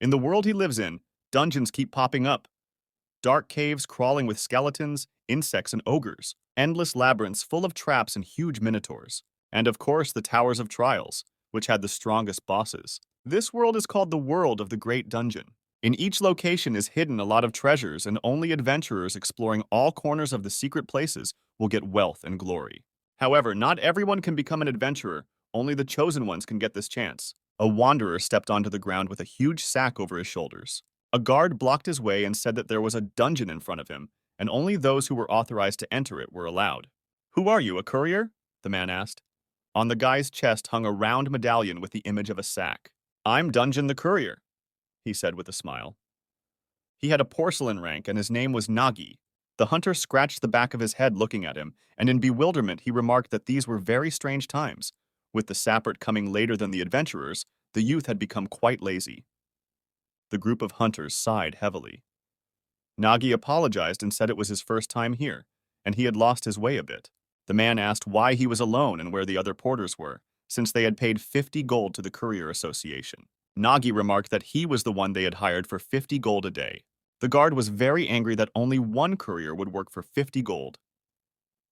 In the world he lives in, dungeons keep popping up. Dark caves crawling with skeletons, insects, and ogres. Endless labyrinths full of traps and huge minotaurs. And of course, the Towers of Trials, which had the strongest bosses. This world is called the World of the Great Dungeon. In each location is hidden a lot of treasures, and only adventurers exploring all corners of the secret places will get wealth and glory. However, not everyone can become an adventurer. Only the chosen ones can get this chance. A wanderer stepped onto the ground with a huge sack over his shoulders. A guard blocked his way and said that there was a dungeon in front of him, and only those who were authorized to enter it were allowed. "Who are you, a courier?" the man asked. On the guy's chest hung a round medallion with the image of a sack. "I'm Dungeon the Courier," he said with a smile. He had a porcelain rank, and his name was Nagi. The hunter scratched the back of his head looking at him, and in bewilderment he remarked that these were very strange times. With the sapert coming later than the adventurers, the youth had become quite lazy. The group of hunters sighed heavily. Nagi apologized and said it was his first time here, and he had lost his way a bit. The man asked why he was alone and where the other porters were, since they had paid 50 gold to the Courier Association. Nagi remarked that he was the one they had hired for 50 gold a day. The guard was very angry that only one courier would work for 50 gold.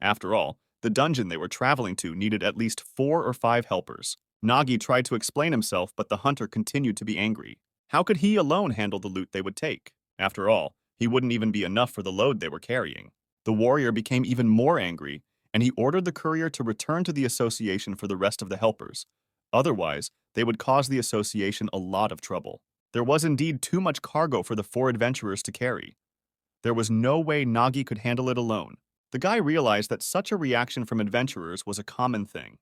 After all, the dungeon they were traveling to needed at least 4 or 5 helpers. Nagi tried to explain himself, but the hunter continued to be angry. How could he alone handle the loot they would take? After all, he wouldn't even be enough for the load they were carrying. The warrior became even more angry, and he ordered the courier to return to the association for the rest of the helpers. Otherwise, they would cause the association a lot of trouble. There was indeed too much cargo for the 4 adventurers to carry. There was no way Nagi could handle it alone. The guy realized that such a reaction from adventurers was a common thing.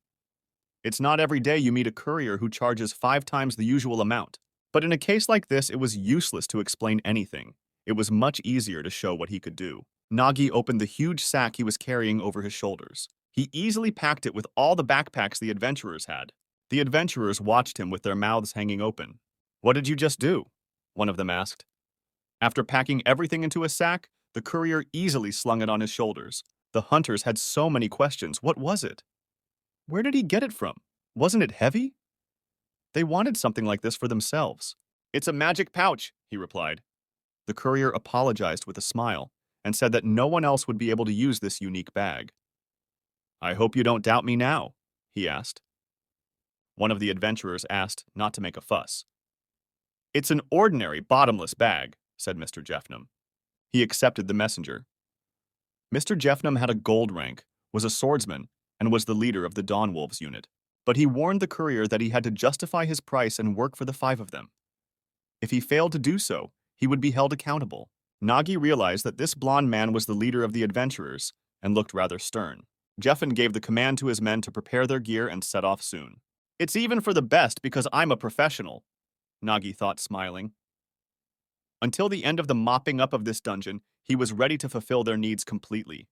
It's not every day you meet a courier who charges 5 times the usual amount. But in a case like this, it was useless to explain anything. It was much easier to show what he could do. Nagi opened the huge sack he was carrying over his shoulders. He easily packed it with all the backpacks the adventurers had. The adventurers watched him with their mouths hanging open. "What did you just do?" one of them asked. After packing everything into a sack, the courier easily slung it on his shoulders. The hunters had so many questions. What was it? Where did he get it from? Wasn't it heavy? They wanted something like this for themselves. "It's a magic pouch," he replied. The courier apologized with a smile and said that no one else would be able to use this unique bag. "I hope you don't doubt me now," he asked. One of the adventurers asked not to make a fuss. "It's an ordinary bottomless bag," said Mr. Jeffnam. He accepted the messenger. Mr. Jeffnam had a gold rank, was a swordsman, and was the leader of the Dawn Wolves unit. But he warned the courier that he had to justify his price and work for the 5 of them. If he failed to do so, he would be held accountable. Nagi realized that this blond man was the leader of the adventurers and looked rather stern. Jeffin gave the command to his men to prepare their gear and set off soon. "It's even for the best because I'm a professional," Nagi thought, smiling. Until the end of the mopping up of this dungeon, he was ready to fulfill their needs completely.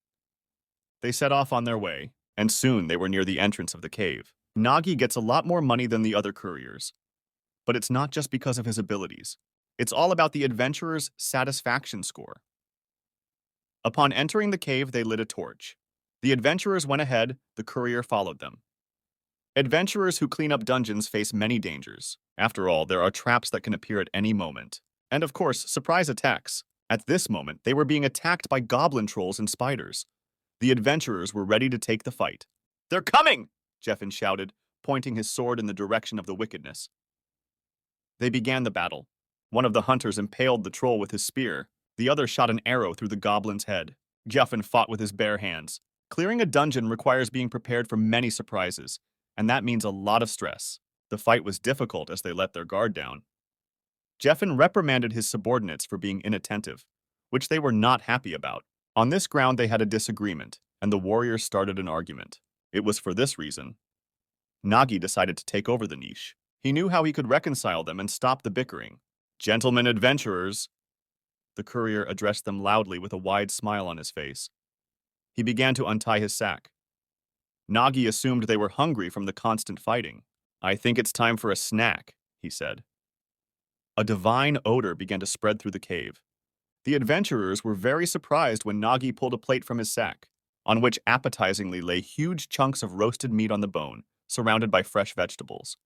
They set off on their way, and soon they were near the entrance of the cave. Nagi gets a lot more money than the other couriers. But it's not just because of his abilities. It's all about the adventurer's satisfaction score. Upon entering the cave, they lit a torch. The adventurers went ahead, the courier followed them. Adventurers who clean up dungeons face many dangers. After all, there are traps that can appear at any moment. And of course, surprise attacks. At this moment, they were being attacked by goblin trolls and spiders. The adventurers were ready to take the fight. "They're coming!" Jeffin shouted, pointing his sword in the direction of the wickedness. They began the battle. One of the hunters impaled the troll with his spear. The other shot an arrow through the goblin's head. Jeffin fought with his bare hands. Clearing a dungeon requires being prepared for many surprises, and that means a lot of stress. The fight was difficult as they let their guard down. Jeffin reprimanded his subordinates for being inattentive, which they were not happy about. On this ground they had a disagreement, and the warriors started an argument. It was for this reason Nagi decided to take over the niche. He knew how he could reconcile them and stop the bickering. "Gentlemen adventurers," the courier addressed them loudly with a wide smile on his face. He began to untie his sack. Nagi assumed they were hungry from the constant fighting. "I think it's time for a snack," he said. A divine odor began to spread through the cave. The adventurers were very surprised when Nagi pulled a plate from his sack, on which appetizingly lay huge chunks of roasted meat on the bone, surrounded by fresh vegetables.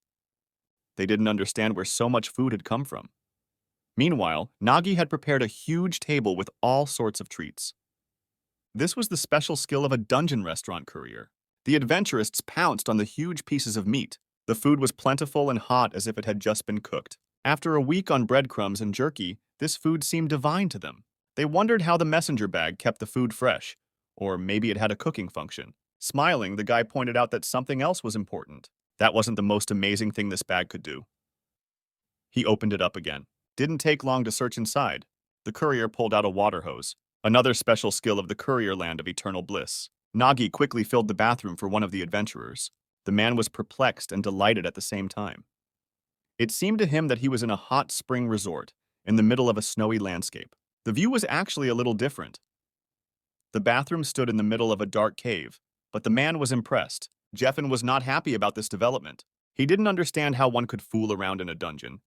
They didn't understand where so much food had come from. Meanwhile, Nagi had prepared a huge table with all sorts of treats. This was the special skill of a dungeon restaurant courier. The adventurists pounced on the huge pieces of meat. The food was plentiful and hot as if it had just been cooked. After a week on breadcrumbs and jerky, this food seemed divine to them. They wondered how the messenger bag kept the food fresh, or maybe it had a cooking function. Smiling, the guy pointed out that something else was important. That wasn't the most amazing thing this bag could do. He opened it up again. Didn't take long to search inside. The courier pulled out a water hose, another special skill of the courier land of eternal bliss. Nagi quickly filled the bathroom for one of the adventurers. The man was perplexed and delighted at the same time. It seemed to him that he was in a hot spring resort, in the middle of a snowy landscape. The view was actually a little different. The bathroom stood in the middle of a dark cave, but the man was impressed. Jeffin was not happy about this development. He didn't understand how one could fool around in a dungeon.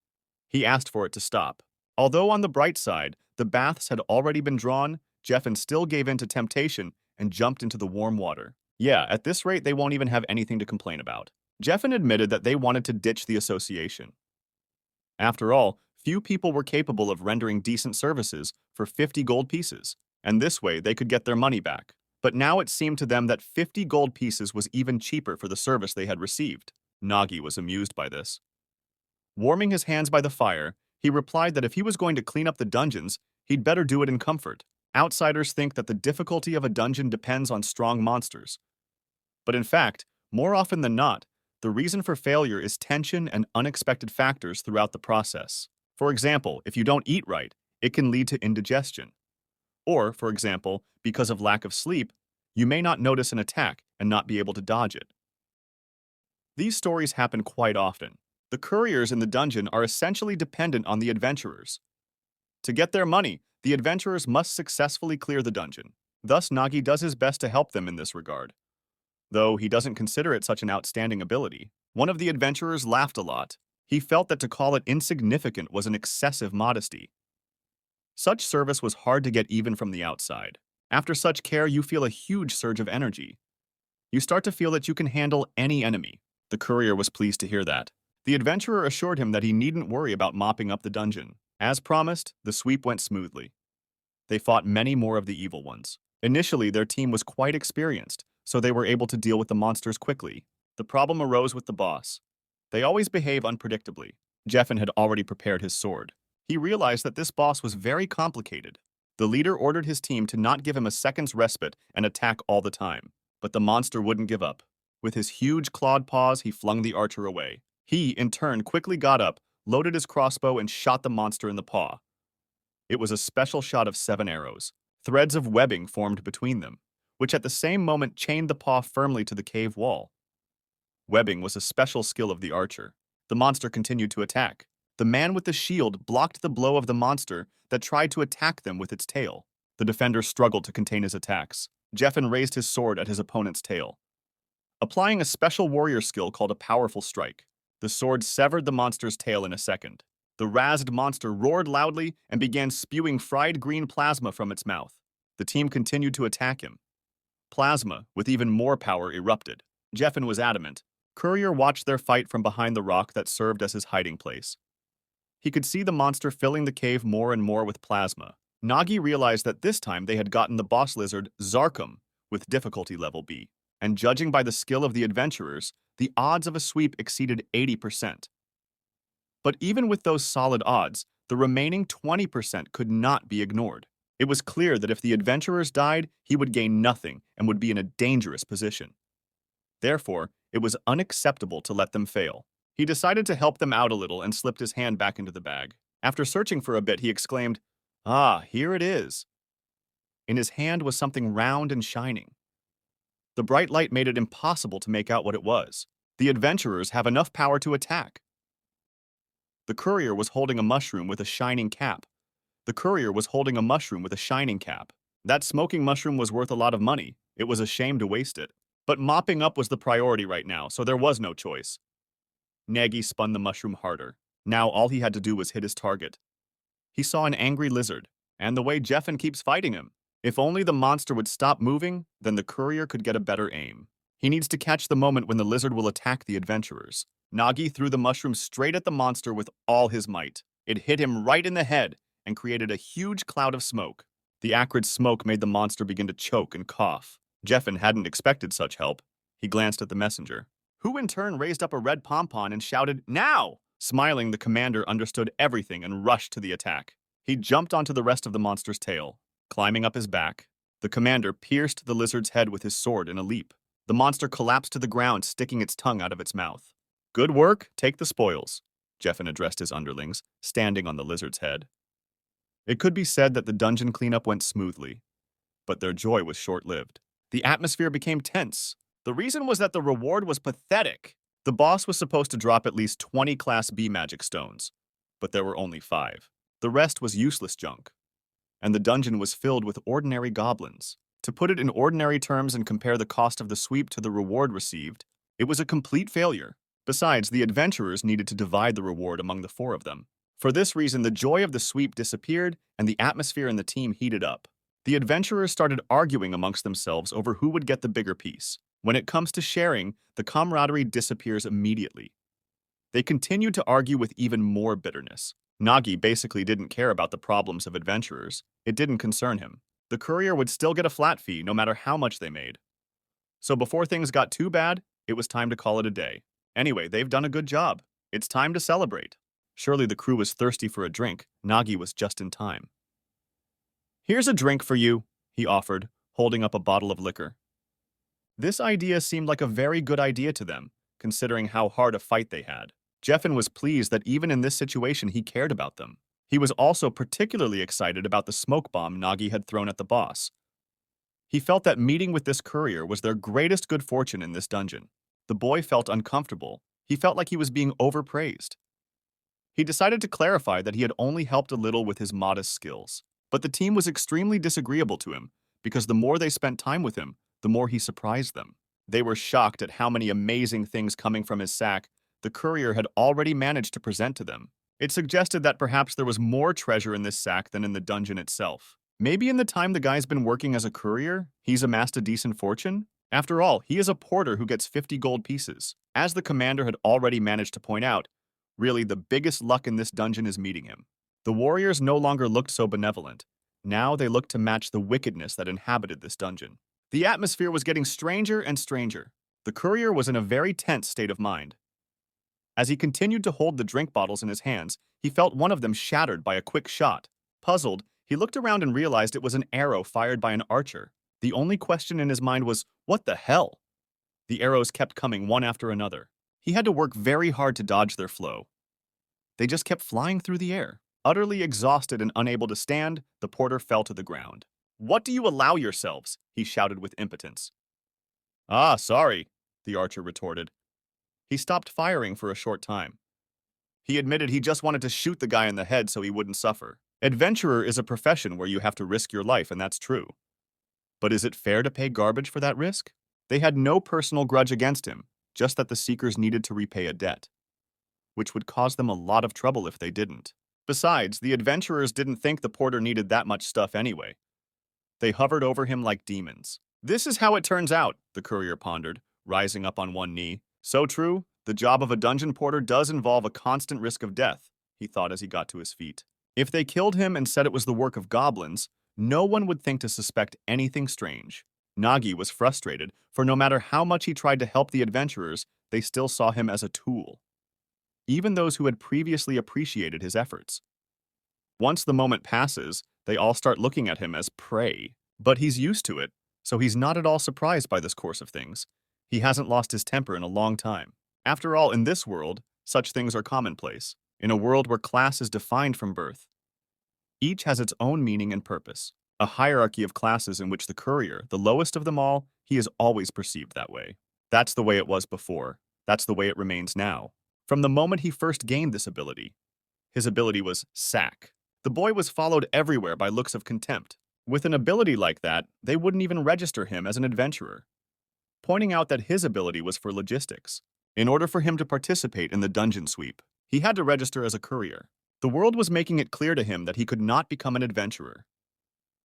He asked for it to stop. Although on the bright side, the baths had already been drawn, Jeffin still gave in to temptation and jumped into the warm water. Yeah, at this rate, they won't even have anything to complain about. Jeffin admitted that they wanted to ditch the association. After all, few people were capable of rendering decent services for 50 gold pieces, and this way they could get their money back. But now it seemed to them that 50 gold pieces was even cheaper for the service they had received. Nagi was amused by this. Warming his hands by the fire, he replied that if he was going to clean up the dungeons, he'd better do it in comfort. Outsiders think that the difficulty of a dungeon depends on strong monsters. But in fact, more often than not, the reason for failure is tension and unexpected factors throughout the process. For example, if you don't eat right, it can lead to indigestion. Or, for example, because of lack of sleep, you may not notice an attack and not be able to dodge it. These stories happen quite often. The couriers in the dungeon are essentially dependent on the adventurers. To get their money, the adventurers must successfully clear the dungeon. Thus, Nagi does his best to help them in this regard. Though he doesn't consider it such an outstanding ability. One of the adventurers laughed a lot. He felt that to call it insignificant was an excessive modesty. Such service was hard to get even from the outside. After such care, you feel a huge surge of energy. You start to feel that you can handle any enemy. The courier was pleased to hear that. The adventurer assured him that he needn't worry about mopping up the dungeon. As promised, the sweep went smoothly. They fought many more of the evil ones. Initially, their team was quite experienced, so they were able to deal with the monsters quickly. The problem arose with the boss. They always behave unpredictably. Jeffin had already prepared his sword. He realized that this boss was very complicated. The leader ordered his team to not give him a second's respite and attack all the time. But the monster wouldn't give up. With his huge clawed paws, he flung the archer away. He, in turn, quickly got up, loaded his crossbow, and shot the monster in the paw. It was a special shot of 7 arrows. Threads of webbing formed between them, which at the same moment chained the paw firmly to the cave wall. Webbing was a special skill of the archer. The monster continued to attack. The man with the shield blocked the blow of the monster that tried to attack them with its tail. The defender struggled to contain his attacks. Jeffin raised his sword at his opponent's tail. Applying a special warrior skill called a powerful strike, the sword severed the monster's tail in a second. The razzed monster roared loudly and began spewing fried green plasma from its mouth. The team continued to attack him. Plasma, with even more power, erupted. Jeffin was adamant. Courier watched their fight from behind the rock that served as his hiding place. He could see the monster filling the cave more and more with plasma. Nagi realized that this time they had gotten the boss lizard, Zarkum, with difficulty level B. And judging by the skill of the adventurers, the odds of a sweep exceeded 80%. But even with those solid odds, the remaining 20% could not be ignored. It was clear that if the adventurers died, he would gain nothing and would be in a dangerous position. Therefore, it was unacceptable to let them fail. He decided to help them out a little and slipped his hand back into the bag. After searching for a bit, he exclaimed, "Ah, here it is." In his hand was something round and shining. The bright light made it impossible to make out what it was. The adventurers have enough power to attack. The courier was holding a mushroom with a shining cap. The courier was holding a mushroom with a shining cap. That smoking mushroom was worth a lot of money. It was a shame to waste it. But mopping up was the priority right now, so there was no choice. Nagi spun the mushroom harder. Now all he had to do was hit his target. He saw an angry lizard, and the way Jeffin keeps fighting him. If only the monster would stop moving, then the courier could get a better aim. He needs to catch the moment when the lizard will attack the adventurers. Nagi threw the mushroom straight at the monster with all his might. It hit him right in the head and created a huge cloud of smoke. The acrid smoke made the monster begin to choke and cough. Jeffen hadn't expected such help. He glanced at the messenger, who in turn raised up a red pom-pom and shouted, "Now!" Smiling, the commander understood everything and rushed to the attack. He jumped onto the rest of the monster's tail. Climbing up his back, the commander pierced the lizard's head with his sword in a leap. The monster collapsed to the ground, sticking its tongue out of its mouth. "Good work, take the spoils," Jeffen addressed his underlings, standing on the lizard's head. It could be said that the dungeon cleanup went smoothly, but their joy was short-lived. The atmosphere became tense. The reason was that the reward was pathetic. The boss was supposed to drop at least 20 Class B magic stones, but there were only 5. The rest was useless junk. And the dungeon was filled with ordinary goblins. To put it in ordinary terms and compare the cost of the sweep to the reward received, it was a complete failure. Besides, the adventurers needed to divide the reward among the 4 of them. For this reason, the joy of the sweep disappeared and the atmosphere in the team heated up. The adventurers started arguing amongst themselves over who would get the bigger piece. When it comes to sharing, the camaraderie disappears immediately. They continued to argue with even more bitterness. Nagi basically didn't care about the problems of adventurers. It didn't concern him. The courier would still get a flat fee no matter how much they made. So before things got too bad, it was time to call it a day. Anyway, they've done a good job. It's time to celebrate. Surely the crew was thirsty for a drink. Nagi was just in time. "Here's a drink for you," he offered, holding up a bottle of liquor. This idea seemed like a very good idea to them, considering how hard a fight they had. Jeffen was pleased that even in this situation he cared about them. He was also particularly excited about the smoke bomb Nagi had thrown at the boss. He felt that meeting with this courier was their greatest good fortune in this dungeon. The boy felt uncomfortable. He felt like he was being overpraised. He decided to clarify that he had only helped a little with his modest skills. But the team was extremely disagreeable to him, because the more they spent time with him, the more he surprised them. They were shocked at how many amazing things coming from his sack the courier had already managed to present to them. It suggested that perhaps there was more treasure in this sack than in the dungeon itself. Maybe in the time the guy's been working as a courier, he's amassed a decent fortune? After all, he is a porter who gets 50 gold pieces. As the commander had already managed to point out, really the biggest luck in this dungeon is meeting him. The warriors no longer looked so benevolent. Now they looked to match the wickedness that inhabited this dungeon. The atmosphere was getting stranger and stranger. The courier was in a very tense state of mind. As he continued to hold the drink bottles in his hands, he felt one of them shattered by a quick shot. Puzzled, he looked around and realized it was an arrow fired by an archer. The only question in his mind was, what the hell? The arrows kept coming one after another. He had to work very hard to dodge their flow. They just kept flying through the air. Utterly exhausted and unable to stand, the porter fell to the ground. "What do you allow yourselves?" he shouted with impotence. "Ah, sorry," the archer retorted. He stopped firing for a short time. He admitted he just wanted to shoot the guy in the head so he wouldn't suffer. Adventurer is a profession where you have to risk your life, and that's true. But is it fair to pay garbage for that risk? They had no personal grudge against him, just that the Seekers needed to repay a debt, which would cause them a lot of trouble if they didn't. Besides, the adventurers didn't think the porter needed that much stuff anyway. They hovered over him like demons. "This is how it turns out," the courier pondered, rising up on one knee. "So true, the job of a dungeon porter does involve a constant risk of death," he thought as he got to his feet. If they killed him and said it was the work of goblins, no one would think to suspect anything strange. Nagi was frustrated, for no matter how much he tried to help the adventurers, they still saw him as a tool. Even those who had previously appreciated his efforts. Once the moment passes, they all start looking at him as prey. But he's used to it, so he's not at all surprised by this course of things. He hasn't lost his temper in a long time. After all, in this world, such things are commonplace. In a world where class is defined from birth, each has its own meaning and purpose. A hierarchy of classes in which the courier, the lowest of them all, he is always perceived that way. That's the way it was before. That's the way it remains now. From the moment he first gained this ability, his ability was sack. The boy was followed everywhere by looks of contempt. With an ability like that, they wouldn't even register him as an adventurer, pointing out that his ability was for logistics. In order for him to participate in the dungeon sweep, he had to register as a courier. The world was making it clear to him that he could not become an adventurer,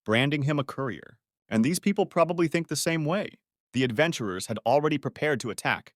branding him a courier. And these people probably think the same way. The adventurers had already prepared to attack,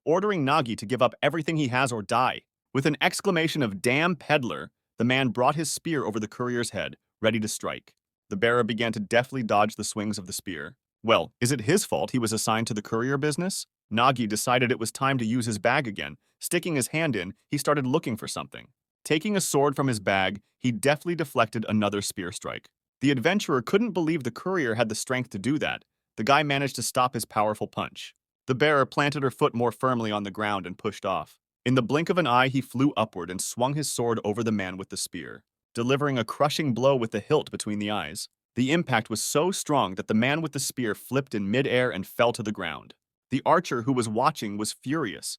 ordering Nagi to give up everything he has or die. With an exclamation of "damn peddler," The man brought his spear over the courier's head, ready to strike. The bearer began to deftly dodge the swings of the spear. Well, is it his fault he was assigned to the courier business? Nagi decided it was time to use his bag again. Sticking his hand in, he started looking for something. Taking a sword from his bag, he deftly deflected another spear strike. The adventurer couldn't believe the courier had the strength to do that. The guy managed to stop his powerful punch. The bearer planted her foot more firmly on the ground and pushed off. In the blink of an eye, he flew upward and swung his sword over the man with the spear, delivering a crushing blow with the hilt between the eyes. The impact was so strong that the man with the spear flipped in midair and fell to the ground. The archer who was watching was furious.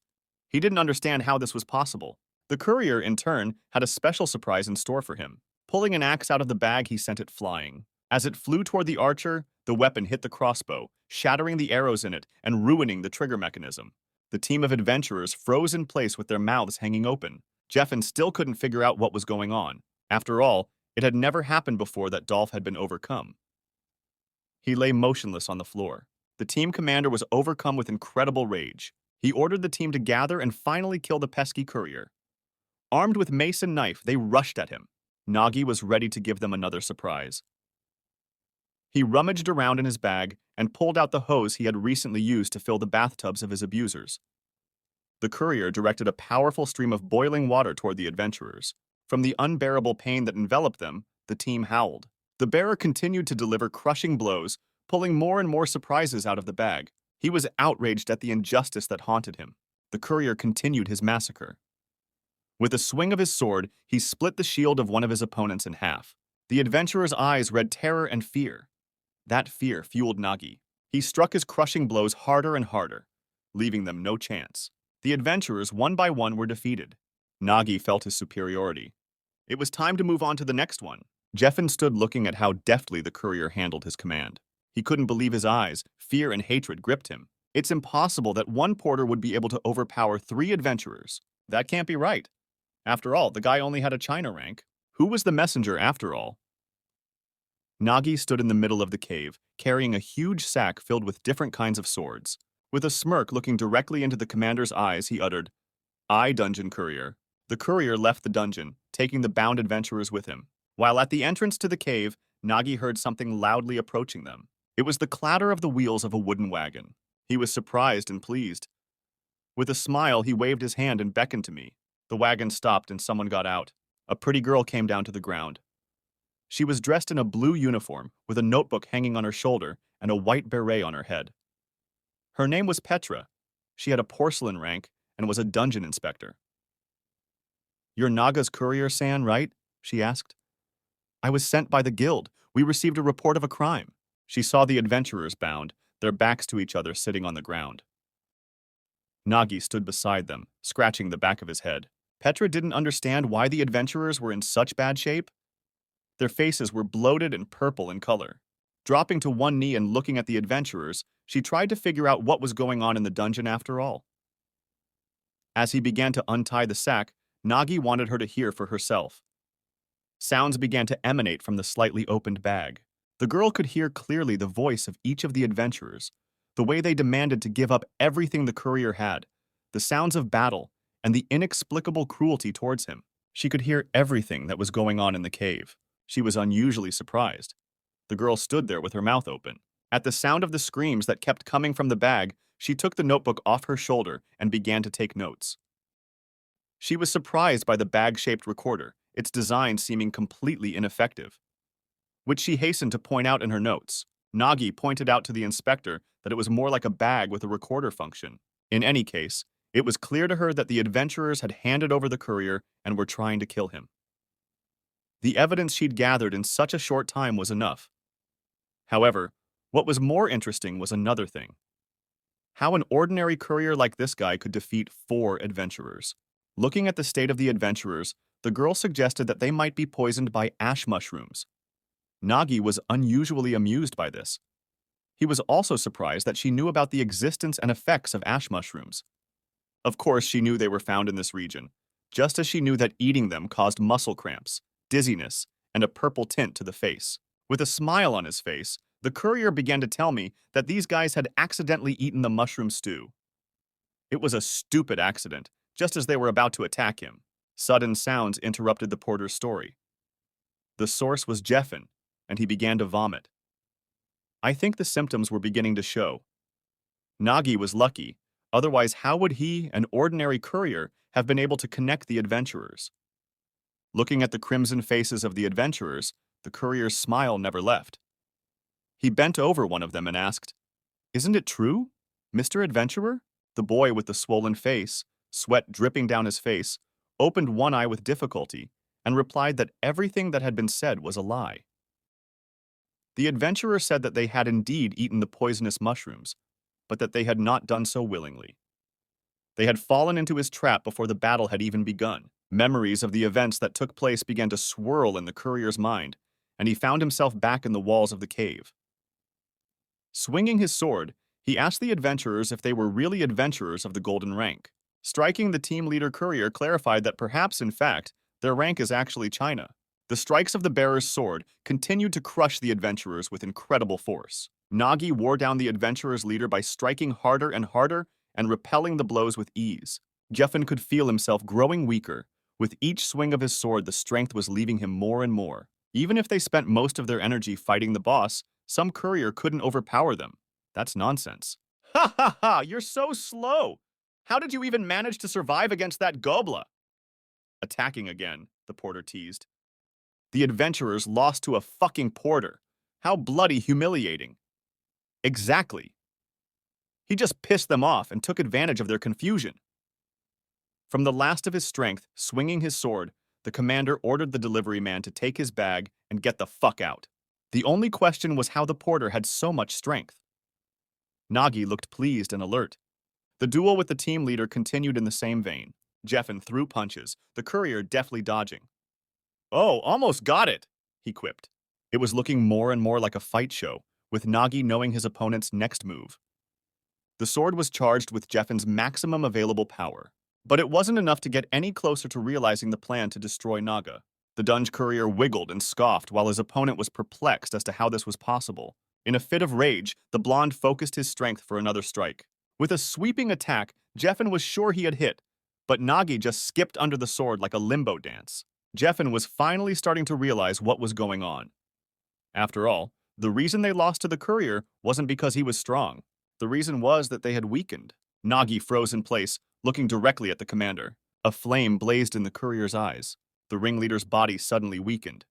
He didn't understand how this was possible. The courier, in turn, had a special surprise in store for him. Pulling an axe out of the bag, he sent it flying. As it flew toward the archer, the weapon hit the crossbow, shattering the arrows in it and ruining the trigger mechanism. The team of adventurers froze in place with their mouths hanging open. Jeffen still couldn't figure out what was going on. After all, it had never happened before that Dolph had been overcome. He lay motionless on the floor. The team commander was overcome with incredible rage. He ordered the team to gather and finally kill the pesky courier. Armed with mace and knife, they rushed at him. Nagi was ready to give them another surprise. He rummaged around in his bag and pulled out the hose he had recently used to fill the bathtubs of his abusers. The courier directed a powerful stream of boiling water toward the adventurers. From the unbearable pain that enveloped them, the team howled. The bearer continued to deliver crushing blows, pulling more and more surprises out of the bag. He was outraged at the injustice that haunted him. The courier continued his massacre. With a swing of his sword, he split the shield of one of his opponents in half. The adventurer's eyes read terror and fear. That fear fueled Nagi. He struck his crushing blows harder and harder, leaving them no chance. The adventurers, one by one, were defeated. Nagi felt his superiority. It was time to move on to the next one. Jeffen stood looking at how deftly the courier handled his command. He couldn't believe his eyes. Fear and hatred gripped him. It's impossible that one porter would be able to overpower 3 adventurers. That can't be right. After all, the guy only had a China rank. Who was the messenger after all? Nagi stood in the middle of the cave, carrying a huge sack filled with different kinds of swords. With a smirk looking directly into the commander's eyes, he uttered, "I, dungeon courier." The courier left the dungeon, taking the bound adventurers with him. While at the entrance to the cave, Nagi heard something loudly approaching them. It was the clatter of the wheels of a wooden wagon. He was surprised and pleased. With a smile, he waved his hand and beckoned to me. The wagon stopped and someone got out. A pretty girl came down to the ground. She was dressed in a blue uniform with a notebook hanging on her shoulder and a white beret on her head. Her name was Petra. She had a porcelain rank and was a dungeon inspector. "You're Naga's courier-san, right?" she asked. "I was sent by the guild. We received a report of a crime." She saw the adventurers bound, their backs to each other, sitting on the ground. Nagi stood beside them, scratching the back of his head. Petra didn't understand why the adventurers were in such bad shape. Their faces were bloated and purple in color. Dropping to one knee and looking at the adventurers, she tried to figure out what was going on in the dungeon after all. As he began to untie the sack, Nagi wanted her to hear for herself. Sounds began to emanate from the slightly opened bag. The girl could hear clearly the voice of each of the adventurers, the way they demanded to give up everything the courier had, the sounds of battle, and the inexplicable cruelty towards him. She could hear everything that was going on in the cave. She was unusually surprised. The girl stood there with her mouth open. At the sound of the screams that kept coming from the bag, she took the notebook off her shoulder and began to take notes. She was surprised by the bag-shaped recorder, its design seeming completely ineffective, which she hastened to point out in her notes. Nagi pointed out to the inspector that it was more like a bag with a recorder function. In any case, it was clear to her that the adventurers had handed over the courier and were trying to kill him. The evidence she'd gathered in such a short time was enough. However, what was more interesting was another thing. How an ordinary courier like this guy could defeat 4 adventurers. Looking at the state of the adventurers, the girl suggested that they might be poisoned by ash mushrooms. Nagi was unusually amused by this. He was also surprised that she knew about the existence and effects of ash mushrooms. Of course, she knew they were found in this region, just as she knew that eating them caused muscle cramps, dizziness, and a purple tint to the face. With a smile on his face, the courier began to tell me that these guys had accidentally eaten the mushroom stew. It was a stupid accident, just as they were about to attack him. Sudden sounds interrupted the porter's story. The source was Jeffen, and he began to vomit. I think the symptoms were beginning to show. Nagi was lucky, otherwise how would he, an ordinary courier, have been able to connect the adventurers? Looking at the crimson faces of the adventurers, the courier's smile never left. He bent over one of them and asked, "Isn't it true, Mr. Adventurer?" The boy with the swollen face, sweat dripping down his face, opened one eye with difficulty and replied that everything that had been said was a lie. The adventurer said that they had indeed eaten the poisonous mushrooms, but that they had not done so willingly. They had fallen into his trap before the battle had even begun. Memories of the events that took place began to swirl in the courier's mind, and he found himself back in the walls of the cave. Swinging his sword, he asked the adventurers if they were really adventurers of the golden rank. Striking the team leader courier clarified that perhaps, in fact, their rank is actually China. The strikes of the bearer's sword continued to crush the adventurers with incredible force. Nagi wore down the adventurer's leader by striking harder and repelling the blows with ease. Jeffen could feel himself growing weaker. With each swing of his sword, the strength was leaving him more and more. Even if they spent most of their energy fighting the boss, some courier couldn't overpower them. That's nonsense. Ha ha ha, you're so slow! How did you even manage to survive against that gobla? Attacking again, the porter teased. The adventurers lost to a fucking porter. How bloody humiliating. Exactly. He just pissed them off and took advantage of their confusion. From the last of his strength, swinging his sword, the commander ordered the delivery man to take his bag and get the fuck out. The only question was how the porter had so much strength. Nagi looked pleased and alert. The duel with the team leader continued in the same vein. Jeffen threw punches, the courier deftly dodging. "Oh, almost got it," he quipped. It was looking more and more like a fight show, with Nagi knowing his opponent's next move. The sword was charged with Jeffen's maximum available power, but it wasn't enough to get any closer to realizing the plan to destroy Naga. The Dunge courier wiggled and scoffed while his opponent was perplexed as to how this was possible. In a fit of rage, the blonde focused his strength for another strike. With a sweeping attack, Jeffen was sure he had hit, but Nagi just skipped under the sword like a limbo dance. Jeffen was finally starting to realize what was going on. After all, the reason they lost to the courier wasn't because he was strong. The reason was that they had weakened. Nagi froze in place, looking directly at the commander. A flame blazed in the courier's eyes. The ringleader's body suddenly weakened.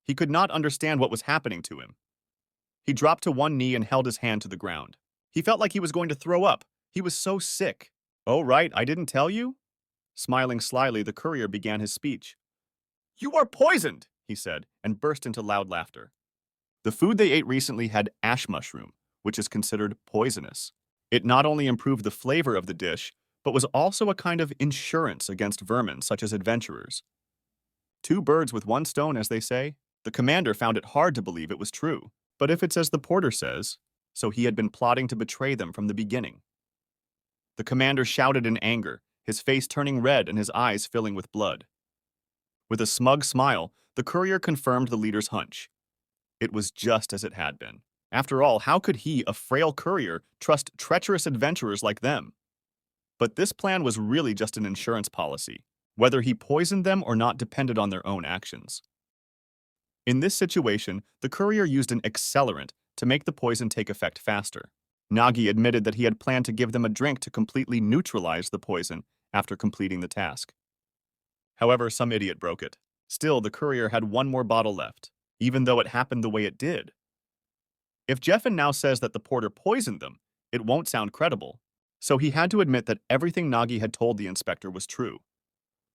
He could not understand what was happening to him. He dropped to one knee and held his hand to the ground. He felt like he was going to throw up. He was so sick. "Oh, right, I didn't tell you?" Smiling slyly, the courier began his speech. "You are poisoned," he said, and burst into loud laughter. The food they ate recently had ash mushroom, which is considered poisonous. It not only improved the flavor of the dish, but was also a kind of insurance against vermin such as adventurers. Two birds with one stone, as they say. The commander found it hard to believe it was true. But if it's as the porter says, so he had been plotting to betray them from the beginning. The commander shouted in anger, his face turning red and his eyes filling with blood. With a smug smile, the courier confirmed the leader's hunch. It was just as it had been. After all, how could he, a frail courier, trust treacherous adventurers like them? But this plan was really just an insurance policy. Whether he poisoned them or not depended on their own actions. In this situation, the courier used an accelerant to make the poison take effect faster. Nagi admitted that he had planned to give them a drink to completely neutralize the poison after completing the task. However, some idiot broke it. Still, the courier had one more bottle left, even though it happened the way it did. If Jeffen now says that the porter poisoned them, it won't sound credible, so he had to admit that everything Nagi had told the inspector was true.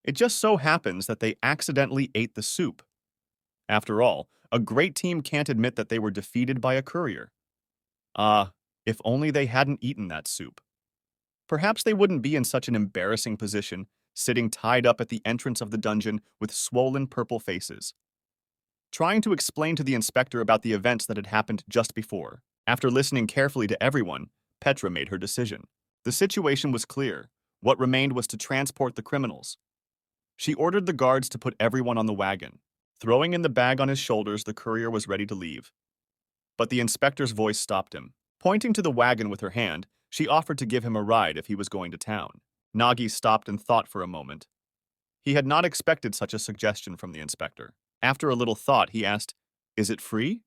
It just so happens that they accidentally ate the soup. After all, a great team can't admit that they were defeated by a courier. If only they hadn't eaten that soup. Perhaps they wouldn't be in such an embarrassing position, sitting tied up at the entrance of the dungeon with swollen purple faces. Trying to explain to the inspector about the events that had happened just before. After listening carefully to everyone, Petra made her decision. The situation was clear. What remained was to transport the criminals. She ordered the guards to put everyone on the wagon. Throwing in the bag on his shoulders, the courier was ready to leave. But the inspector's voice stopped him. Pointing to the wagon with her hand, she offered to give him a ride if he was going to town. Nagi stopped and thought for a moment. He had not expected such a suggestion from the inspector. After a little thought, he asked, "Is it free?"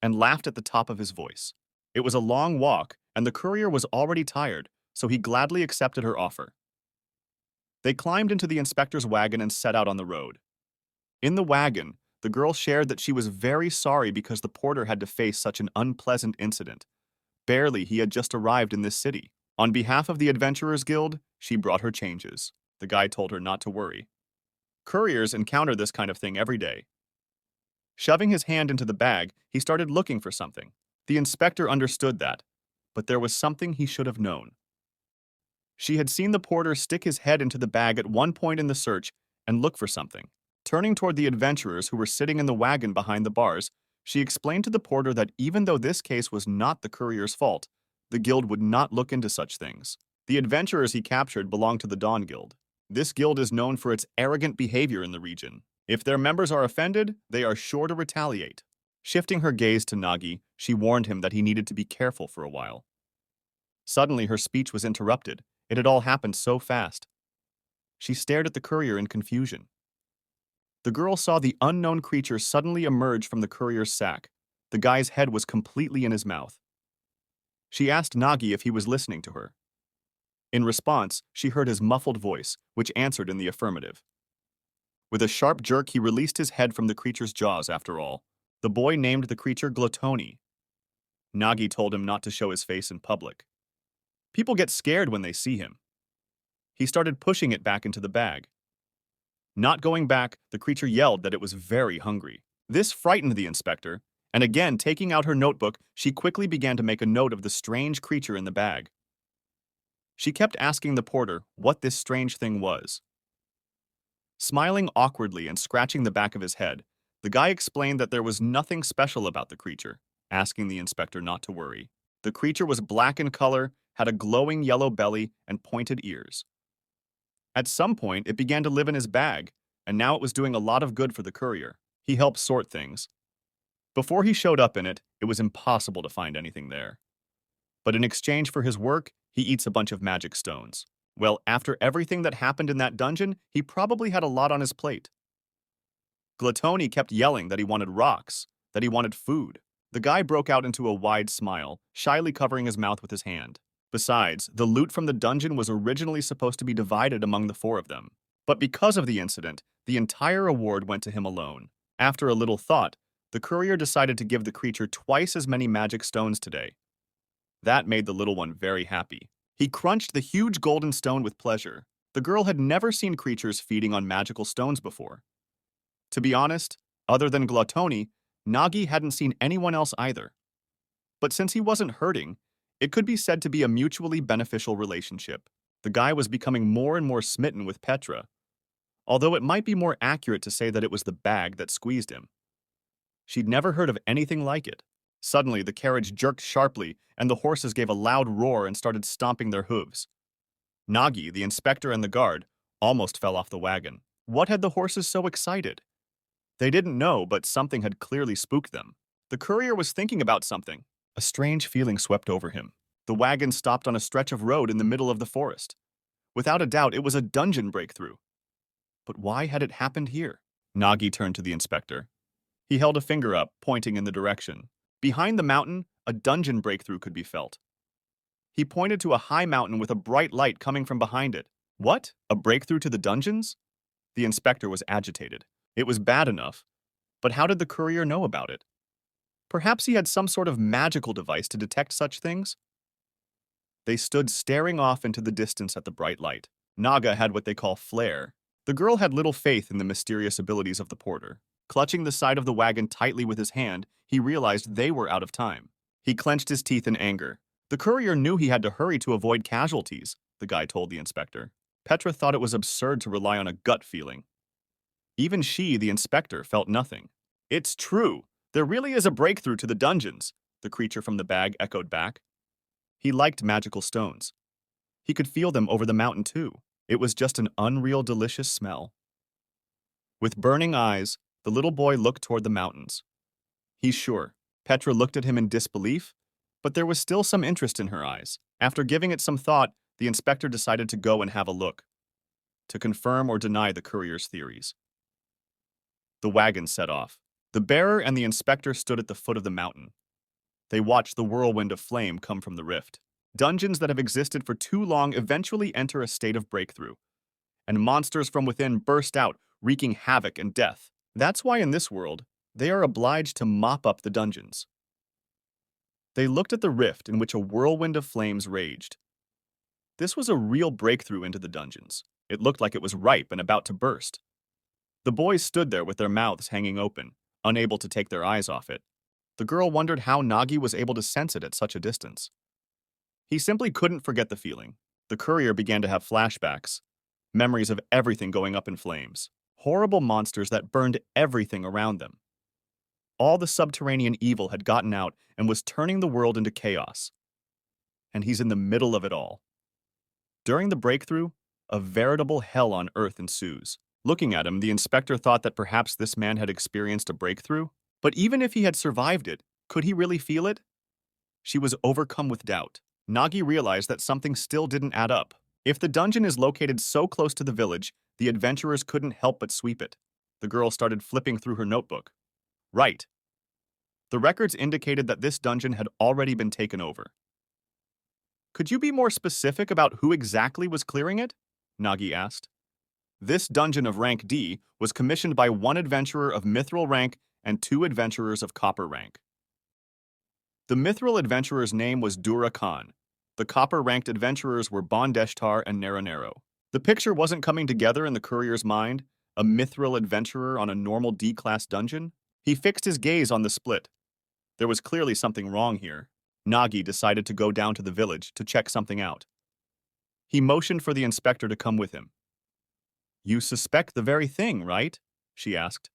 and laughed at the top of his voice. It was a long walk, and the courier was already tired, so he gladly accepted her offer. They climbed into the inspector's wagon and set out on the road. In the wagon, the girl shared that she was very sorry because the porter had to face such an unpleasant incident. Barely he had just arrived in this city. On behalf of the Adventurers Guild, she brought her changes. The guy told her not to worry. Couriers encounter this kind of thing every day. Shoving his hand into the bag, he started looking for something. The inspector understood that, but there was something he should have known. She had seen the porter stick his head into the bag at one point in the search and look for something. Turning toward the adventurers who were sitting in the wagon behind the bars, she explained to the porter that even though this case was not the courier's fault, the guild would not look into such things. The adventurers he captured belonged to the Dawn Guild. This guild is known for its arrogant behavior in the region. If their members are offended, they are sure to retaliate. Shifting her gaze to Nagi, she warned him that he needed to be careful for a while. Suddenly, her speech was interrupted. It had all happened so fast. She stared at the courier in confusion. The girl saw the unknown creature suddenly emerge from the courier's sack. The guy's head was completely in his mouth. She asked Nagi if he was listening to her. In response, she heard his muffled voice, which answered in the affirmative. With a sharp jerk, he released his head from the creature's jaws after all. The boy named the creature Gluttony. Nagi told him not to show his face in public. People get scared when they see him. He started pushing it back into the bag. Not going back, the creature yelled that it was very hungry. This frightened the inspector, and again, taking out her notebook, she quickly began to make a note of the strange creature in the bag. She kept asking the porter what this strange thing was. Smiling awkwardly and scratching the back of his head, the guy explained that there was nothing special about the creature, asking the inspector not to worry. The creature was black in color, had a glowing yellow belly, and pointed ears. At some point, it began to live in his bag, and now it was doing a lot of good for the courier. He helped sort things. Before he showed up in it, it was impossible to find anything there. But in exchange for his work, he eats a bunch of magic stones. Well, after everything that happened in that dungeon, he probably had a lot on his plate. Gluttony kept yelling that he wanted rocks, that he wanted food. The guy broke out into a wide smile, shyly covering his mouth with his hand. Besides, the loot from the dungeon was originally supposed to be divided among the four of them. But because of the incident, the entire award went to him alone. After a little thought, the courier decided to give the creature twice as many magic stones today. That made the little one very happy. He crunched the huge golden stone with pleasure. The girl had never seen creatures feeding on magical stones before. To be honest, other than Gluttony, Nagi hadn't seen anyone else either. But since he wasn't hurting, it could be said to be a mutually beneficial relationship. The guy was becoming more and more smitten with Petra, although it might be more accurate to say that it was the bag that squeezed him. She'd never heard of anything like it. Suddenly, the carriage jerked sharply, and the horses gave a loud roar and started stomping their hooves. Nagi, the inspector, and the guard almost fell off the wagon. What had the horses so excited? They didn't know, but something had clearly spooked them. The courier was thinking about something. A strange feeling swept over him. The wagon stopped on a stretch of road in the middle of the forest. Without a doubt, it was a dungeon breakthrough. But why had it happened here? Nagi turned to the inspector. He held a finger up, pointing in the direction. Behind the mountain, a dungeon breakthrough could be felt. He pointed to a high mountain with a bright light coming from behind it. What? A breakthrough to the dungeons? The inspector was agitated. It was bad enough, but how did the courier know about it? Perhaps he had some sort of magical device to detect such things? They stood staring off into the distance at the bright light. Naga had what they call flair. The girl had little faith in the mysterious abilities of the porter. Clutching the side of the wagon tightly with his hand, he realized they were out of time. He clenched his teeth in anger. The courier knew he had to hurry to avoid casualties, the guy told the inspector. Petra thought it was absurd to rely on a gut feeling. Even she, the inspector, felt nothing. It's true. There really is a breakthrough to the dungeons, the creature from the bag echoed back. He liked magical stones. He could feel them over the mountain too. It was just an unreal delicious smell. With burning eyes, the little boy looked toward the mountains. He's sure. Petra looked at him in disbelief, but there was still some interest in her eyes. After giving it some thought, the inspector decided to go and have a look. to confirm or deny the courier's theories. The wagon set off. The bearer and the inspector stood at the foot of the mountain. They watched the whirlwind of flame come from the rift. Dungeons that have existed for too long eventually enter a state of breakthrough, and monsters from within burst out, wreaking havoc and death. That's why in this world, they are obliged to mop up the dungeons. They looked at the rift in which a whirlwind of flames raged. This was a real breakthrough into the dungeons. It looked like it was ripe and about to burst. The boys stood there with their mouths hanging open, unable to take their eyes off it. The girl wondered how Nagi was able to sense it at such a distance. He simply couldn't forget the feeling. The courier began to have flashbacks, memories of everything going up in flames, horrible monsters that burned everything around them. All the subterranean evil had gotten out and was turning the world into chaos. And he's in the middle of it all. During the breakthrough, a veritable hell on earth ensues. Looking at him, the inspector thought that perhaps this man had experienced a breakthrough. But even if he had survived it, could he really feel it? She was overcome with doubt. Nagi realized that something still didn't add up. If the dungeon is located so close to the village, the adventurers couldn't help but sweep it. The girl started flipping through her notebook. Right. The records indicated that this dungeon had already been taken over. Could you be more specific about who exactly was clearing it? Nagi asked. This dungeon of rank D was commissioned by one adventurer of mithril rank and 2 adventurers of copper rank. The mithril adventurer's name was Dura Khan. The copper-ranked adventurers were Bondeshtar and Naranero. The picture wasn't coming together in the courier's mind, a mithril adventurer on a normal D-class dungeon. He fixed his gaze on the split. There was clearly something wrong here. Nagi decided to go down to the village to check something out. He motioned for the inspector to come with him. You suspect the very thing, right? She asked.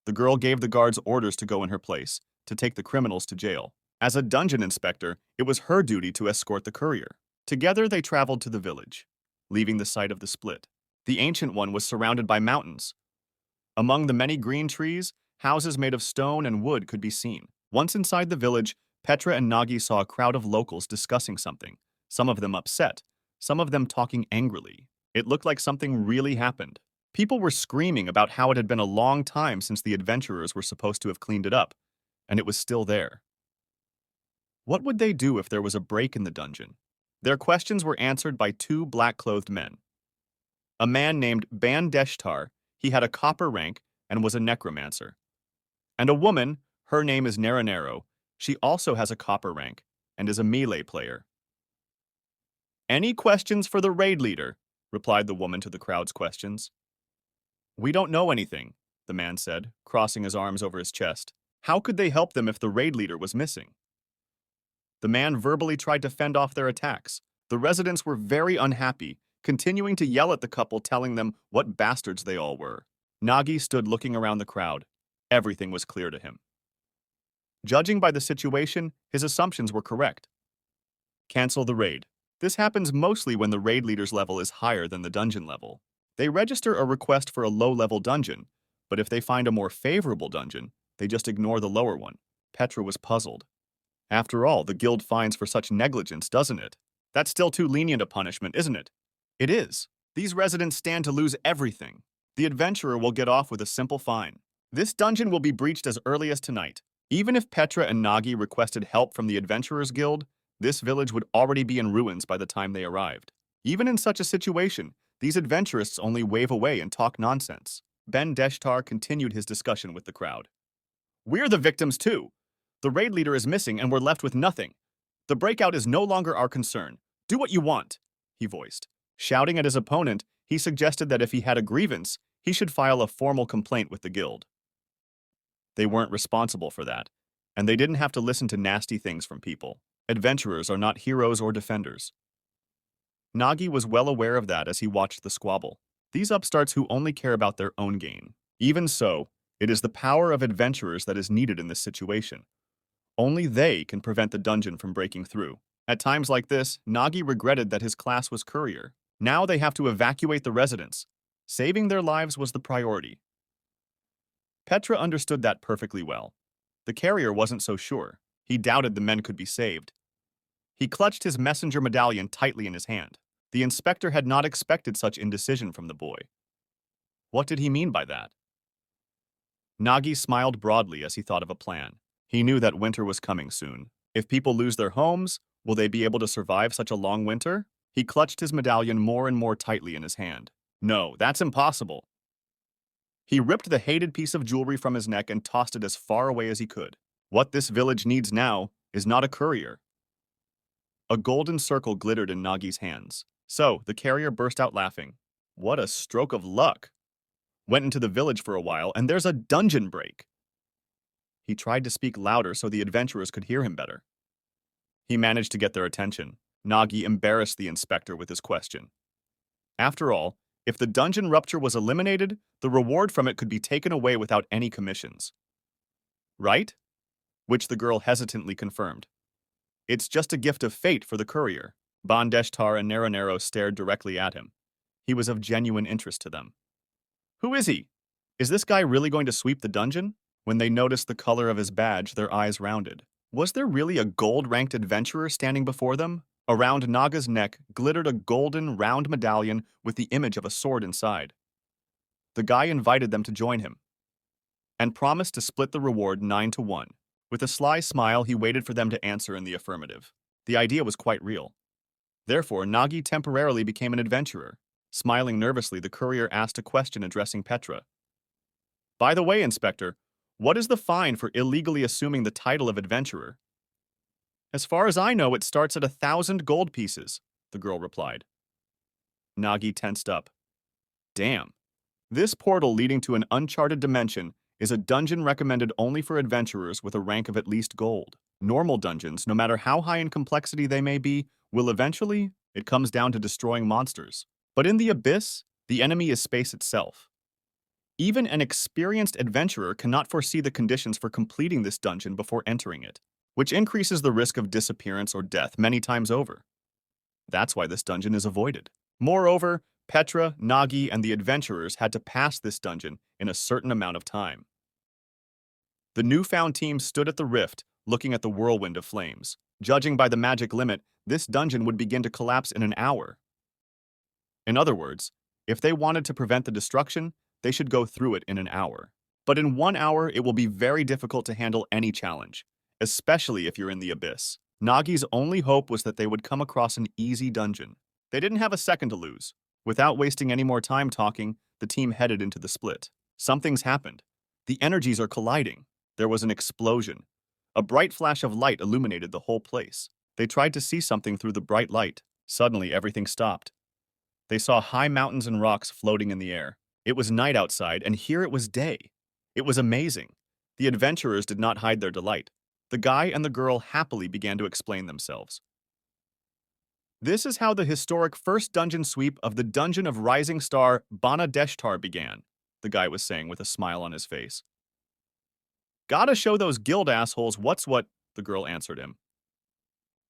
The girl gave the guards orders to go in her place, to take the criminals to jail. As a dungeon inspector, it was her duty to escort the courier. Together they traveled to the village, leaving the site of the split. The ancient one was surrounded by mountains. Among the many green trees, houses made of stone and wood could be seen. Once inside the village, Petra and Nagi saw a crowd of locals discussing something, some of them upset, some of them talking angrily. It looked like something really happened. People were screaming about how it had been a long time since the adventurers were supposed to have cleaned it up, and it was still there. What would they do if there was a break in the dungeon? Their questions were answered by 2 black-clothed men. A man named Bandeshtar, he had a copper rank and was a necromancer. And a woman, her name is Naranero, she also has a copper rank and is a melee player. Any questions for the raid leader? Replied the woman to the crowd's questions. We don't know anything, the man said, crossing his arms over his chest. How could they help them if the raid leader was missing? The man verbally tried to fend off their attacks. The residents were very unhappy, continuing to yell at the couple, telling them what bastards they all were. Nagi stood looking around the crowd. Everything was clear to him. Judging by the situation, his assumptions were correct. Cancel the raid. This happens mostly when the raid leader's level is higher than the dungeon level. They register a request for a low-level dungeon, but if they find a more favorable dungeon, they just ignore the lower one. Petra was puzzled. After all, the guild fines for such negligence, doesn't it? That's still too lenient a punishment, isn't it? It is. These residents stand to lose everything. The adventurer will get off with a simple fine. This dungeon will be breached as early as tonight. Even if Petra and Nagi requested help from the Adventurers Guild, this village would already be in ruins by the time they arrived. Even in such a situation, these adventurists only wave away and talk nonsense. Ben Deshtar continued his discussion with the crowd. We're the victims too. The raid leader is missing and we're left with nothing. The breakout is no longer our concern. Do what you want, he voiced. Shouting at his opponent, he suggested that if he had a grievance, he should file a formal complaint with the guild. They weren't responsible for that, and they didn't have to listen to nasty things from people. Adventurers are not heroes or defenders. Nagi was well aware of that as he watched the squabble. These upstarts who only care about their own gain. Even so, it is the power of adventurers that is needed in this situation. Only they can prevent the dungeon from breaking through. At times like this, Nagi regretted that his class was courier. Now they have to evacuate the residents. Saving their lives was the priority. Petra understood that perfectly well. The carrier wasn't so sure. He doubted the men could be saved. He clutched his messenger medallion tightly in his hand. The inspector had not expected such indecision from the boy. What did he mean by that? Nagi smiled broadly as he thought of a plan. He knew that winter was coming soon. If people lose their homes, will they be able to survive such a long winter? He clutched his medallion more and more tightly in his hand. No, that's impossible. He ripped the hated piece of jewelry from his neck and tossed it as far away as he could. What this village needs now is not a courier. A golden circle glittered in Nagi's hands. So, the carrier burst out laughing. What a stroke of luck. Went into the village for a while, and there's a dungeon break. He tried to speak louder so the adventurers could hear him better. He managed to get their attention. Nagi embarrassed the inspector with his question. After all, if the dungeon rupture was eliminated, the reward from it could be taken away without any commissions. Right? Which the girl hesitantly confirmed. It's just a gift of fate for the courier. Bandeshtar and Naranero stared directly at him. He was of genuine interest to them. Who is he? Is this guy really going to sweep the dungeon? When they noticed the color of his badge, their eyes rounded. Was there really a gold-ranked adventurer standing before them? Around Naga's neck glittered a golden, round medallion with the image of a sword inside. The guy invited them to join him and promised to split the reward 9-1. With a sly smile, he waited for them to answer in the affirmative. The idea was quite real. Therefore, Nagi temporarily became an adventurer. Smiling nervously, the courier asked a question addressing Petra. By the way, Inspector, what is the fine for illegally assuming the title of adventurer? As far as I know, it starts at 1,000 gold pieces, the girl replied. Nagi tensed up. Damn. This portal leading to an uncharted dimension is a dungeon recommended only for adventurers with a rank of at least gold. Normal dungeons, no matter how high in complexity they may be, will eventually, it comes down to destroying monsters. But in the abyss, the enemy is space itself. Even an experienced adventurer cannot foresee the conditions for completing this dungeon before entering it, which increases the risk of disappearance or death many times over. That's why this dungeon is avoided. Moreover, Petra, Nagi, and the adventurers had to pass this dungeon in a certain amount of time. The newfound team stood at the rift, looking at the whirlwind of flames. Judging by the magic limit, this dungeon would begin to collapse in an hour. In other words, if they wanted to prevent the destruction, they should go through it in an hour. But in 1 hour, it will be very difficult to handle any challenge, especially if you're in the abyss. Nagi's only hope was that they would come across an easy dungeon. They didn't have a second to lose. Without wasting any more time talking, the team headed into the split. Something's happened. The energies are colliding. There was an explosion. A bright flash of light illuminated the whole place. They tried to see something through the bright light. Suddenly, everything stopped. They saw high mountains and rocks floating in the air. It was night outside, and here it was day. It was amazing. The adventurers did not hide their delight. The guy and the girl happily began to explain themselves. This is how the historic first dungeon sweep of the Dungeon of Rising Star Bana Deshtar began, the guy was saying with a smile on his face. Gotta show those guild assholes what's what, the girl answered him.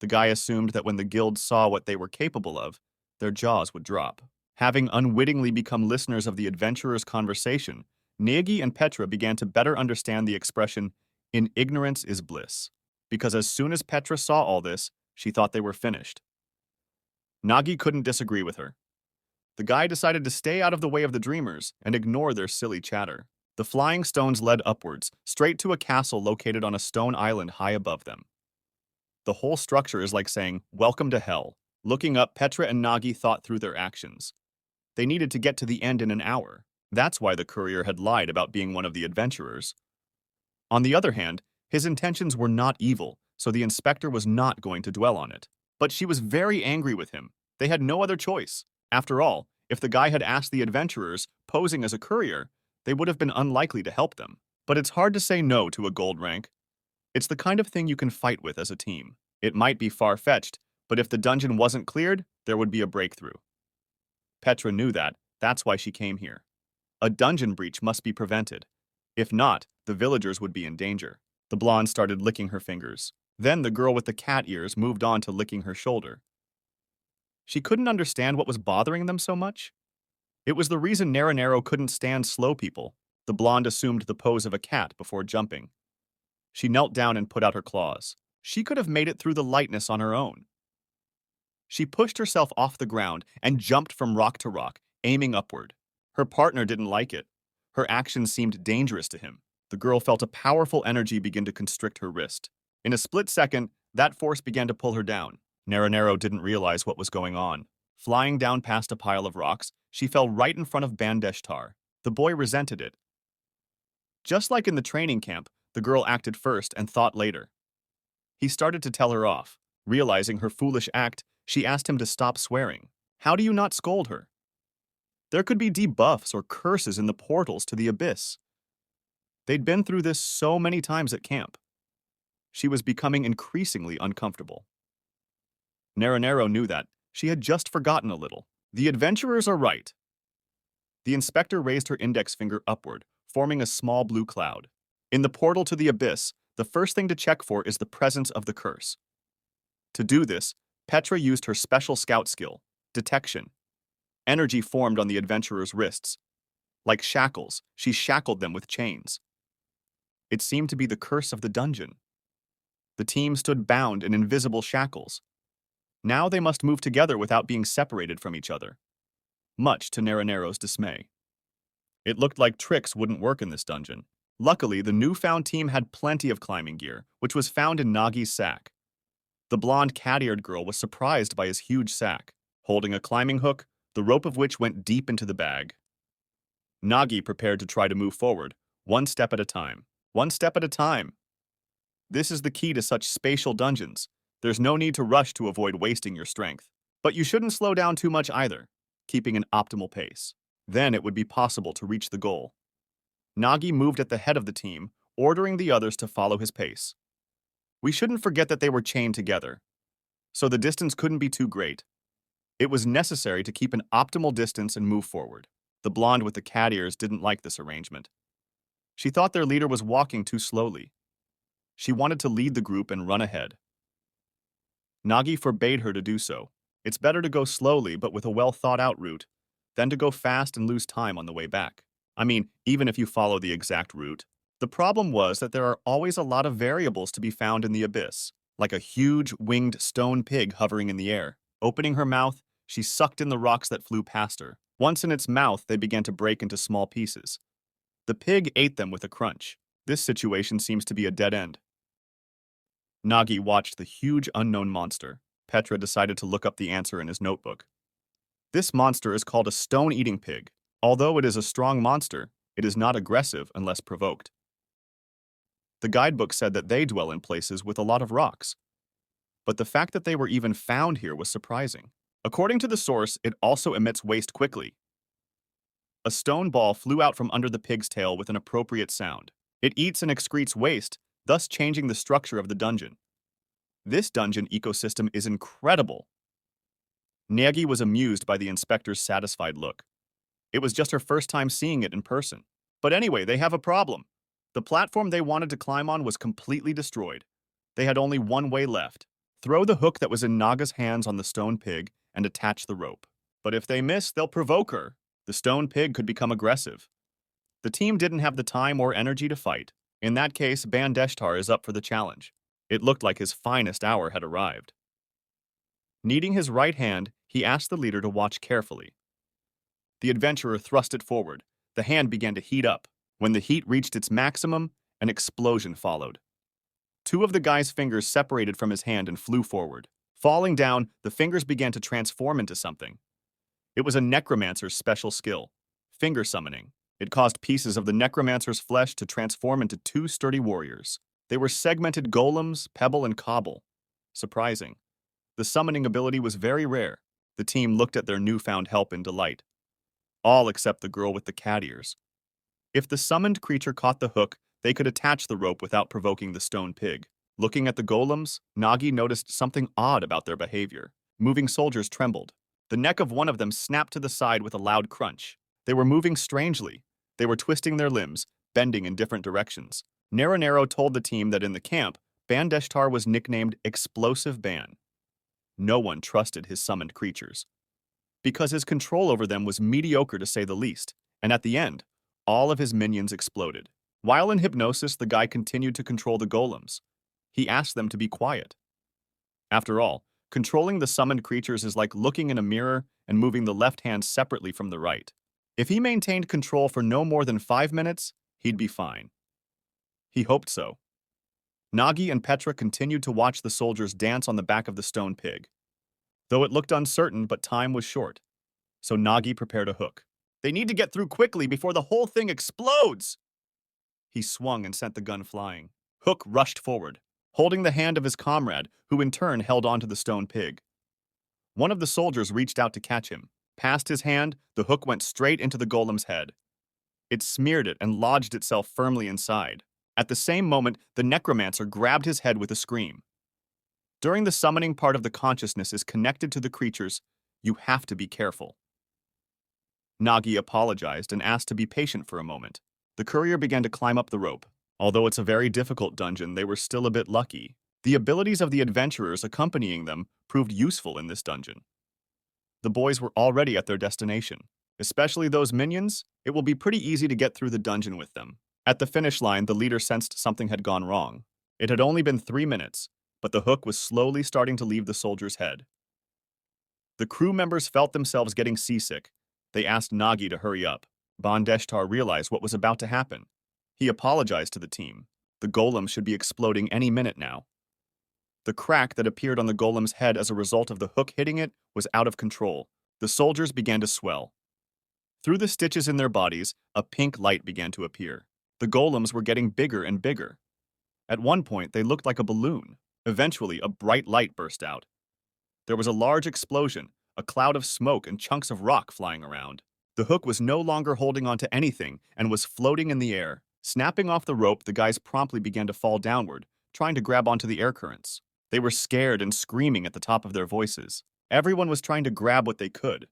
The guy assumed that when the guild saw what they were capable of, their jaws would drop. Having unwittingly become listeners of the adventurers' conversation, Nagi and Petra began to better understand the expression, "in ignorance is bliss," because as soon as Petra saw all this, she thought they were finished. Nagi couldn't disagree with her. The guy decided to stay out of the way of the dreamers and ignore their silly chatter. The flying stones led upwards, straight to a castle located on a stone island high above them. The whole structure is like saying, "Welcome to hell." Looking up, Petra and Nagi thought through their actions. They needed to get to the end in an hour. That's why the courier had lied about being one of the adventurers. On the other hand, his intentions were not evil, so the inspector was not going to dwell on it. But she was very angry with him. They had no other choice. After all, if the guy had asked the adventurers, posing as a courier, they would have been unlikely to help them. But it's hard to say no to a gold rank. It's the kind of thing you can fight with as a team. It might be far-fetched, but if the dungeon wasn't cleared, there would be a breakthrough. Petra knew that. That's why she came here. A dungeon breach must be prevented. If not, the villagers would be in danger. The blonde started licking her fingers. Then the girl with the cat ears moved on to licking her shoulder. She couldn't understand what was bothering them so much. It was the reason Naranero couldn't stand slow people. The blonde assumed the pose of a cat before jumping. She knelt down and put out her claws. She could have made it through the lightness on her own. She pushed herself off the ground and jumped from rock to rock, aiming upward. Her partner didn't like it. Her actions seemed dangerous to him. The girl felt a powerful energy begin to constrict her wrist. In a split second, that force began to pull her down. Naranero didn't realize what was going on. Flying down past a pile of rocks, she fell right in front of Bandeshtar. The boy resented it. Just like in the training camp, the girl acted first and thought later. He started to tell her off. Realizing her foolish act, she asked him to stop swearing. How do you not scold her? There could be debuffs or curses in the portals to the abyss. They'd been through this so many times at camp. She was becoming increasingly uncomfortable. Naranero knew that. She had just forgotten a little. The adventurers are right. The inspector raised her index finger upward, forming a small blue cloud. In the portal to the abyss, the first thing to check for is the presence of the curse. To do this, Petra used her special scout skill, detection. Energy formed on the adventurers' wrists. Like shackles, she shackled them with chains. It seemed to be the curse of the dungeon. The team stood bound in invisible shackles. Now they must move together without being separated from each other, much to Naranero's dismay. It looked like tricks wouldn't work in this dungeon. Luckily, the newfound team had plenty of climbing gear, which was found in Nagi's sack. The blonde cat-eared girl was surprised by his huge sack, holding a climbing hook, the rope of which went deep into the bag. Nagi prepared to try to move forward, one step at a time. One step at a time. This is the key to such spatial dungeons. There's no need to rush to avoid wasting your strength. But you shouldn't slow down too much either, keeping an optimal pace. Then it would be possible to reach the goal. Nagi moved at the head of the team, ordering the others to follow his pace. We shouldn't forget that they were chained together, so the distance couldn't be too great. It was necessary to keep an optimal distance and move forward. The blonde with the cat ears didn't like this arrangement. She thought their leader was walking too slowly. She wanted to lead the group and run ahead. Nagi forbade her to do so. It's better to go slowly but with a well-thought-out route than to go fast and lose time on the way back. I mean, even if you follow the exact route. The problem was that there are always a lot of variables to be found in the abyss, like a huge, winged stone pig hovering in the air. Opening her mouth, she sucked in the rocks that flew past her. Once in its mouth, they began to break into small pieces. The pig ate them with a crunch. This situation seems to be a dead end. Nagi watched the huge unknown monster. Petra decided to look up the answer in his notebook. This monster is called a stone-eating pig. Although it is a strong monster, it is not aggressive unless provoked. The guidebook said that they dwell in places with a lot of rocks. But the fact that they were even found here was surprising. According to the source, it also emits waste quickly. A stone ball flew out from under the pig's tail with an appropriate sound. It eats and excretes waste, thus changing the structure of the dungeon. This dungeon ecosystem is incredible. Nagi was amused by the inspector's satisfied look. It was just her first time seeing it in person. But anyway, they have a problem. The platform they wanted to climb on was completely destroyed. They had only one way left. Throw the hook that was in Naga's hands on the stone pig and attach the rope. But if they miss, they'll provoke her. The stone pig could become aggressive. The team didn't have the time or energy to fight. In that case, Bandeshtar is up for the challenge. It looked like his finest hour had arrived. Needing his right hand, he asked the leader to watch carefully. The adventurer thrust it forward. The hand began to heat up. When the heat reached its maximum, an explosion followed. Two of the guy's fingers separated from his hand and flew forward. Falling down, the fingers began to transform into something. It was a necromancer's special skill, finger summoning. It caused pieces of the necromancer's flesh to transform into two sturdy warriors. They were segmented golems, pebble, and cobble. Surprising. The summoning ability was very rare. The team looked at their newfound help in delight. All except the girl with the cat ears. If the summoned creature caught the hook, they could attach the rope without provoking the stone pig. Looking at the golems, Nagi noticed something odd about their behavior. Moving soldiers trembled. The neck of one of them snapped to the side with a loud crunch. They were moving strangely. They were twisting their limbs, bending in different directions. Naranero told the team that in the camp, Bandeshtar was nicknamed Explosive Ban. No one trusted his summoned creatures, because his control over them was mediocre to say the least, and at the end, all of his minions exploded. While in hypnosis, the guy continued to control the golems. He asked them to be quiet. After all, Controlling the summoned creatures is like looking in a mirror and moving the left hand separately from the right. If he maintained control for no more than 5 minutes, he'd be fine. He hoped so. Nagi and Petra continued to watch the soldiers dance on the back of the stone pig. Though it looked uncertain, but time was short. So Nagi prepared a hook. They need to get through quickly before the whole thing explodes! He swung and sent the gun flying. Hook rushed forward, holding the hand of his comrade, who in turn held onto the stone pig. One of the soldiers reached out to catch him. Past his hand, the hook went straight into the golem's head. It smeared it and lodged itself firmly inside. At the same moment, the necromancer grabbed his head with a scream. During the summoning, part of the consciousness is connected to the creatures. You have to be careful. Nagi apologized and asked to be patient for a moment. The courier began to climb up the rope. Although it's a very difficult dungeon, they were still a bit lucky. The abilities of the adventurers accompanying them proved useful in this dungeon. The boys were already at their destination. Especially those minions, it will be pretty easy to get through the dungeon with them. At the finish line, the leader sensed something had gone wrong. It had only been 3 minutes, but the hook was slowly starting to leave the soldier's head. The crew members felt themselves getting seasick. They asked Nagi to hurry up. Bandeshtar realized what was about to happen. He apologized to the team. The golem should be exploding any minute now. The crack that appeared on the golem's head as a result of the hook hitting it was out of control. The soldiers began to swell. Through the stitches in their bodies, a pink light began to appear. The golems were getting bigger and bigger. At one point, they looked like a balloon. Eventually, a bright light burst out. There was a large explosion, a cloud of smoke and chunks of rock flying around. The hook was no longer holding onto anything and was floating in the air. Snapping off the rope, the guys promptly began to fall downward, trying to grab onto the air currents. They were scared and screaming at the top of their voices. Everyone was trying to grab what they could.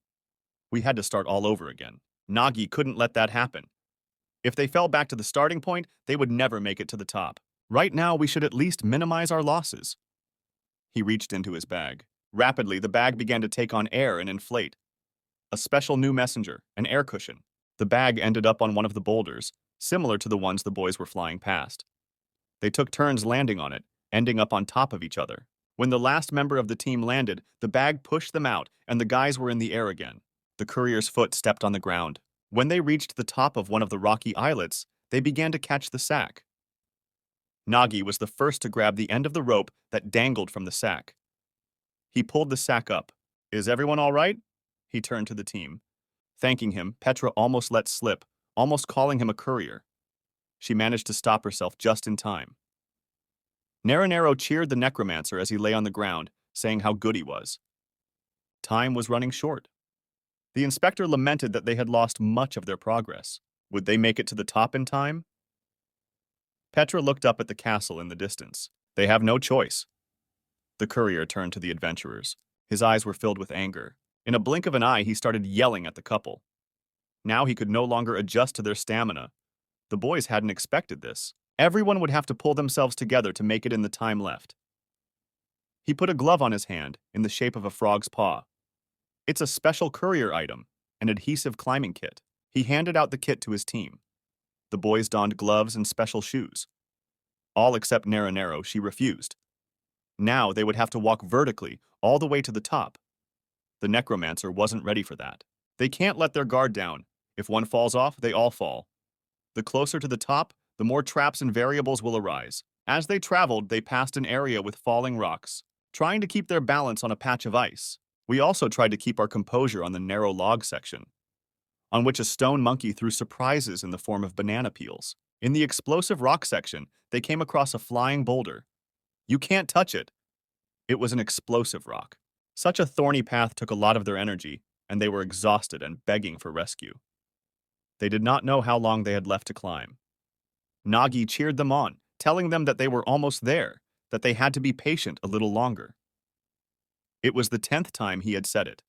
We had to start all over again. Nagi couldn't let that happen. If they fell back to the starting point, they would never make it to the top. Right now, we should at least minimize our losses. He reached into his bag. Rapidly, the bag began to take on air and inflate. A special new messenger, an air cushion. The bag ended up on one of the boulders, similar to the ones the boys were flying past. They took turns landing on it, ending up on top of each other. When the last member of the team landed, the bag pushed them out, and the guys were in the air again. The courier's foot stepped on the ground. When they reached the top of one of the rocky islets, they began to catch the sack. Nagi was the first to grab the end of the rope that dangled from the sack. He pulled the sack up. "Is everyone all right?" He turned to the team. Thanking him, Petra almost let slip, almost calling him a courier. She managed to stop herself just in time. Naranero cheered the necromancer as he lay on the ground, saying how good he was. Time was running short. The inspector lamented that they had lost much of their progress. Would they make it to the top in time? Petra looked up at the castle in the distance. They have no choice. The courier turned to the adventurers. His eyes were filled with anger. In a blink of an eye, he started yelling at the couple. Now he could no longer adjust to their stamina. The boys hadn't expected this. Everyone would have to pull themselves together to make it in the time left. He put a glove on his hand in the shape of a frog's paw. It's a special courier item, an adhesive climbing kit. He handed out the kit to his team. The boys donned gloves and special shoes. All except Naranero, she refused. Now they would have to walk vertically all the way to the top. The necromancer wasn't ready for that. They can't let their guard down. If one falls off, they all fall. The closer to the top, the more traps and variables will arise. As they traveled, they passed an area with falling rocks, trying to keep their balance on a patch of ice. We also tried to keep our composure on the narrow log section, on which a stone monkey threw surprises in the form of banana peels. In the explosive rock section, they came across a flying boulder. You can't touch it. It was an explosive rock. Such a thorny path took a lot of their energy, and they were exhausted and begging for rescue. They did not know how long they had left to climb. Nagi cheered them on, telling them that they were almost there, that they had to be patient a little longer. It was the 10th time he had said it.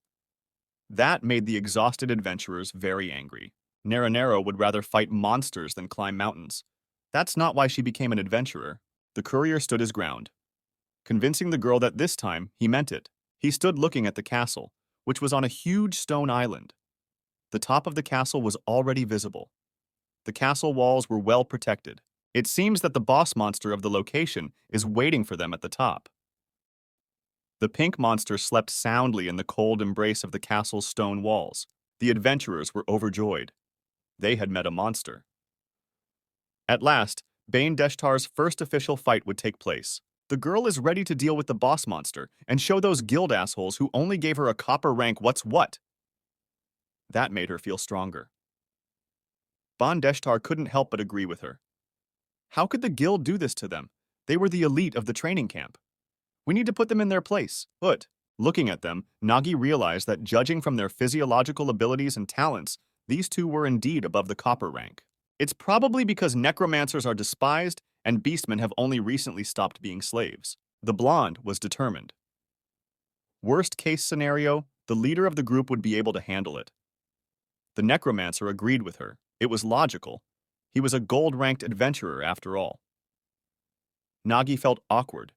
That made the exhausted adventurers very angry. Naranero would rather fight monsters than climb mountains. That's not why she became an adventurer. The courier stood his ground, convincing the girl that this time he meant it. He stood looking at the castle, which was on a huge stone island. The top of the castle was already visible. The castle walls were well protected. It seems that the boss monster of the location is waiting for them at the top. The pink monster slept soundly in the cold embrace of the castle's stone walls. The adventurers were overjoyed. They had met a monster. At last, Bane Deshtar's first official fight would take place. The girl is ready to deal with the boss monster and show those guild assholes who only gave her a copper rank what's what. That made her feel stronger. Bane Deshtar couldn't help but agree with her. How could the guild do this to them? They were the elite of the training camp. We need to put them in their place. But, looking at them, Nagi realized that judging from their physiological abilities and talents, these two were indeed above the copper rank. It's probably because necromancers are despised and beastmen have only recently stopped being slaves. The blonde was determined. Worst case scenario, the leader of the group would be able to handle it. The necromancer agreed with her. It was logical. He was a gold-ranked adventurer after all. Nagi felt awkward.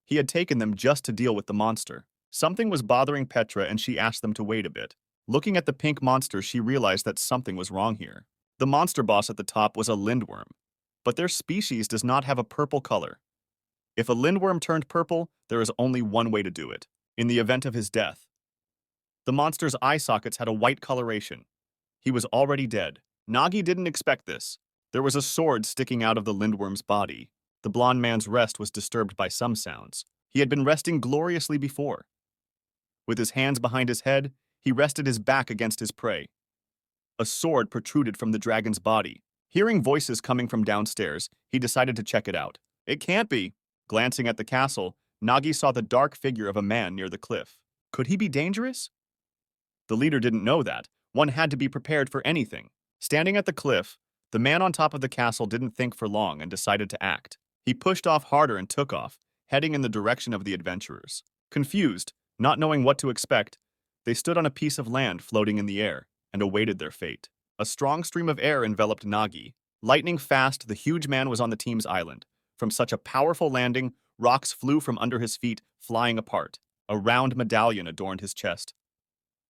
He had taken them just to deal with the monster. Something was bothering Petra and she asked them to wait a bit. Looking at the pink monster, she realized that something was wrong here. The monster boss at the top was a lindworm, but their species does not have a purple color. If a lindworm turned purple, there is only one way to do it, in the event of his death. The monster's eye sockets had a white coloration. He was already dead. Nagi didn't expect this. There was a sword sticking out of the lindworm's body. The blond man's rest was disturbed by some sounds. He had been resting gloriously before. With his hands behind his head, he rested his back against his prey. A sword protruded from the dragon's body. Hearing voices coming from downstairs, he decided to check it out. It can't be. Glancing at the castle, Nagi saw the dark figure of a man near the cliff. Could he be dangerous? The leader didn't know that. One had to be prepared for anything. Standing at the cliff, the man on top of the castle didn't think for long and decided to act. He pushed off harder and took off, heading in the direction of the adventurers. Confused, not knowing what to expect, they stood on a piece of land floating in the air and awaited their fate. A strong stream of air enveloped Nagi. Lightning fast, the huge man was on the team's island. From such a powerful landing, rocks flew from under his feet, flying apart. A round medallion adorned his chest.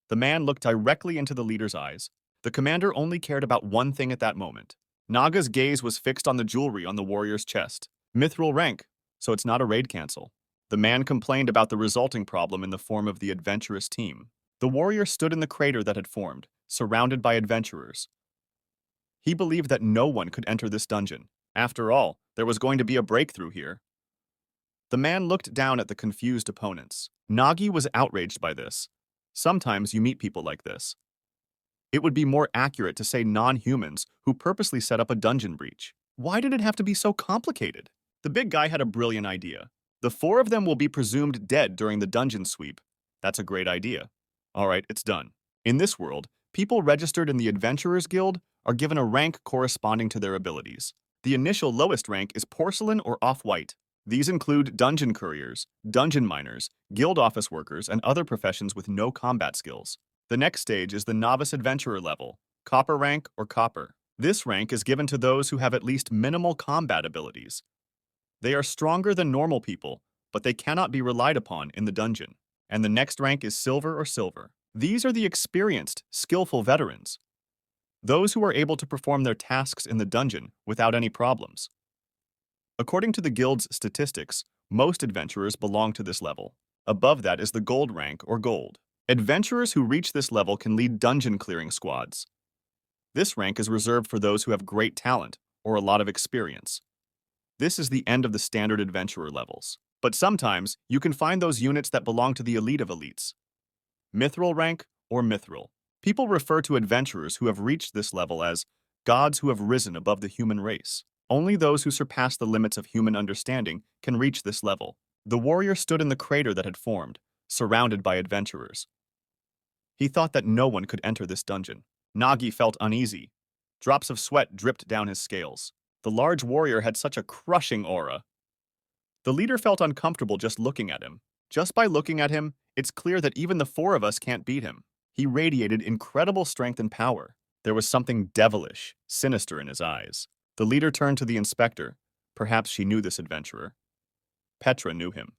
The man looked directly into the leader's eyes. The commander only cared about one thing at that moment. Naga's gaze was fixed on the jewelry on the warrior's chest. Mithril rank, so it's not a raid cancel. The man complained about the resulting problem in the form of the adventurous team. The warrior stood in the crater that had formed, surrounded by adventurers. He believed that no one could enter this dungeon. After all, there was going to be a breakthrough here. The man looked down at the confused opponents. Nagi was outraged by this. Sometimes you meet people like this. It would be more accurate to say non-humans who purposely set up a dungeon breach. Why did it have to be so complicated? The big guy had a brilliant idea. The four of them will be presumed dead during the dungeon sweep. That's a great idea. All right, it's done. In this world, people registered in the Adventurers Guild are given a rank corresponding to their abilities. The initial lowest rank is porcelain or off-white. These include dungeon couriers, dungeon miners, guild office workers, and other professions with no combat skills. The next stage is the novice adventurer level, copper rank or copper. This rank is given to those who have at least minimal combat abilities. They are stronger than normal people, but they cannot be relied upon in the dungeon. And the next rank is silver or silver. These are the experienced, skillful veterans. Those who are able to perform their tasks in the dungeon without any problems. According to the guild's statistics, most adventurers belong to this level. Above that is the gold rank or gold. Adventurers who reach this level can lead dungeon clearing squads. This rank is reserved for those who have great talent or a lot of experience. This is the end of the standard adventurer levels. But sometimes, you can find those units that belong to the elite of elites. Mithril rank or mithril. People refer to adventurers who have reached this level as gods who have risen above the human race. Only those who surpass the limits of human understanding can reach this level. The warrior stood in the crater that had formed, surrounded by adventurers. He thought that no one could enter this dungeon. Nagi felt uneasy. Drops of sweat dripped down his scales. The large warrior had such a crushing aura. The leader felt uncomfortable just looking at him. Just by looking at him, it's clear that even the four of us can't beat him. He radiated incredible strength and power. There was something devilish, sinister in his eyes. The leader turned to the inspector. Perhaps she knew this adventurer. Petra knew him.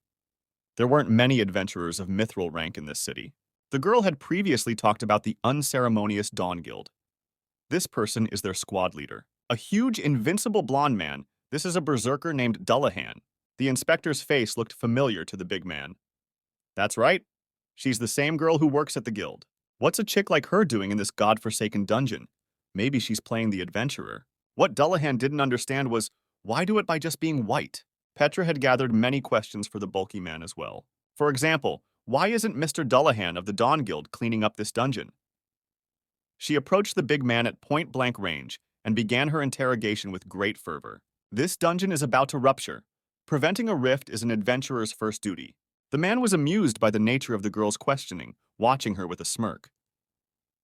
There weren't many adventurers of mithril rank in this city. The girl had previously talked about the unceremonious Dawn Guild. This person is their squad leader. A huge, invincible blonde man. This is a berserker named Dullahan. The inspector's face looked familiar to the big man. That's right. She's the same girl who works at the guild. What's a chick like her doing in this godforsaken dungeon? Maybe she's playing the adventurer. What Dullahan didn't understand was, why do it by just being white? Petra had gathered many questions for the bulky man as well. For example, why isn't Mr. Dullahan of the Dawn Guild cleaning up this dungeon? She approached the big man at point-blank range and began her interrogation with great fervor. This dungeon is about to rupture. Preventing a rift is an adventurer's first duty. The man was amused by the nature of the girl's questioning, watching her with a smirk.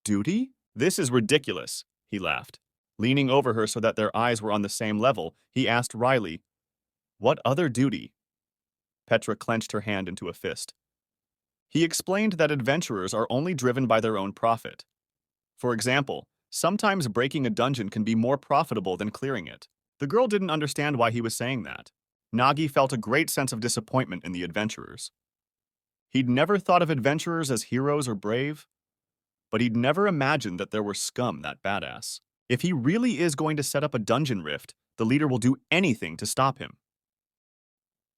Duty? This is ridiculous, he laughed. Leaning over her so that their eyes were on the same level, he asked wryly, "What other duty?" Petra clenched her hand into a fist. He explained that adventurers are only driven by their own profit. For example, sometimes breaking a dungeon can be more profitable than clearing it. The girl didn't understand why he was saying that. Nagi felt a great sense of disappointment in the adventurers. He'd never thought of adventurers as heroes or brave, but he'd never imagined that there were scum that badass. If he really is going to set up a dungeon rift, the leader will do anything to stop him.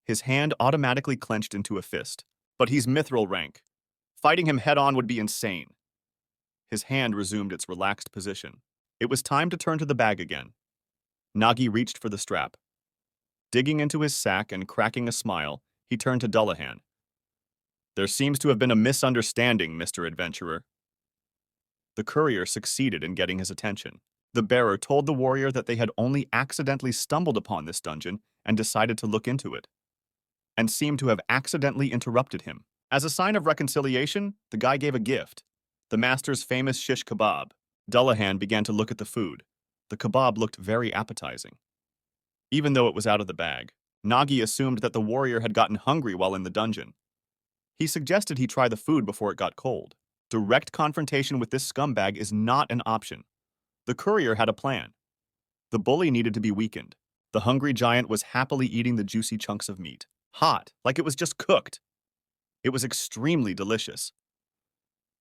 His hand automatically clenched into a fist. But he's mithril rank. Fighting him head-on would be insane. His hand resumed its relaxed position. It was time to turn to the bag again. Nagi reached for the strap. Digging into his sack and cracking a smile, he turned to Dullahan. "There seems to have been a misunderstanding, Mr. Adventurer." The courier succeeded in getting his attention. The bearer told the warrior that they had only accidentally stumbled upon this dungeon and decided to look into it, and seemed to have accidentally interrupted him. As a sign of reconciliation, the guy gave a gift, the master's famous shish kebab. Dullahan began to look at the food. The kebab looked very appetizing. Even though it was out of the bag, Nagi assumed that the warrior had gotten hungry while in the dungeon. He suggested he try the food before it got cold. Direct confrontation with this scumbag is not an option. The courier had a plan. The bully needed to be weakened. The hungry giant was happily eating the juicy chunks of meat. Hot, like it was just cooked. It was extremely delicious.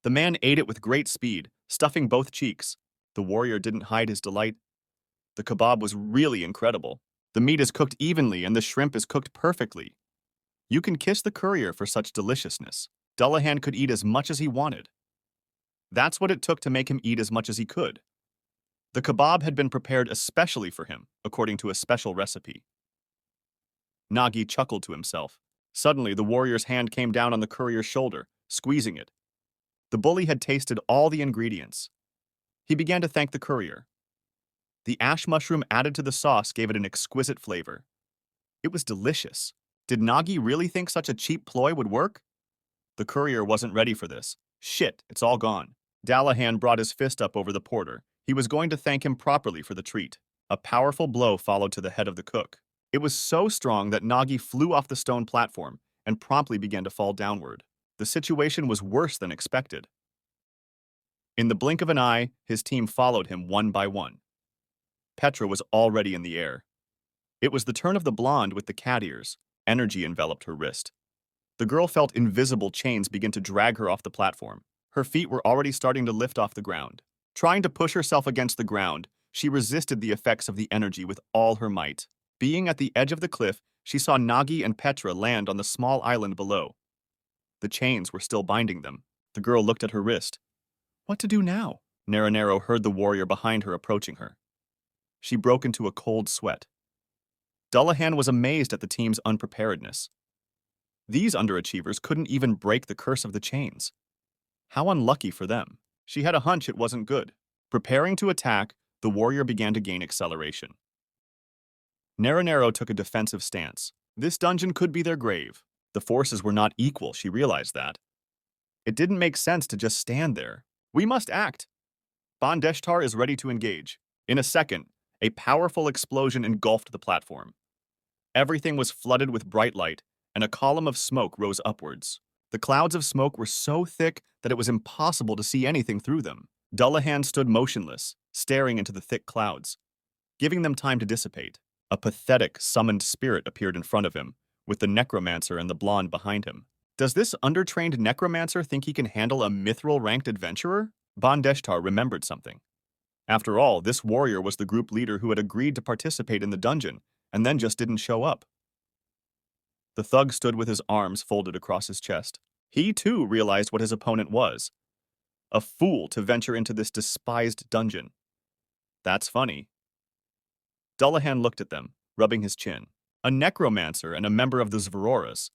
The man ate it with great speed, stuffing both cheeks. The warrior didn't hide his delight. The kebab was really incredible. The meat is cooked evenly and the shrimp is cooked perfectly. You can kiss the courier for such deliciousness. Dullahan could eat as much as he wanted. That's what it took to make him eat as much as he could. The kebab had been prepared especially for him, according to a special recipe. Nagi chuckled to himself. Suddenly, the warrior's hand came down on the courier's shoulder, squeezing it. The bully had tasted all the ingredients. He began to thank the courier. The ash mushroom added to the sauce gave it an exquisite flavor. It was delicious. Did Nagi really think such a cheap ploy would work? The courier wasn't ready for this. Shit, it's all gone. Dullahan brought his fist up over the porter. He was going to thank him properly for the treat. A powerful blow followed to the head of the cook. It was so strong that Nagi flew off the stone platform and promptly began to fall downward. The situation was worse than expected. In the blink of an eye, his team followed him one by one. Petra was already in the air. It was the turn of the blonde with the cat ears. Energy enveloped her wrist. The girl felt invisible chains begin to drag her off the platform. Her feet were already starting to lift off the ground. Trying to push herself against the ground, she resisted the effects of the energy with all her might. Being at the edge of the cliff, she saw Nagi and Petra land on the small island below. The chains were still binding them. The girl looked at her wrist. What to do now? Naranero heard the warrior behind her approaching her. She broke into a cold sweat. Dullahan was amazed at the team's unpreparedness. These underachievers couldn't even break the curse of the chains. How unlucky for them. She had a hunch it wasn't good. Preparing to attack, the warrior began to gain acceleration. Naranero took a defensive stance. This dungeon could be their grave. The forces were not equal, she realized that. It didn't make sense to just stand there. We must act. Bondeshtar is ready to engage. In a second, a powerful explosion engulfed the platform. Everything was flooded with bright light, and a column of smoke rose upwards. The clouds of smoke were so thick that it was impossible to see anything through them. Dullahan stood motionless, staring into the thick clouds, giving them time to dissipate. A pathetic, summoned spirit appeared in front of him, with the necromancer and the blonde behind him. Does this undertrained necromancer think he can handle a mithril-ranked adventurer? Bondeshtar remembered something. After all, this warrior was the group leader who had agreed to participate in the dungeon, and then just didn't show up. The thug stood with his arms folded across his chest. He too realized what his opponent was, a fool to venture into this despised dungeon. That's funny. Dullahan looked at them, rubbing his chin. A necromancer and a member of the Zvaroras.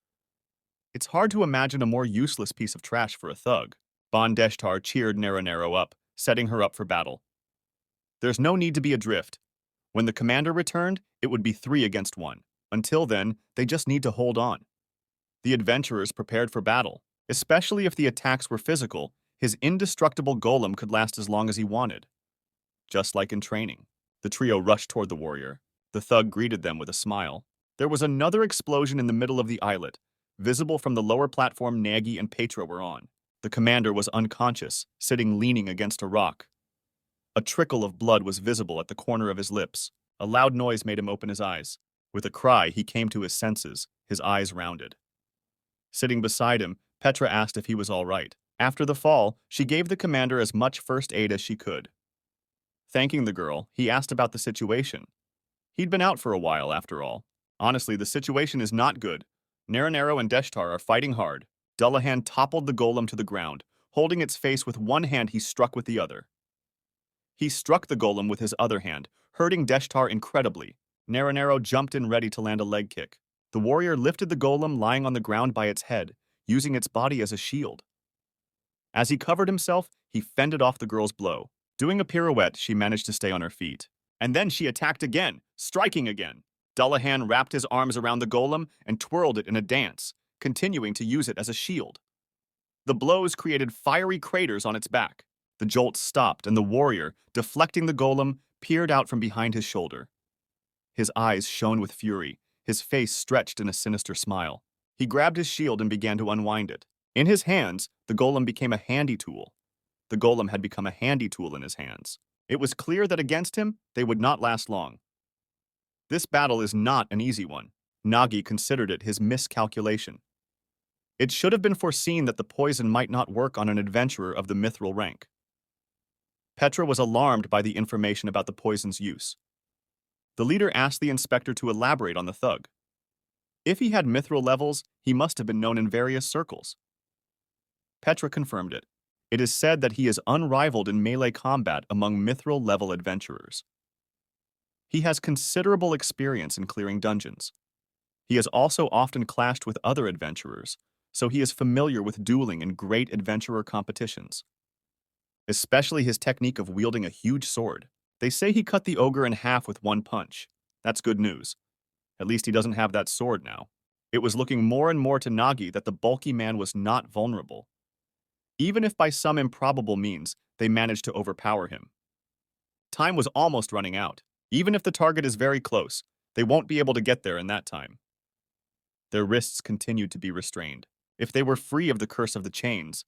It's hard to imagine a more useless piece of trash for a thug. Bon Deshtar cheered Naranero up, setting her up for battle. There's no need to be adrift. When the commander returned, it would be 3 against 1. Until then, they just need to hold on. The adventurers prepared for battle. Especially if the attacks were physical, his indestructible golem could last as long as he wanted. Just like in training. The trio rushed toward the warrior. The thug greeted them with a smile. There was another explosion in the middle of the islet, visible from the lower platform Nagy and Petra were on. The commander was unconscious, sitting leaning against a rock. A trickle of blood was visible at the corner of his lips. A loud noise made him open his eyes. With a cry, he came to his senses, his eyes rounded. Sitting beside him, Petra asked if he was all right. After the fall, she gave the commander as much first aid as she could. Thanking the girl, he asked about the situation. He'd been out for a while, after all. Honestly, the situation is not good. Naranero and Deshtar are fighting hard. Dullahan toppled the golem to the ground. Holding its face with one hand, he struck with the other. He struck the golem with his other hand, hurting Deshtar incredibly. Naranero jumped in ready to land a leg kick. The warrior lifted the golem lying on the ground by its head, using its body as a shield. As he covered himself, he fended off the girl's blow. Doing a pirouette, she managed to stay on her feet. And then she attacked again, striking again. Dullahan wrapped his arms around the golem and twirled it in a dance, continuing to use it as a shield. The blows created fiery craters on its back. The jolt stopped, and the warrior, deflecting the golem, peered out from behind his shoulder. His eyes shone with fury, his face stretched in a sinister smile. He grabbed his shield and began to unwind it. In his hands, the golem became a handy tool. The golem had become a handy tool in his hands. It was clear that against him, they would not last long. This battle is not an easy one. Nagy considered it his miscalculation. It should have been foreseen that the poison might not work on an adventurer of the mithril rank. Petra was alarmed by the information about the poison's use. The leader asked the inspector to elaborate on the thug. If he had mithril levels, he must have been known in various circles. Petra confirmed it. It is said that he is unrivaled in melee combat among mithril-level adventurers. He has considerable experience in clearing dungeons. He has also often clashed with other adventurers, so he is familiar with dueling in great adventurer competitions. Especially his technique of wielding a huge sword. They say he cut the ogre in half with one punch. That's good news. At least he doesn't have that sword now. It was looking more and more to Nagy that the bulky man was not vulnerable. Even if by some improbable means they managed to overpower him. Time was almost running out. Even if the target is very close, they won't be able to get there in that time. Their wrists continued to be restrained. If they were free of the curse of the chains,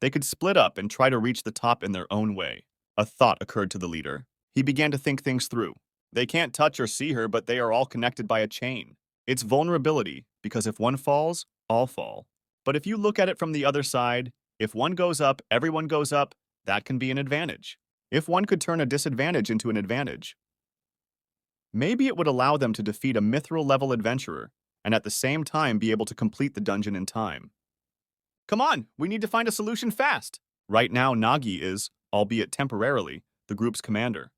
they could split up and try to reach the top in their own way. A thought occurred to the leader. He began to think things through. They can't touch or see her, but they are all connected by a chain. It's vulnerability, because if one falls, all fall. But if you look at it from the other side, if one goes up, everyone goes up, that can be an advantage. If one could turn a disadvantage into an advantage, maybe it would allow them to defeat a mithril-level adventurer and at the same time be able to complete the dungeon in time. Come on, we need to find a solution fast. Right now, Nagy is, albeit temporarily, the group's commander.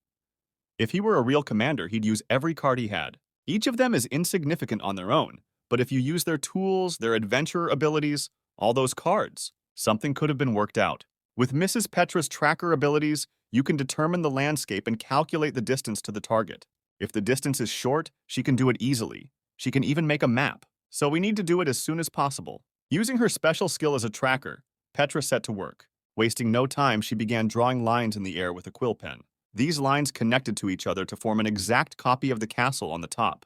If he were a real commander, he'd use every card he had. Each of them is insignificant on their own, but if you use their tools, their adventurer abilities, all those cards, something could have been worked out. With Mrs. Petra's tracker abilities, you can determine the landscape and calculate the distance to the target. If the distance is short, she can do it easily. She can even make a map. So we need to do it as soon as possible. Using her special skill as a tracker, Petra set to work. Wasting no time, she began drawing lines in the air with a quill pen. These lines connected to each other to form an exact copy of the castle on the top.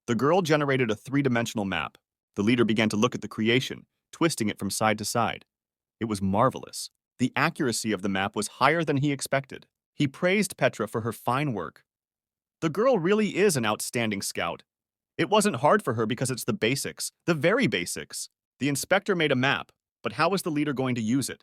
The girl generated a three-dimensional map. The leader began to look at the creation, twisting it from side to side. It was marvelous. The accuracy of the map was higher than he expected. He praised Petra for her fine work. The girl really is an outstanding scout. It wasn't hard for her because it's the basics, the very basics. The inspector made a map, but how was the leader going to use it?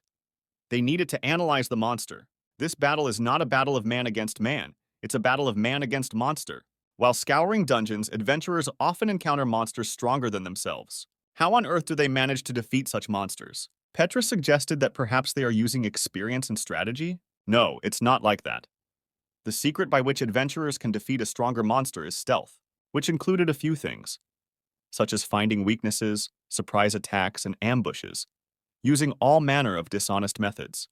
They needed to analyze the monster. This battle is not a battle of man against man. It's a battle of man against monster. While scouring dungeons, adventurers often encounter monsters stronger than themselves. How on earth do they manage to defeat such monsters? Petra suggested that perhaps they are using experience and strategy? No, it's not like that. The secret by which adventurers can defeat a stronger monster is stealth, which included a few things, such as finding weaknesses, surprise attacks, and ambushes, using all manner of dishonest methods.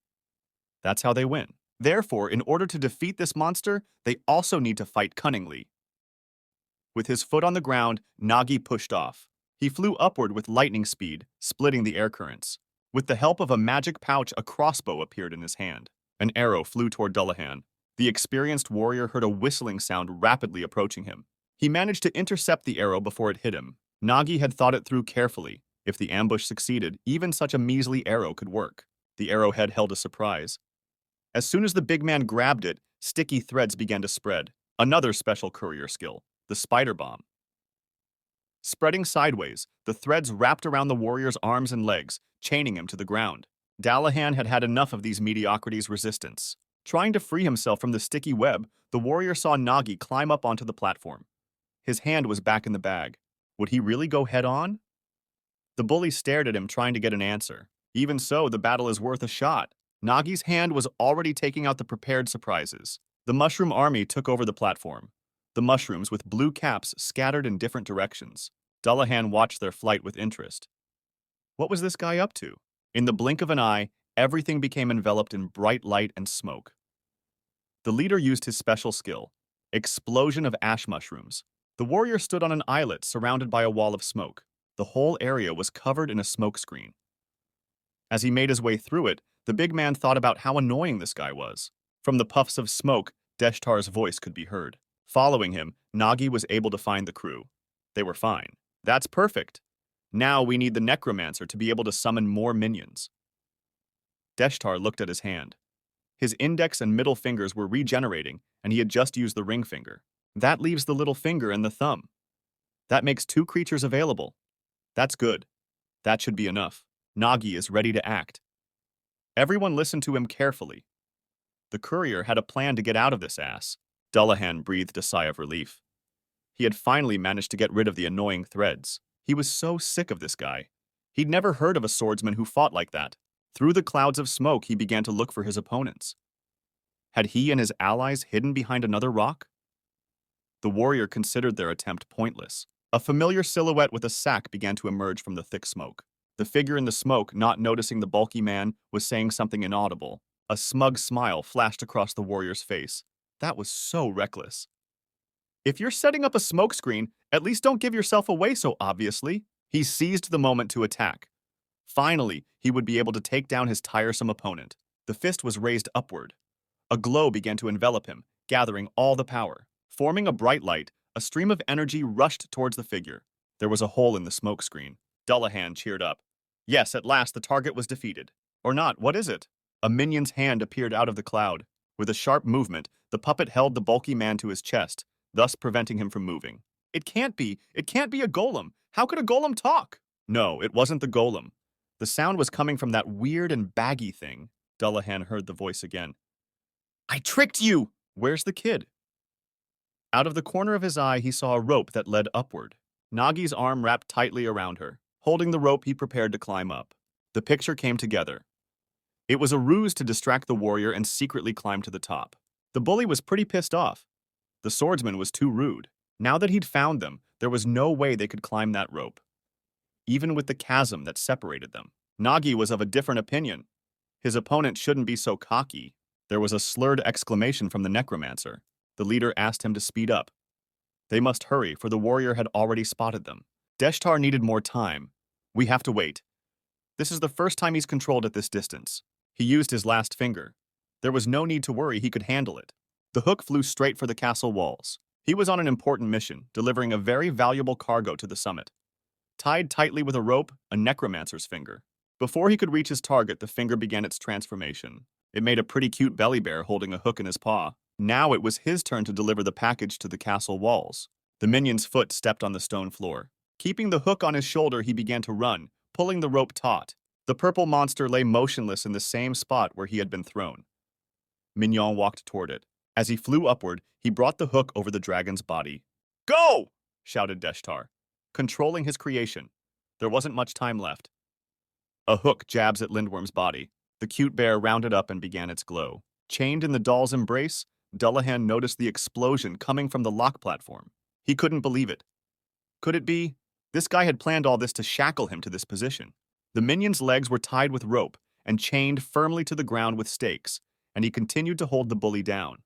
That's how they win. Therefore, in order to defeat this monster, they also need to fight cunningly. With his foot on the ground, Nagi pushed off. He flew upward with lightning speed, splitting the air currents. With the help of a magic pouch, a crossbow appeared in his hand. An arrow flew toward Dullahan. The experienced warrior heard a whistling sound rapidly approaching him. He managed to intercept the arrow before it hit him. Nagi had thought it through carefully. If the ambush succeeded, even such a measly arrow could work. The arrowhead held a surprise. As soon as the big man grabbed it, sticky threads began to spread. Another special courier skill, the spider bomb. Spreading sideways, the threads wrapped around the warrior's arms and legs, chaining him to the ground. Dallahan had had enough of these mediocrities' resistance. Trying to free himself from the sticky web, the warrior saw Nagi climb up onto the platform. His hand was back in the bag. Would he really go head-on? The bully stared at him, trying to get an answer. Even so, the battle is worth a shot. Nagi's hand was already taking out the prepared surprises. The mushroom army took over the platform. The mushrooms with blue caps scattered in different directions. Dullahan watched their flight with interest. What was this guy up to? In the blink of an eye, everything became enveloped in bright light and smoke. The leader used his special skill, explosion of ash mushrooms. The warrior stood on an islet surrounded by a wall of smoke. The whole area was covered in a smoke screen. As he made his way through it, the big man thought about how annoying this guy was. From the puffs of smoke, Deshtar's voice could be heard. Following him, Nagi was able to find the crew. They were fine. That's perfect. Now we need the necromancer to be able to summon more minions. Deshtar looked at his hand. His index and middle fingers were regenerating, and he had just used the ring finger. That leaves the little finger and the thumb. That makes 2 creatures available. That's good. That should be enough. Nagi is ready to act. Everyone listened to him carefully. The courier had a plan to get out of this ass. Dullahan breathed a sigh of relief. He had finally managed to get rid of the annoying threads. He was so sick of this guy. He'd never heard of a swordsman who fought like that. Through the clouds of smoke, he began to look for his opponents. Had he and his allies hidden behind another rock? The warrior considered their attempt pointless. A familiar silhouette with a sack began to emerge from the thick smoke. The figure in the smoke, not noticing the bulky man, was saying something inaudible. A smug smile flashed across the warrior's face. That was so reckless. If you're setting up a smokescreen, at least don't give yourself away so obviously. He seized the moment to attack. Finally, he would be able to take down his tiresome opponent. The fist was raised upward. A glow began to envelop him, gathering all the power. Forming a bright light, a stream of energy rushed towards the figure. There was a hole in the smokescreen. Dullahan cheered up. Yes, at last the target was defeated. Or not, what is it? A minion's hand appeared out of the cloud. With a sharp movement, the puppet held the bulky man to his chest, thus preventing him from moving. It can't be a golem. How could a golem talk? No, it wasn't the golem. The sound was coming from that weird and baggy thing. Dullahan heard the voice again. I tricked you! Where's the kid? Out of the corner of his eye, he saw a rope that led upward. Nagi's arm wrapped tightly around her. Holding the rope, he prepared to climb up. The picture came together. It was a ruse to distract the warrior and secretly climb to the top. The bully was pretty pissed off. The swordsman was too rude. Now that he'd found them, there was no way they could climb that rope, even with the chasm that separated them. Nagi was of a different opinion. His opponent shouldn't be so cocky. There was a slurred exclamation from the necromancer. The leader asked him to speed up. They must hurry, for the warrior had already spotted them. Deshtar needed more time. We have to wait. This is the first time he's controlled at this distance. He used his last finger. There was no need to worry, he could handle it. The hook flew straight for the castle walls. He was on an important mission, delivering a very valuable cargo to the summit. Tied tightly with a rope, a necromancer's finger. Before he could reach his target, the finger began its transformation. It made a pretty cute belly bear holding a hook in his paw. Now it was his turn to deliver the package to the castle walls. The minion's foot stepped on the stone floor. Keeping the hook on his shoulder, he began to run, pulling the rope taut. The purple monster lay motionless in the same spot where he had been thrown. Mignon walked toward it. As he flew upward, he brought the hook over the dragon's body. Go! Shouted Deshtar, controlling his creation. There wasn't much time left. A hook jabs at Lindworm's body. The cute bear rounded up and began its glow. Chained in the doll's embrace, Dullahan noticed the explosion coming from the lock platform. He couldn't believe it. Could it be? This guy had planned all this to shackle him to this position. The minion's legs were tied with rope and chained firmly to the ground with stakes, and he continued to hold the bully down.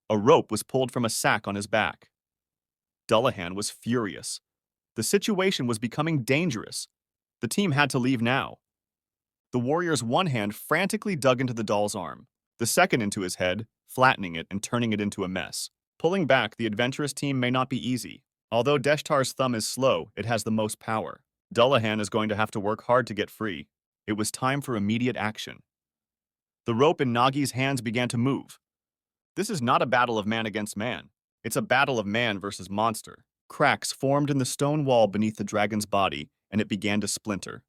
A rope was pulled from a sack on his back. Dullahan was furious. The situation was becoming dangerous. The team had to leave now. The warrior's one hand frantically dug into the doll's arm, the second into his head, flattening it and turning it into a mess. Pulling back the adventurous team may not be easy. Although Deshtar's thumb is slow, it has the most power. Dullahan is going to have to work hard to get free. It was time for immediate action. The rope in Nagi's hands began to move. This is not a battle of man against man. It's a battle of man versus monster. Cracks formed in the stone wall beneath the dragon's body, and it began to splinter.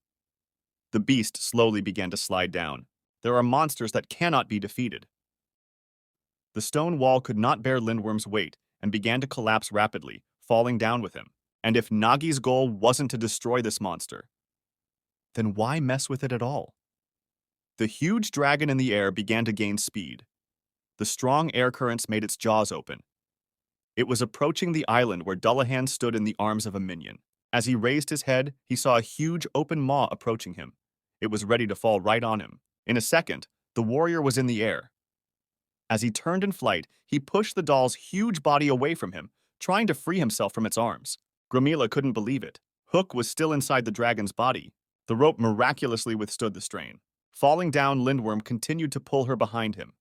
The beast slowly began to slide down. There are monsters that cannot be defeated. The stone wall could not bear Lindworm's weight and began to collapse rapidly, falling down with him. And if Nagi's goal wasn't to destroy this monster, then why mess with it at all? The huge dragon in the air began to gain speed. The strong air currents made its jaws open. It was approaching the island where Dullahan stood in the arms of a minion. As he raised his head, he saw a huge open maw approaching him. It was ready to fall right on him. In a second, the warrior was in the air. As he turned in flight, he pushed the doll's huge body away from him, trying to free himself from its arms. Gramila couldn't believe it. Hook was still inside the dragon's body. The rope miraculously withstood the strain. Falling down, Lindworm continued to pull her behind him.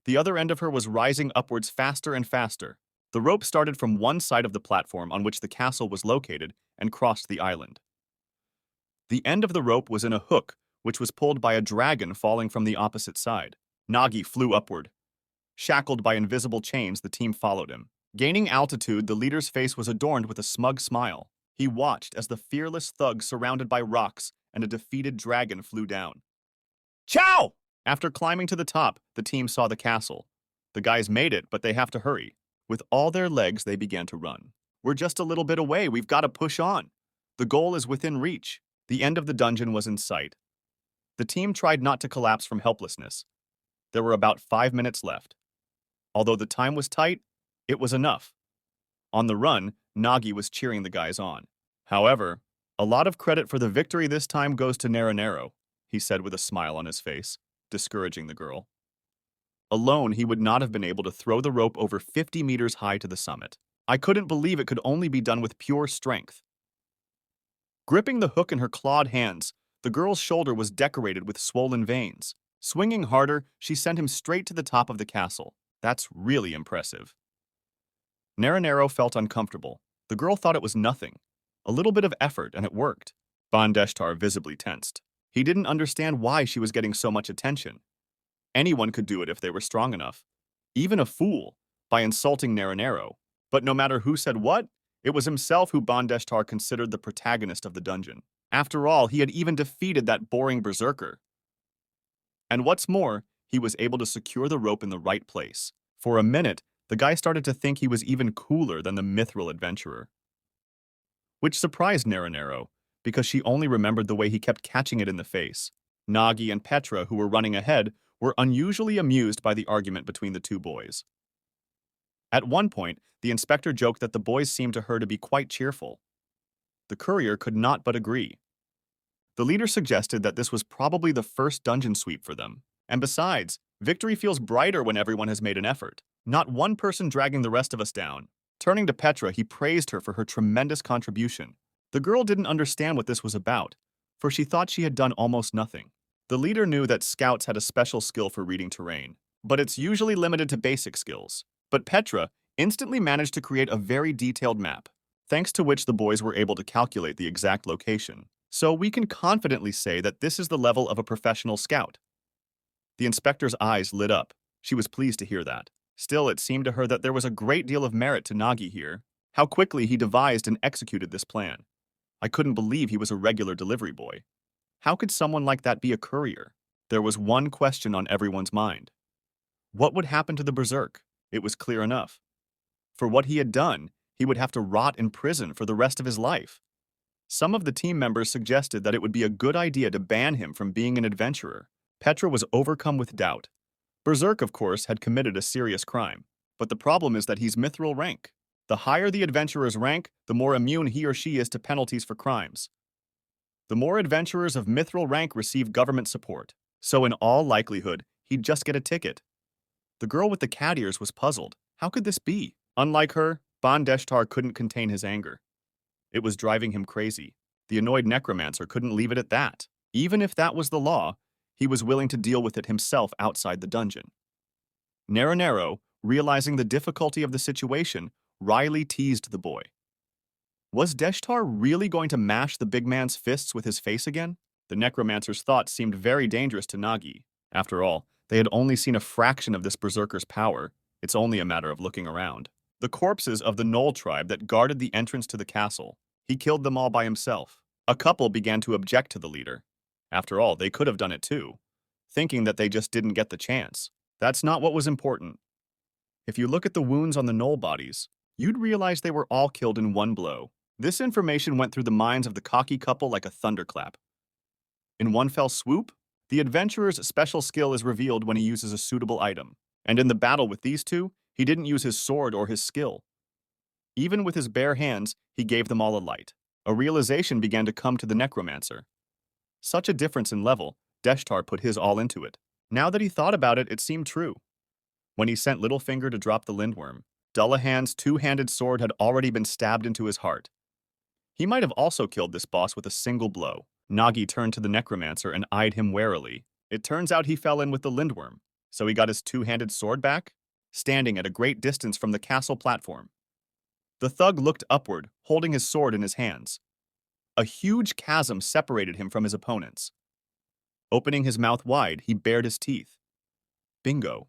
The other end of her was rising upwards faster and faster. The rope started from one side of the platform on which the castle was located and crossed the island. The end of the rope was in a hook, which was pulled by a dragon falling from the opposite side. Nagi flew upward. Shackled by invisible chains, the team followed him. Gaining altitude, the leader's face was adorned with a smug smile. He watched as the fearless thug surrounded by rocks and a defeated dragon flew down. Chow! After climbing to the top, the team saw the castle. The guys made it, but they have to hurry. With all their legs, they began to run. We're just a little bit away. We've got to push on. The goal is within reach. The end of the dungeon was in sight. The team tried not to collapse from helplessness. There were about 5 minutes left. Although the time was tight, it was enough. On the run, Nagi was cheering the guys on. However, a lot of credit for the victory this time goes to Naranero, he said with a smile on his face, discouraging the girl. Alone, he would not have been able to throw the rope over 50 meters high to the summit. I couldn't believe it could only be done with pure strength. Gripping the hook in her clawed hands, the girl's shoulder was decorated with swollen veins. Swinging harder, she sent him straight to the top of the castle. That's really impressive. Naranero felt uncomfortable. The girl thought it was nothing. A little bit of effort, and it worked. Deshtar visibly tensed. He didn't understand why she was getting so much attention. Anyone could do it if they were strong enough. Even a fool, by insulting Naranero. But no matter who said what, it was himself who Deshtar considered the protagonist of the dungeon. After all, he had even defeated that boring berserker. And what's more, he was able to secure the rope in the right place. For a minute, the guy started to think he was even cooler than the mithril adventurer. Which surprised Naranero, because she only remembered the way he kept catching it in the face. Nagi and Petra, who were running ahead, were unusually amused by the argument between the two boys. At one point, the inspector joked that the boys seemed to her to be quite cheerful. The courier could not but agree. The leader suggested that this was probably the first dungeon sweep for them. And besides, victory feels brighter when everyone has made an effort, not one person dragging the rest of us down. Turning to Petra, he praised her for her tremendous contribution. The girl didn't understand what this was about, for she thought she had done almost nothing. The leader knew that scouts had a special skill for reading terrain, but it's usually limited to basic skills. But Petra instantly managed to create a very detailed map, thanks to which the boys were able to calculate the exact location. So we can confidently say that this is the level of a professional scout. The inspector's eyes lit up. She was pleased to hear that. Still, it seemed to her that there was a great deal of merit to Nagi here. How quickly he devised and executed this plan. I couldn't believe he was a regular delivery boy. How could someone like that be a courier? There was one question on everyone's mind. What would happen to the berserk? It was clear enough. For what he had done, he would have to rot in prison for the rest of his life. Some of the team members suggested that it would be a good idea to ban him from being an adventurer. Petra was overcome with doubt. Berserk, of course, had committed a serious crime. But the problem is that he's mithril rank. The higher the adventurer's rank, the more immune he or she is to penalties for crimes. The more adventurers of mithril rank receive government support, so in all likelihood, he'd just get a ticket. The girl with the cat ears was puzzled. How could this be? Unlike her, Deshtar couldn't contain his anger. It was driving him crazy. The annoyed necromancer couldn't leave it at that. Even if that was the law, he was willing to deal with it himself outside the dungeon. Nero, realizing the difficulty of the situation, wryly teased the boy. Was Deshtar really going to mash the big man's fists with his face again? The necromancer's thoughts seemed very dangerous to Nagi. After all, they had only seen a fraction of this berserker's power. It's only a matter of looking around. The corpses of the Knoll tribe that guarded the entrance to the castle. He killed them all by himself. A couple began to object to the leader. After all, they could have done it too, thinking that they just didn't get the chance. That's not what was important. If you look at the wounds on the Knoll bodies, you'd realize they were all killed in one blow. This information went through the minds of the cocky couple like a thunderclap. In one fell swoop, the adventurer's special skill is revealed when he uses a suitable item. And in the battle with these two, he didn't use his sword or his skill. Even with his bare hands, he gave them all a light. A realization began to come to the necromancer. Such a difference in level, Deshtar put his all into it. Now that he thought about it, it seemed true. When he sent Littlefinger to drop the lindworm, Dullahan's two-handed sword had already been stabbed into his heart. He might have also killed this boss with a single blow. Nagi turned to the necromancer and eyed him warily. It turns out he fell in with the lindworm, so he got his two-handed sword back, standing at a great distance from the castle platform. The thug looked upward, holding his sword in his hands. A huge chasm separated him from his opponents. Opening his mouth wide, he bared his teeth. Bingo.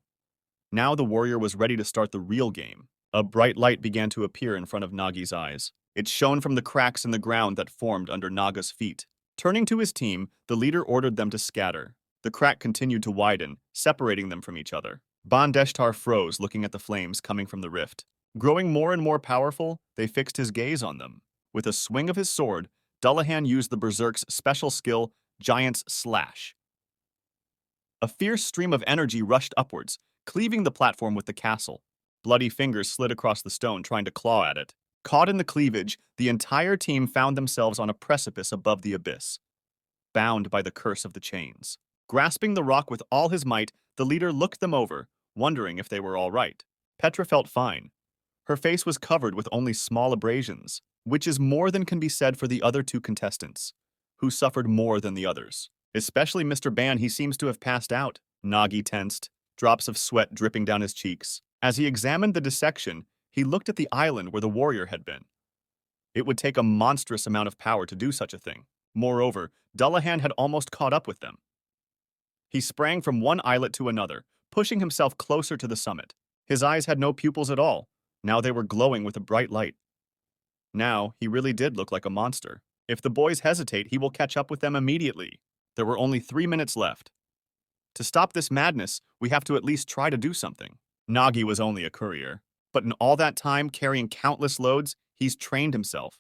Now the warrior was ready to start the real game. A bright light began to appear in front of Nagi's eyes. It shone from the cracks in the ground that formed under Naga's feet. Turning to his team, the leader ordered them to scatter. The crack continued to widen, separating them from each other. Deshtar froze, looking at the flames coming from the rift. Growing more and more powerful, they fixed his gaze on them. With a swing of his sword, Dullahan used the berserk's special skill, Giant's Slash. A fierce stream of energy rushed upwards, cleaving the platform with the castle. Bloody fingers slid across the stone, trying to claw at it. Caught in the cleavage, the entire team found themselves on a precipice above the abyss, bound by the curse of the chains. Grasping the rock with all his might, the leader looked them over, wondering if they were all right. Petra felt fine. Her face was covered with only small abrasions, which is more than can be said for the other two contestants, who suffered more than the others. Especially Mr. Ban, he seems to have passed out. Nagi tensed, drops of sweat dripping down his cheeks. As he examined the dissection, he looked at the island where the warrior had been. It would take a monstrous amount of power to do such a thing. Moreover, Dullahan had almost caught up with them. He sprang from one islet to another, pushing himself closer to the summit. His eyes had no pupils at all. Now they were glowing with a bright light. Now, he really did look like a monster. If the boys hesitate, he will catch up with them immediately. There were only 3 minutes left. To stop this madness, we have to at least try to do something. Nagi was only a courier, but in all that time carrying countless loads, he's trained himself.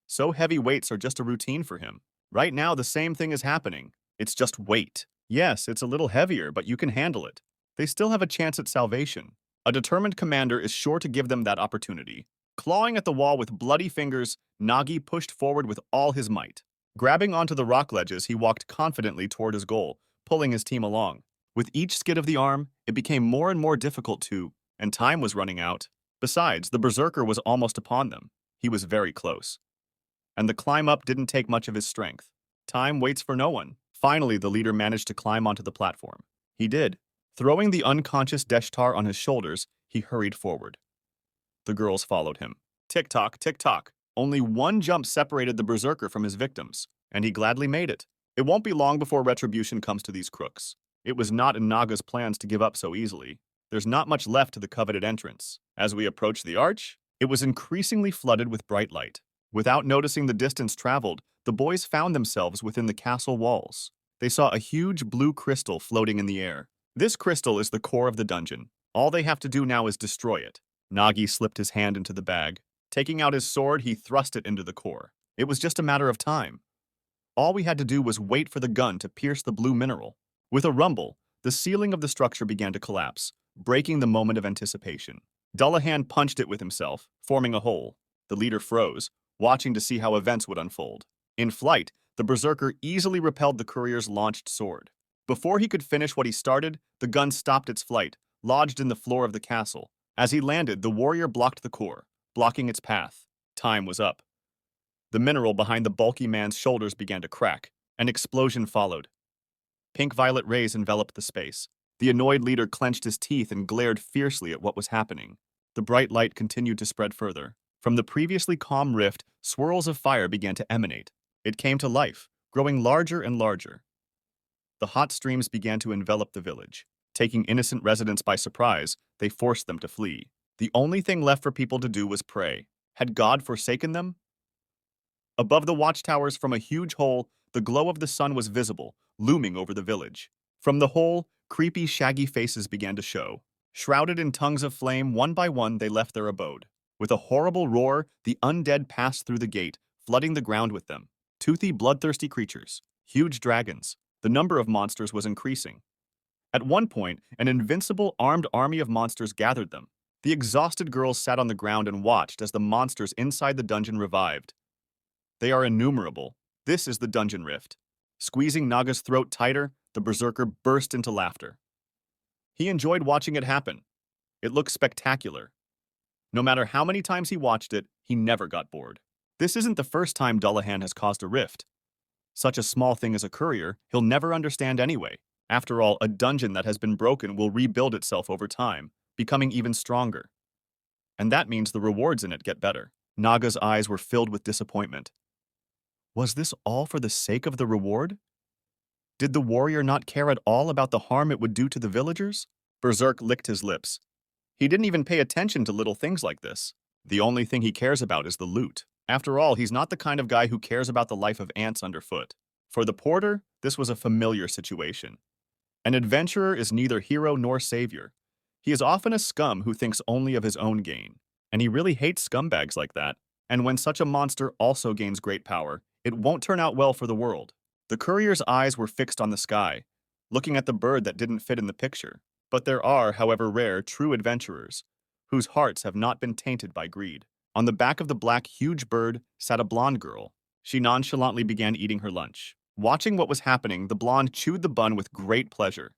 So heavy weights are just a routine for him. Right now, the same thing is happening. It's just weight. Yes, it's a little heavier, but you can handle it. They still have a chance at salvation. A determined commander is sure to give them that opportunity. Clawing at the wall with bloody fingers, Nagi pushed forward with all his might. Grabbing onto the rock ledges, he walked confidently toward his goal, pulling his team along. With each skid of the arm, it became more and more difficult to, and time was running out. Besides, the berserker was almost upon them. He was very close. And the climb up didn't take much of his strength. Time waits for no one. Finally, the leader managed to climb onto the platform. He did. Throwing the unconscious Deshtar on his shoulders, he hurried forward. The girls followed him. Tick-tock, tick-tock. Only one jump separated the berserker from his victims, and he gladly made it. It won't be long before retribution comes to these crooks. It was not in Naga's plans to give up so easily. There's not much left to the coveted entrance. As we approached the arch, it was increasingly flooded with bright light. Without noticing the distance traveled, the boys found themselves within the castle walls. They saw a huge blue crystal floating in the air. This crystal is the core of the dungeon. All they have to do now is destroy it. Nagi slipped his hand into the bag. Taking out his sword, he thrust it into the core. It was just a matter of time. All we had to do was wait for the gun to pierce the blue mineral. With a rumble, the ceiling of the structure began to collapse, breaking the moment of anticipation. Dullahan punched it with himself, forming a hole. The leader froze, watching to see how events would unfold. In flight, the berserker easily repelled the courier's launched sword. Before he could finish what he started, the gun stopped its flight, lodged in the floor of the castle. As he landed, the warrior blocked the core, blocking its path. Time was up. The mineral behind the bulky man's shoulders began to crack. An explosion followed. Pink-violet rays enveloped the space. The annoyed leader clenched his teeth and glared fiercely at what was happening. The bright light continued to spread further. From the previously calm rift, swirls of fire began to emanate. It came to life, growing larger and larger. The hot streams began to envelop the village. Taking innocent residents by surprise, they forced them to flee. The only thing left for people to do was pray. Had God forsaken them? Above the watchtowers from a huge hole, the glow of the sun was visible, looming over the village. From the hole, creepy, shaggy faces began to show. Shrouded in tongues of flame, one by one they left their abode. With a horrible roar, the undead passed through the gate, flooding the ground with them. Toothy, bloodthirsty creatures. Huge dragons. The number of monsters was increasing. At one point, an invincible armed army of monsters gathered them. The exhausted girls sat on the ground and watched as the monsters inside the dungeon revived. They are innumerable. This is the dungeon rift. Squeezing Naga's throat tighter, the berserker burst into laughter. He enjoyed watching it happen. It looked spectacular. No matter how many times he watched it, he never got bored. This isn't the first time Dullahan has caused a rift. Such a small thing as a courier, he'll never understand anyway. After all, a dungeon that has been broken will rebuild itself over time, becoming even stronger. And that means the rewards in it get better. Naga's eyes were filled with disappointment. Was this all for the sake of the reward? Did the warrior not care at all about the harm it would do to the villagers? Berserk licked his lips. He didn't even pay attention to little things like this. The only thing he cares about is the loot. After all, he's not the kind of guy who cares about the life of ants underfoot. For the porter, this was a familiar situation. An adventurer is neither hero nor savior. He is often a scum who thinks only of his own gain. And he really hates scumbags like that. And when such a monster also gains great power, it won't turn out well for the world. The courier's eyes were fixed on the sky, looking at the bird that didn't fit in the picture. But there are, however rare, true adventurers, whose hearts have not been tainted by greed. On the back of the black, huge bird sat a blonde girl. She nonchalantly began eating her lunch. Watching what was happening, the blonde chewed the bun with great pleasure.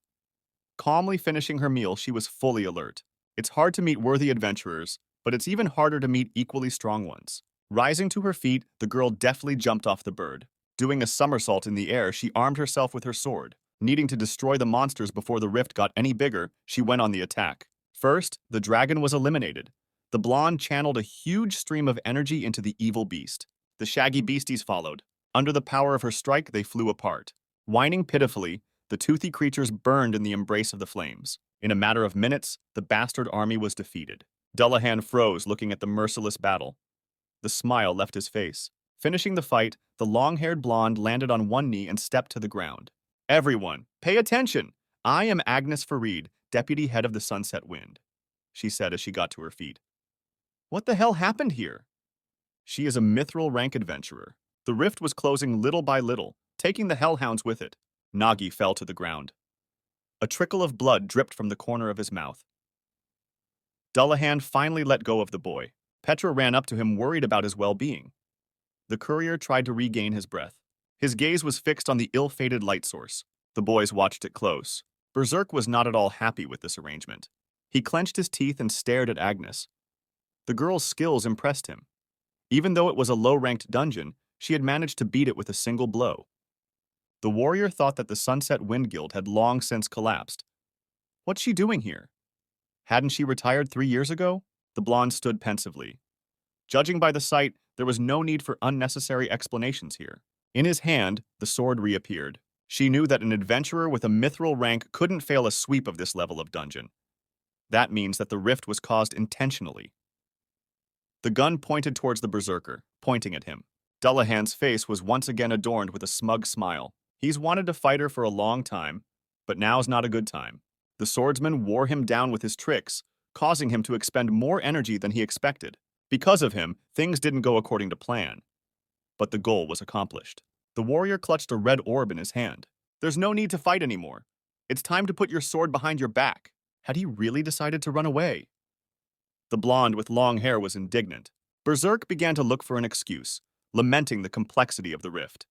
Calmly finishing her meal, she was fully alert. It's hard to meet worthy adventurers, but it's even harder to meet equally strong ones. Rising to her feet, the girl deftly jumped off the bird. Doing a somersault in the air, she armed herself with her sword. Needing to destroy the monsters before the rift got any bigger, she went on the attack. First, the dragon was eliminated. The blonde channeled a huge stream of energy into the evil beast. The shaggy beasties followed. Under the power of her strike, they flew apart. Whining pitifully, the toothy creatures burned in the embrace of the flames. In a matter of minutes, the bastard army was defeated. Dullahan froze, looking at the merciless battle. The smile left his face. Finishing the fight, the long-haired blonde landed on one knee and stepped to the ground. Everyone, pay attention! I am Agnes Farid, deputy head of the Sunset Wind, she said as she got to her feet. What the hell happened here? She is a mithril rank adventurer. The rift was closing little by little, taking the hellhounds with it. Nagi fell to the ground. A trickle of blood dripped from the corner of his mouth. Dullahan finally let go of the boy. Petra ran up to him, worried about his well-being. The courier tried to regain his breath. His gaze was fixed on the ill-fated light source. The boys watched it close. Berserk was not at all happy with this arrangement. He clenched his teeth and stared at Agnes. The girl's skills impressed him. Even though it was a low-ranked dungeon, she had managed to beat it with a single blow. The warrior thought that the Sunset Wind Guild had long since collapsed. What's she doing here? Hadn't she retired 3 years ago? The blonde stood pensively. Judging by the sight, there was no need for unnecessary explanations here. In his hand, the sword reappeared. She knew that an adventurer with a mithril rank couldn't fail a sweep of this level of dungeon. That means that the rift was caused intentionally. The gun pointed towards the berserker, pointing at him. Dullahan's face was once again adorned with a smug smile. He's wanted to fight her for a long time, but now's not a good time. The swordsman wore him down with his tricks, causing him to expend more energy than he expected. Because of him, things didn't go according to plan. but the goal was accomplished. The warrior clutched a red orb in his hand. There's no need to fight anymore. It's time to put your sword behind your back. Had he really decided to run away? The blonde with long hair was indignant. Berserk began to look for an excuse, lamenting the complexity of the rift.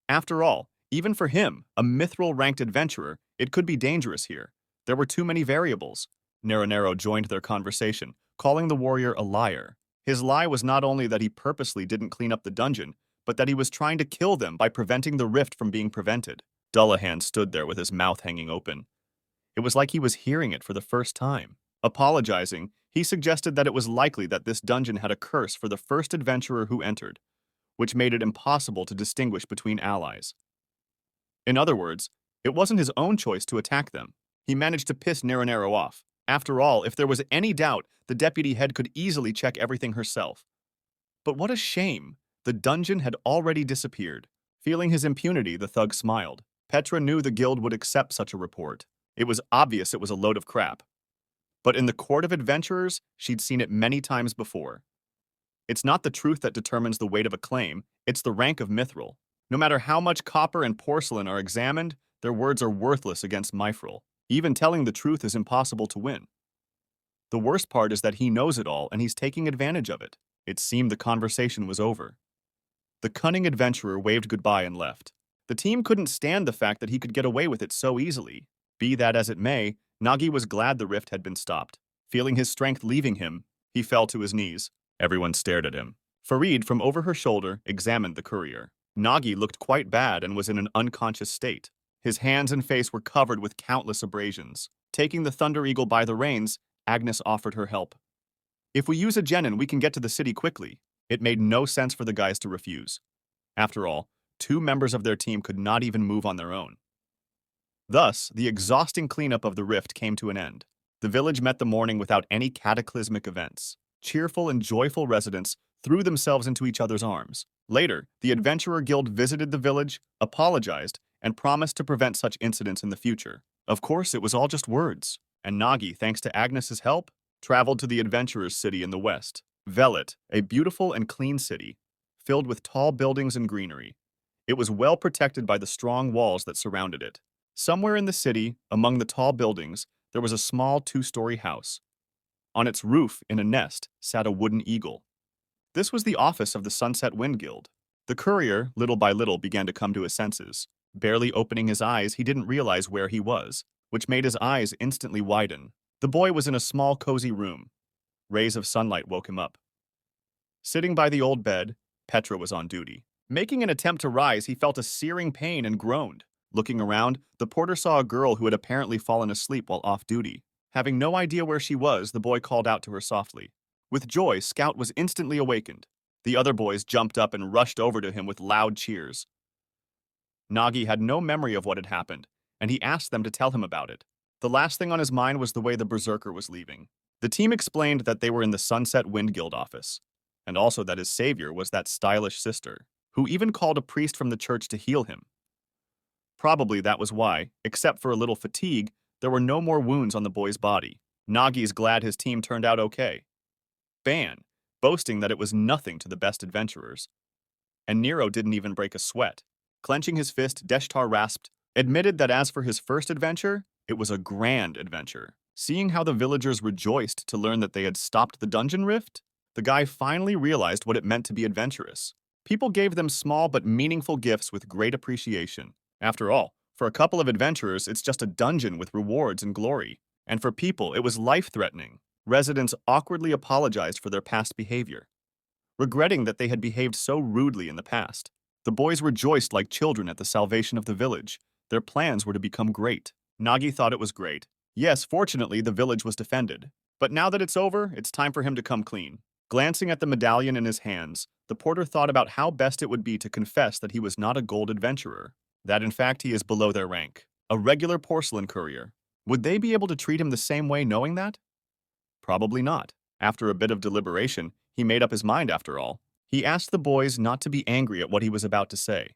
After all, even for him, a mithril-ranked adventurer, it could be dangerous here. There were too many variables. Nero joined their conversation, calling the warrior a liar. His lie was not only that he purposely didn't clean up the dungeon, but that he was trying to kill them by preventing the rift from being prevented. Dullahan stood there with his mouth hanging open. It was like he was hearing it for the first time. Apologizing, he suggested that it was likely that this dungeon had a curse for the first adventurer who entered, which made it impossible to distinguish between allies. In other words, it wasn't his own choice to attack them. He managed to piss Nero off. After all, if there was any doubt, the deputy head could easily check everything herself. But what a shame! The dungeon had already disappeared. Feeling his impunity, the thug smiled. Petra knew the guild would accept such a report. It was obvious it was a load of crap. But in the court of adventurers, she'd seen it many times before. It's not the truth that determines the weight of a claim, it's the rank of mithril. No matter how much copper and porcelain are examined, their words are worthless against mithril. Even telling the truth is impossible to win. The worst part is that he knows it all and he's taking advantage of it. It seemed the conversation was over. The cunning adventurer waved goodbye and left. The team couldn't stand the fact that he could get away with it so easily. Be that as it may, Nagi was glad the rift had been stopped. Feeling his strength leaving him, he fell to his knees. Everyone stared at him. Farid, from over her shoulder, examined the courier. Nagi looked quite bad and was in an unconscious state. His hands and face were covered with countless abrasions. Taking the Thunder Eagle by the reins, Agnes offered her help. If we use a genin, we can get to the city quickly. It made no sense for the guys to refuse. After all, 2 members of their team could not even move on their own. Thus, the exhausting cleanup of the rift came to an end. The village met the morning without any cataclysmic events. Cheerful and joyful residents threw themselves into each other's arms. Later, the Adventurer Guild visited the village, apologized, and promised to prevent such incidents in the future. Of course, it was all just words, and Nagi, thanks to Agnes's help, traveled to the Adventurers' City in the west. Velet, a beautiful and clean city, filled with tall buildings and greenery. It was well protected by the strong walls that surrounded it. Somewhere in the city, among the tall buildings, there was a small 2-story house. On its roof, in a nest, sat a wooden eagle. This was the office of the Sunset Wind Guild. The courier, little by little, began to come to his senses. Barely opening his eyes, he didn't realize where he was, which made his eyes instantly widen. The boy was in a small, cozy room. Rays of sunlight woke him up. Sitting by the old bed, Petra was on duty. Making an attempt to rise, he felt a searing pain and groaned. Looking around, the porter saw a girl who had apparently fallen asleep while off duty. Having no idea where she was, the boy called out to her softly. With joy, Scout was instantly awakened. The other boys jumped up and rushed over to him with loud cheers. Nagi had no memory of what had happened, and he asked them to tell him about it. The last thing on his mind was the way the berserker was leaving. The team explained that they were in the Sunset Wind Guild office, and also that his savior was that stylish sister, who even called a priest from the church to heal him. Probably that was why, except for a little fatigue, there were no more wounds on the boy's body. Nagi's glad his team turned out okay. Ban, boasting that it was nothing to the best adventurers. And Nero didn't even break a sweat. Clenching his fist, Deshtar rasped, admitted that as for his first adventure, it was a grand adventure. Seeing how the villagers rejoiced to learn that they had stopped the dungeon rift, the guy finally realized what it meant to be adventurous. People gave them small but meaningful gifts with great appreciation. After all, for a couple of adventurers, it's just a dungeon with rewards and glory. And for people, it was life-threatening. Residents awkwardly apologized for their past behavior, regretting that they had behaved so rudely in the past. The boys rejoiced like children at the salvation of the village. Their plans were to become great. Nagi thought it was great. Yes, fortunately, the village was defended. But now that it's over, it's time for him to come clean. Glancing at the medallion in his hands, the porter thought about how best it would be to confess that he was not a gold adventurer, that in fact he is below their rank, a regular porcelain courier. Would they be able to treat him the same way knowing that? Probably not. After a bit of deliberation, he made up his mind after all. He asked the boys not to be angry at what he was about to say.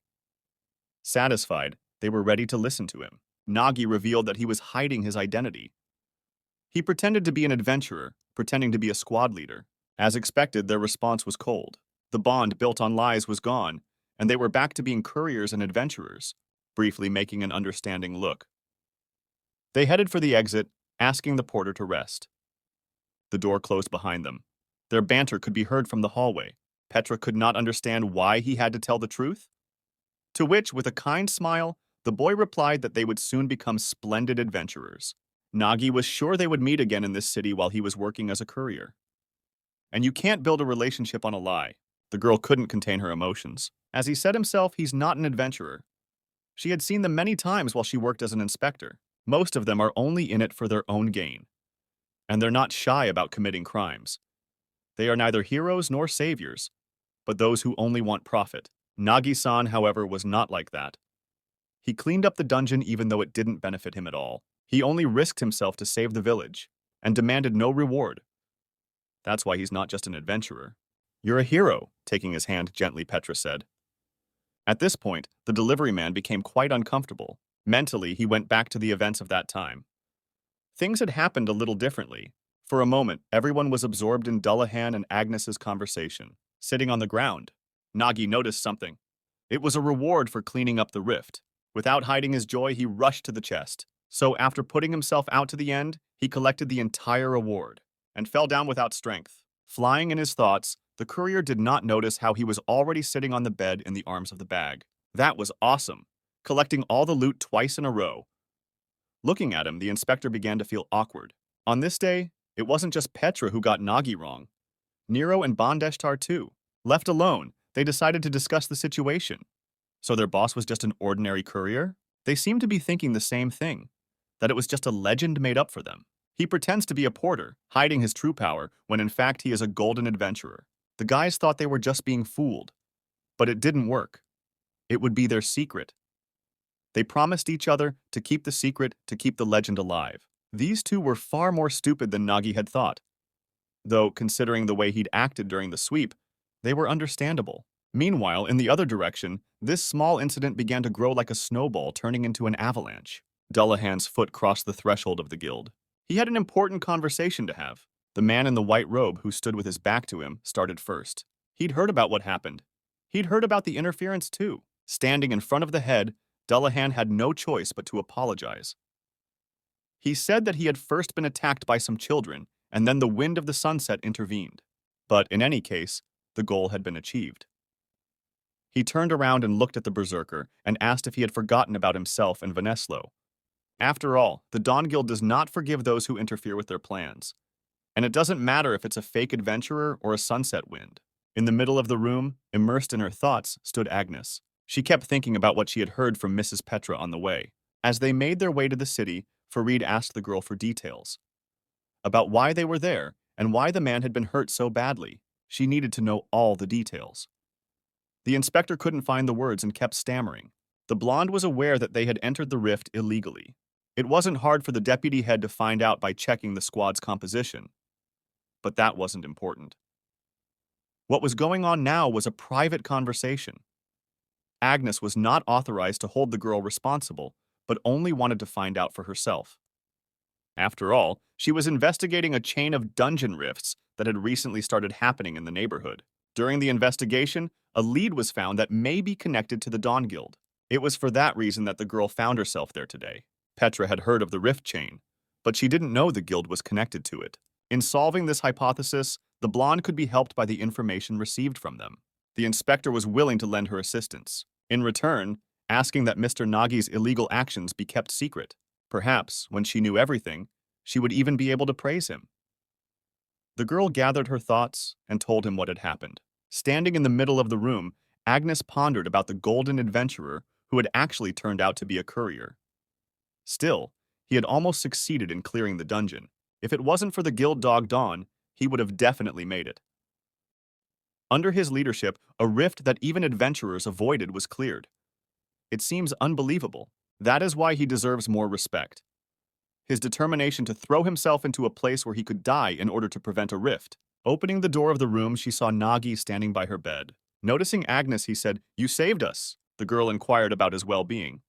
Satisfied, they were ready to listen to him. Nagi revealed that he was hiding his identity. He pretended to be an adventurer, pretending to be a squad leader. As expected, their response was cold. The bond built on lies was gone, and they were back to being couriers and adventurers, briefly making an understanding look. They headed for the exit, asking the porter to rest. The door closed behind them. Their banter could be heard from the hallway. Petra could not understand why he had to tell the truth. To which, with a kind smile, the boy replied that they would soon become splendid adventurers. Nagi was sure they would meet again in this city while he was working as a courier. And you can't build a relationship on a lie. The girl couldn't contain her emotions. As he said himself, he's not an adventurer. She had seen them many times while she worked as an inspector. Most of them are only in it for their own gain. And they're not shy about committing crimes. They are neither heroes nor saviors, but those who only want profit. Nagi-san, however, was not like that. He cleaned up the dungeon even though it didn't benefit him at all. He only risked himself to save the village, and demanded no reward. That's why he's not just an adventurer. You're a hero, taking his hand gently, Petra said. At this point, the delivery man became quite uncomfortable. Mentally, he went back to the events of that time. Things had happened a little differently. For a moment, everyone was absorbed in Dullahan and Agnes's conversation. Sitting on the ground, Nagi noticed something. It was a reward for cleaning up the rift. Without hiding his joy, he rushed to the chest. So after putting himself out to the end, he collected the entire reward and fell down without strength. Flying in his thoughts, the courier did not notice how he was already sitting on the bed in the arms of the bag. That was awesome, collecting all the loot twice in a row. Looking at him, the inspector began to feel awkward. On this day, it wasn't just Petra who got Nagi wrong. Nero and Bondeshtar too. Left alone, they decided to discuss the situation. So their boss was just an ordinary courier? They seemed to be thinking the same thing, that it was just a legend made up for them. He pretends to be a porter, hiding his true power, when in fact he is a golden adventurer. The guys thought they were just being fooled, but it didn't work. It would be their secret. They promised each other to keep the secret, to keep the legend alive. These two were far more stupid than Nagi had thought. Though, considering the way he'd acted during the sweep, they were understandable. Meanwhile, in the other direction, this small incident began to grow like a snowball, turning into an avalanche. Dullahan's foot crossed the threshold of the guild. He had an important conversation to have. The man in the white robe who stood with his back to him started first. He'd heard about what happened. He'd heard about the interference too. Standing in front of the head, Dullahan had no choice but to apologize. He said that he had first been attacked by some children, and then the wind of the sunset intervened. But in any case, the goal had been achieved. He turned around and looked at the berserker and asked if he had forgotten about himself and Vanesslo. After all, the Dawn Guild does not forgive those who interfere with their plans. And it doesn't matter if it's a fake adventurer or a sunset wind. In the middle of the room, immersed in her thoughts, stood Agnes. She kept thinking about what she had heard from Mrs. Petra on the way. As they made their way to the city, Farid asked the girl for details. About why they were there and why the man had been hurt so badly. She needed to know all the details. The inspector couldn't find the words and kept stammering. The blonde was aware that they had entered the rift illegally. It wasn't hard for the deputy head to find out by checking the squad's composition. But that wasn't important. What was going on now was a private conversation. Agnes was not authorized to hold the girl responsible, but only wanted to find out for herself. After all, she was investigating a chain of dungeon rifts that had recently started happening in the neighborhood. During the investigation, a lead was found that may be connected to the Dawn Guild. It was for that reason that the girl found herself there today. Petra had heard of the rift chain, but she didn't know the guild was connected to it. In solving this hypothesis, the blonde could be helped by the information received from them. The inspector was willing to lend her assistance. In return, asking that Mr. Nagi's illegal actions be kept secret. Perhaps, when she knew everything, she would even be able to praise him. The girl gathered her thoughts and told him what had happened. Standing in the middle of the room, Agnes pondered about the golden adventurer who had actually turned out to be a courier. Still, he had almost succeeded in clearing the dungeon. If it wasn't for the guild dog Dawn, he would have definitely made it. Under his leadership, a rift that even adventurers avoided was cleared. It seems unbelievable. That is why he deserves more respect. His determination to throw himself into a place where he could die in order to prevent a rift. Opening the door of the room, she saw Nagi standing by her bed. Noticing Agnes, he said, "You saved us." The girl inquired about his well-being.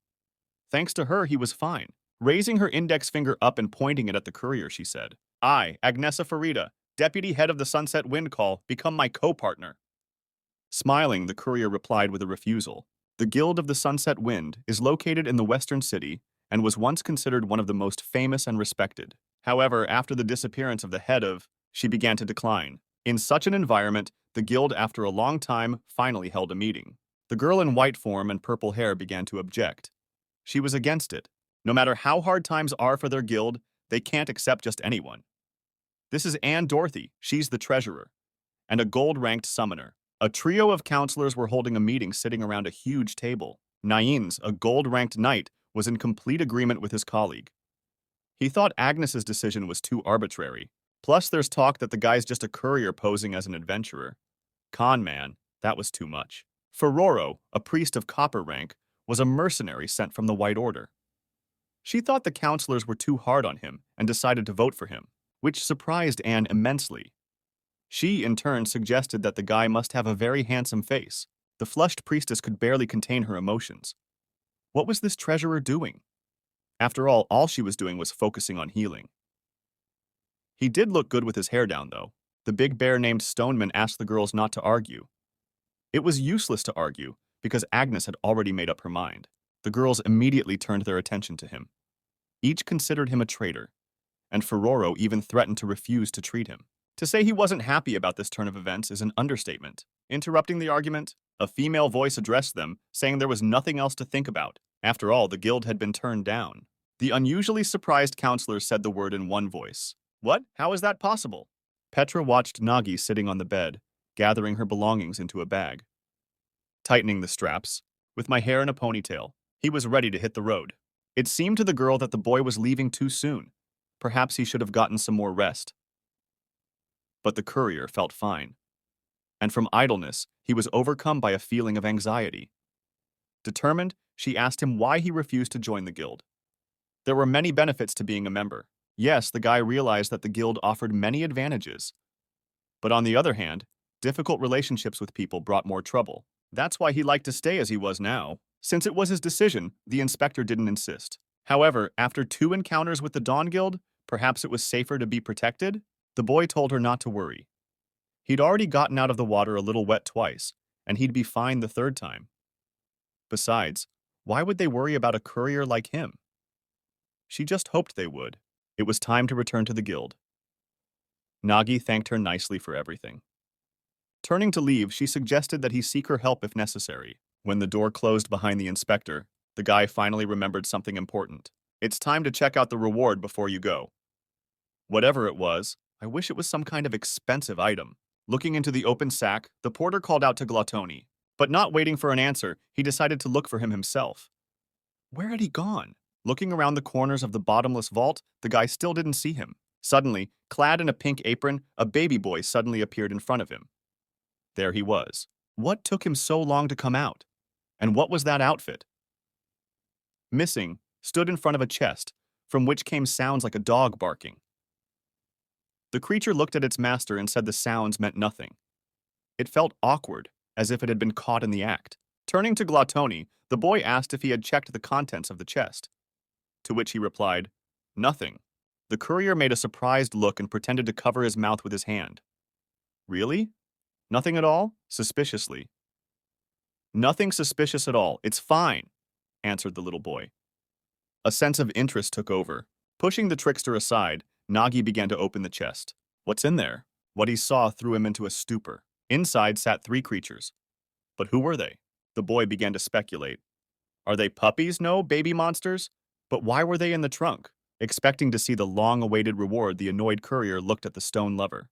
Thanks to her, he was fine. Raising her index finger up and pointing it at the courier, she said, "I, Agnesa Farida, deputy head of the Sunset Wind Call, become my co-partner." Smiling, the courier replied with a refusal. The Guild of the Sunset Wind is located in the western city and was once considered one of the most famous and respected. However, after the disappearance of the head of, she began to decline. In such an environment, the guild, after a long time, finally held a meeting. The girl in white form and purple hair began to object. She was against it. No matter how hard times are for their guild, they can't accept just anyone. This is Anne Dorothy, she's the treasurer, and a gold-ranked summoner. A trio of counselors were holding a meeting sitting around a huge table. Nains, a gold-ranked knight, was in complete agreement with his colleague. He thought Agnes's decision was too arbitrary. Plus, there's talk that the guy's just a courier posing as an adventurer. Con man, that was too much. Ferroro, a priest of copper rank, was a mercenary sent from the White Order. She thought the counselors were too hard on him and decided to vote for him, which surprised Anne immensely. She, in turn, suggested that the guy must have a very handsome face. The flushed priestess could barely contain her emotions. What was this treasurer doing? After all she was doing was focusing on healing. He did look good with his hair down, though. The big bear named Stoneman asked the girls not to argue. It was useless to argue, because Agnes had already made up her mind. The girls immediately turned their attention to him. Each considered him a traitor, and Ferroro even threatened to refuse to treat him. To say he wasn't happy about this turn of events is an understatement. Interrupting the argument, a female voice addressed them, saying there was nothing else to think about. After all, the guild had been turned down. The unusually surprised counselors said the word in one voice. What? How is that possible? Petra watched Nagi sitting on the bed, gathering her belongings into a bag. Tightening the straps, with my hair in a ponytail, he was ready to hit the road. It seemed to the girl that the boy was leaving too soon. Perhaps he should have gotten some more rest. But the courier felt fine. And from idleness, he was overcome by a feeling of anxiety. Determined, she asked him why he refused to join the guild. There were many benefits to being a member. Yes, the guy realized that the guild offered many advantages. But on the other hand, difficult relationships with people brought more trouble. That's why he liked to stay as he was now. Since it was his decision, the inspector didn't insist. However, after 2 encounters with the Dawn Guild, perhaps it was safer to be protected? The boy told her not to worry. He'd already gotten out of the water a little wet twice, and he'd be fine the 3rd time. Besides, why would they worry about a courier like him? She just hoped they would. It was time to return to the guild. Nagi thanked her nicely for everything. Turning to leave, she suggested that he seek her help if necessary. When the door closed behind the inspector, the guy finally remembered something important. It's time to check out the reward before you go. Whatever it was, I wish it was some kind of expensive item. Looking into the open sack, the porter called out to Glottoni. But not waiting for an answer, he decided to look for him himself. Where had he gone? Looking around the corners of the bottomless vault, the guy still didn't see him. Suddenly, clad in a pink apron, a baby boy suddenly appeared in front of him. There he was. What took him so long to come out? And what was that outfit? Missing, stood in front of a chest, from which came sounds like a dog barking. The creature looked at its master and said the sounds meant nothing. It felt awkward, as if it had been caught in the act. Turning to Glottoni, the boy asked if he had checked the contents of the chest. To which he replied, nothing. The courier made a surprised look and pretended to cover his mouth with his hand. Really? Nothing at all? Suspiciously. Nothing suspicious at all. It's fine, answered the little boy. A sense of interest took over. Pushing the trickster aside, Nagi began to open the chest. What's in there? What he saw threw him into a stupor. Inside sat 3 creatures. But who were they? The boy began to speculate. Are they puppies? No, baby monsters? But why were they in the trunk? Expecting to see the long-awaited reward, the annoyed courier looked at the stone lover.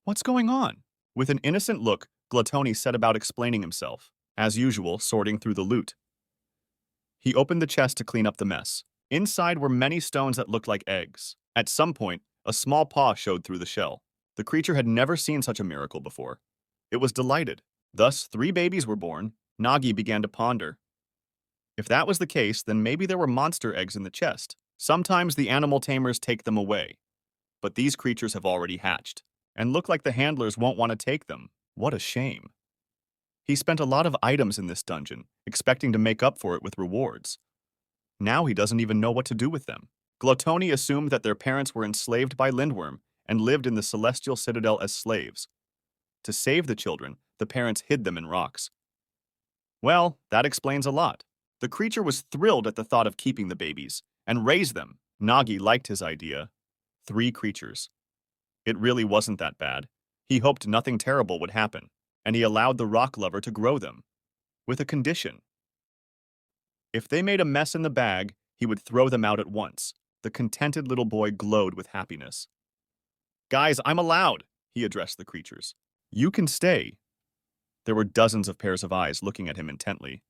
What's going on? With an innocent look, Glottoni set about explaining himself, as usual, sorting through the loot. He opened the chest to clean up the mess. Inside were many stones that looked like eggs. At some point, a small paw showed through the shell. The creature had never seen such a miracle before. It was delighted. Thus, 3 babies were born. Nagi began to ponder. If that was the case, then maybe there were monster eggs in the chest. Sometimes the animal tamers take them away. But these creatures have already hatched, and look like the handlers won't want to take them. What a shame. He spent a lot of items in this dungeon, expecting to make up for it with rewards. Now he doesn't even know what to do with them. Glottoni assumed that their parents were enslaved by Lindworm and lived in the Celestial Citadel as slaves. To save the children, the parents hid them in rocks. Well, that explains a lot. The creature was thrilled at the thought of keeping the babies and raised them. Nagi liked his idea. 3 creatures. It really wasn't that bad. He hoped nothing terrible would happen, and he allowed the rock lover to grow them. With a condition. If they made a mess in the bag, he would throw them out at once. The contented little boy glowed with happiness. Guys, I'm allowed, he addressed the creatures. You can stay. There were dozens of pairs of eyes looking at him intently.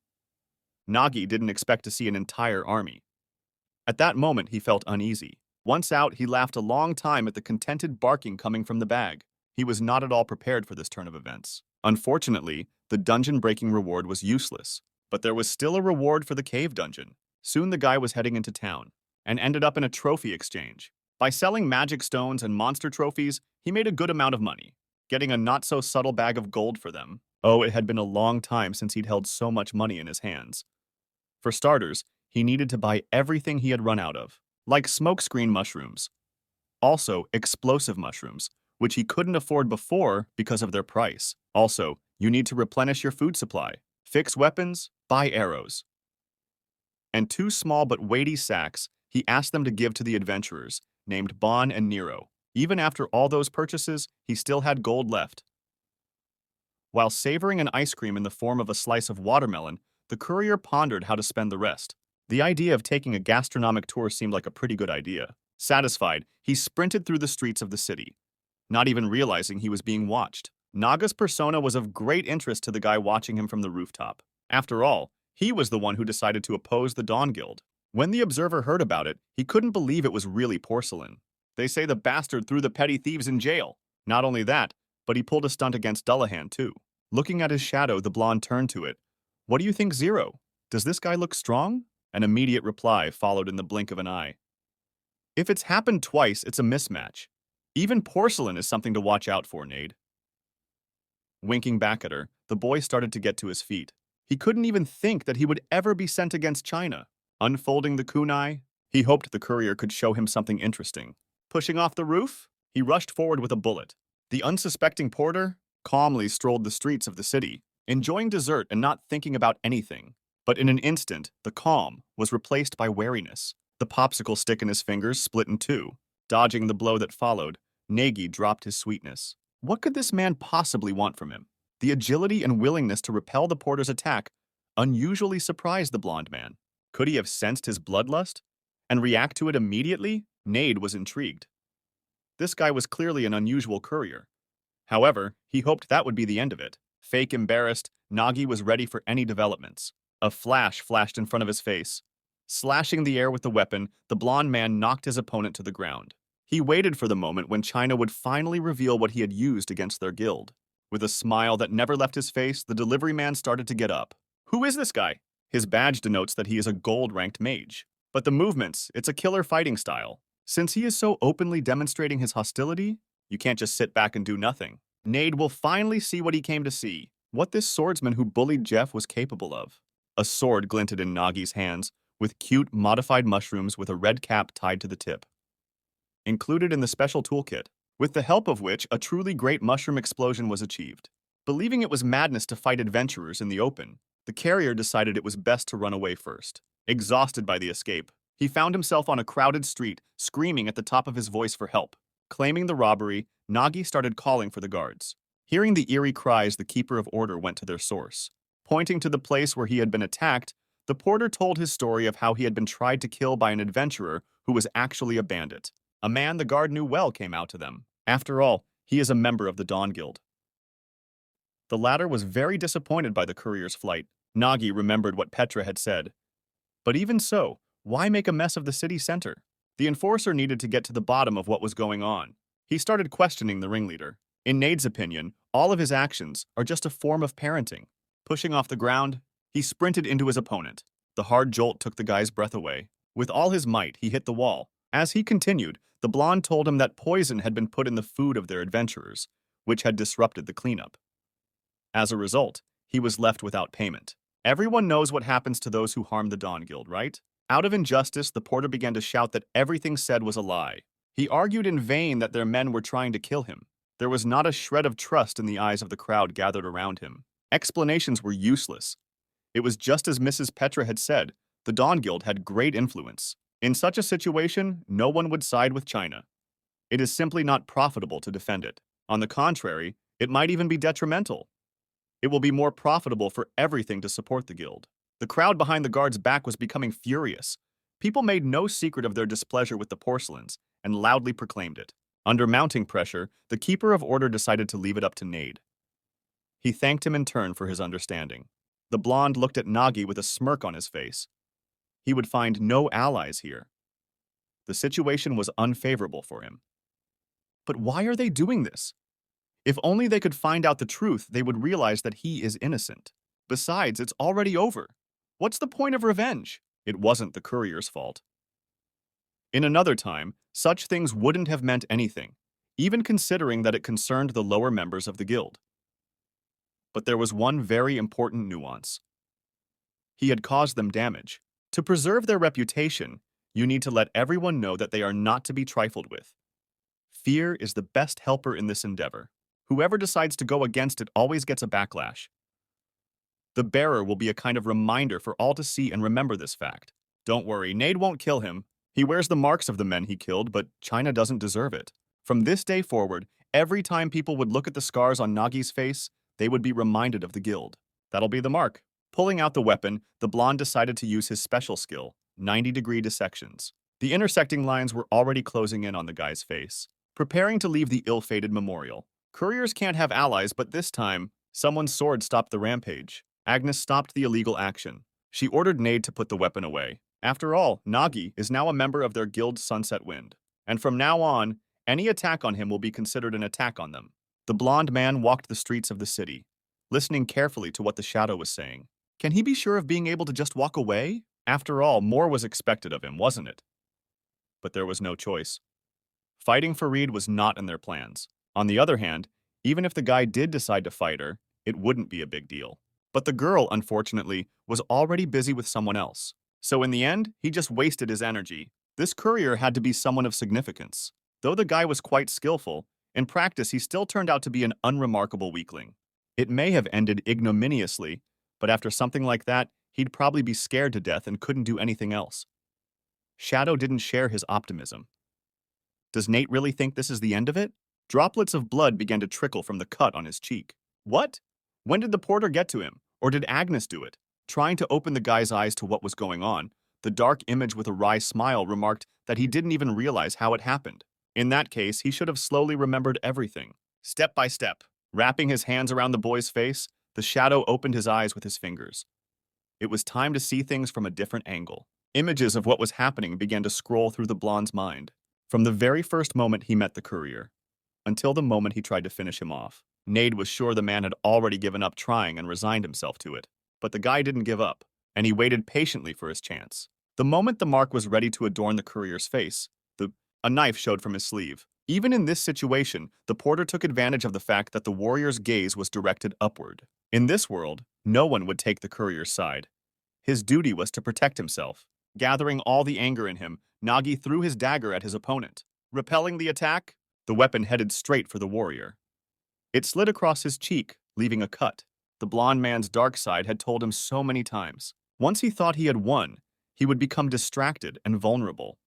Nagi didn't expect to see an entire army. At that moment, he felt uneasy. Once out, he laughed a long time at the contented barking coming from the bag. He was not at all prepared for this turn of events. Unfortunately, the dungeon-breaking reward was useless. But there was still a reward for the cave dungeon. Soon the guy was heading into town, and ended up in a trophy exchange. By selling magic stones and monster trophies, he made a good amount of money, getting a not-so-subtle bag of gold for them. Oh, it had been a long time since he'd held so much money in his hands. For starters, he needed to buy everything he had run out of, like smokescreen mushrooms. Also, explosive mushrooms, which he couldn't afford before because of their price. Also, you need to replenish your food supply, fix weapons, buy arrows. And 2 small but weighty sacks he asked them to give to the adventurers, named Bon and Nero. Even after all those purchases, he still had gold left. While savoring an ice cream in the form of a slice of watermelon, the courier pondered how to spend the rest. The idea of taking a gastronomic tour seemed like a pretty good idea. Satisfied, he sprinted through the streets of the city, not even realizing he was being watched. Naga's persona was of great interest to the guy watching him from the rooftop. After all, he was the one who decided to oppose the Dawn Guild. When the observer heard about it, he couldn't believe it was really porcelain. They say the bastard threw the petty thieves in jail. Not only that, but he pulled a stunt against Dullahan too. Looking at his shadow, the blonde turned to it. What do you think, Zero? Does this guy look strong? An immediate reply followed in the blink of an eye. If it's happened twice, it's a mismatch. Even porcelain is something to watch out for, Nade. Winking back at her, the boy started to get to his feet. He couldn't even think that he would ever be sent against China. Unfolding the kunai, he hoped the courier could show him something interesting. Pushing off the roof, he rushed forward with a bullet. The unsuspecting porter calmly strolled the streets of the city, enjoying dessert and not thinking about anything. But in an instant, the calm was replaced by wariness. The popsicle stick in his fingers split in 2. Dodging the blow that followed, Nagi dropped his sweetness. What could this man possibly want from him? The agility and willingness to repel the porter's attack unusually surprised the blonde man. Could he have sensed his bloodlust and react to it immediately? Nade was intrigued. This guy was clearly an unusual courier. However, he hoped that would be the end of it. Fake embarrassed, Nagi was ready for any developments. A flash flashed in front of his face. Slashing the air with the weapon, the blonde man knocked his opponent to the ground. He waited for the moment when China would finally reveal what he had used against their guild. With a smile that never left his face, the delivery man started to get up. Who is this guy? His badge denotes that he is a gold-ranked mage. But the movements, it's a killer fighting style. Since he is so openly demonstrating his hostility, you can't just sit back and do nothing. Nade will finally see what he came to see, what this swordsman who bullied Jeff was capable of. A sword glinted in Nagi's hands, with cute, modified mushrooms with a red cap tied to the tip. Included in the special toolkit, with the help of which a truly great mushroom explosion was achieved. Believing it was madness to fight adventurers in the open, the carrier decided it was best to run away first. Exhausted by the escape, he found himself on a crowded street, screaming at the top of his voice for help. Claiming the robbery, Nagi started calling for the guards. Hearing the eerie cries, the keeper of order went to their source. Pointing to the place where he had been attacked, the porter told his story of how he had been tried to kill by an adventurer who was actually a bandit. A man the guard knew well came out to them. After all, he is a member of the Dawn Guild. The latter was very disappointed by the courier's flight. Nagi remembered what Petra had said. But even so, why make a mess of the city center? The enforcer needed to get to the bottom of what was going on. He started questioning the ringleader. In Nade's opinion, all of his actions are just a form of parenting. Pushing off the ground, he sprinted into his opponent. The hard jolt took the guy's breath away. With all his might, he hit the wall. As he continued, the blonde told him that poison had been put in the food of their adventurers, which had disrupted the cleanup. As a result, he was left without payment. Everyone knows what happens to those who harm the Dawn Guild, right? Out of injustice, the porter began to shout that everything said was a lie. He argued in vain that their men were trying to kill him. There was not a shred of trust in the eyes of the crowd gathered around him. Explanations were useless. It was just as Mrs. Petra had said, the Dawn Guild had great influence. In such a situation, no one would side with China. It is simply not profitable to defend it. On the contrary, it might even be detrimental. It will be more profitable for everything to support the guild. The crowd behind the guard's back was becoming furious. People made no secret of their displeasure with the porcelains and loudly proclaimed it. Under mounting pressure, the keeper of order decided to leave it up to Nade. He thanked him in turn for his understanding. The blonde looked at Nagi with a smirk on his face. He would find no allies here. The situation was unfavorable for him. But why are they doing this? If only they could find out the truth, they would realize that he is innocent. Besides, it's already over. What's the point of revenge? It wasn't the courier's fault. In another time, such things wouldn't have meant anything, even considering that it concerned the lower members of the guild. But there was one very important nuance. He had caused them damage. To preserve their reputation, you need to let everyone know that they are not to be trifled with. Fear is the best helper in this endeavor. Whoever decides to go against it always gets a backlash. The bearer will be a kind of reminder for all to see and remember this fact. Don't worry, Nade won't kill him. He wears the marks of the men he killed, but China doesn't deserve it. From this day forward, every time people would look at the scars on Nagi's face, they would be reminded of the guild. That'll be the mark. Pulling out the weapon, the blonde decided to use his special skill, 90-degree dissections. The intersecting lines were already closing in on the guy's face, preparing to leave the ill-fated memorial. Couriers can't have allies, but this time, someone's sword stopped the rampage. Agnes stopped the illegal action. She ordered Nade to put the weapon away. After all, Nagi is now a member of their guild Sunset Wind, and from now on, any attack on him will be considered an attack on them. The blonde man walked the streets of the city, listening carefully to what the shadow was saying. Can he be sure of being able to just walk away? After all, more was expected of him, wasn't it? But there was no choice. Fighting Farid was not in their plans. On the other hand, even if the guy did decide to fight her, it wouldn't be a big deal. But the girl, unfortunately, was already busy with someone else. So in the end, he just wasted his energy. This courier had to be someone of significance. Though the guy was quite skillful, in practice he still turned out to be an unremarkable weakling. It may have ended ignominiously, but after something like that, he'd probably be scared to death and couldn't do anything else. Shadow didn't share his optimism. Does Nate really think this is the end of it? Droplets of blood began to trickle from the cut on his cheek. What? When did the porter get to him? Or did Agnes do it? Trying to open the guy's eyes to what was going on, the dark image with a wry smile remarked that he didn't even realize how it happened. In that case, he should have slowly remembered everything. Step by step, wrapping his hands around the boy's face, the shadow opened his eyes with his fingers. It was time to see things from a different angle. Images of what was happening began to scroll through the blonde's mind. From the very first moment he met the courier, until the moment he tried to finish him off. Nade was sure the man had already given up trying and resigned himself to it. But the guy didn't give up, and he waited patiently for his chance. The moment the mark was ready to adorn the courier's face, a knife showed from his sleeve. Even in this situation, the porter took advantage of the fact that the warrior's gaze was directed upward. In this world, no one would take the courier's side. His duty was to protect himself. Gathering all the anger in him, Nagi threw his dagger at his opponent. Repelling the attack, the weapon headed straight for the warrior. It slid across his cheek, leaving a cut. The blonde man's dark side had told him so many times. Once he thought he had won, he would become distracted and vulnerable.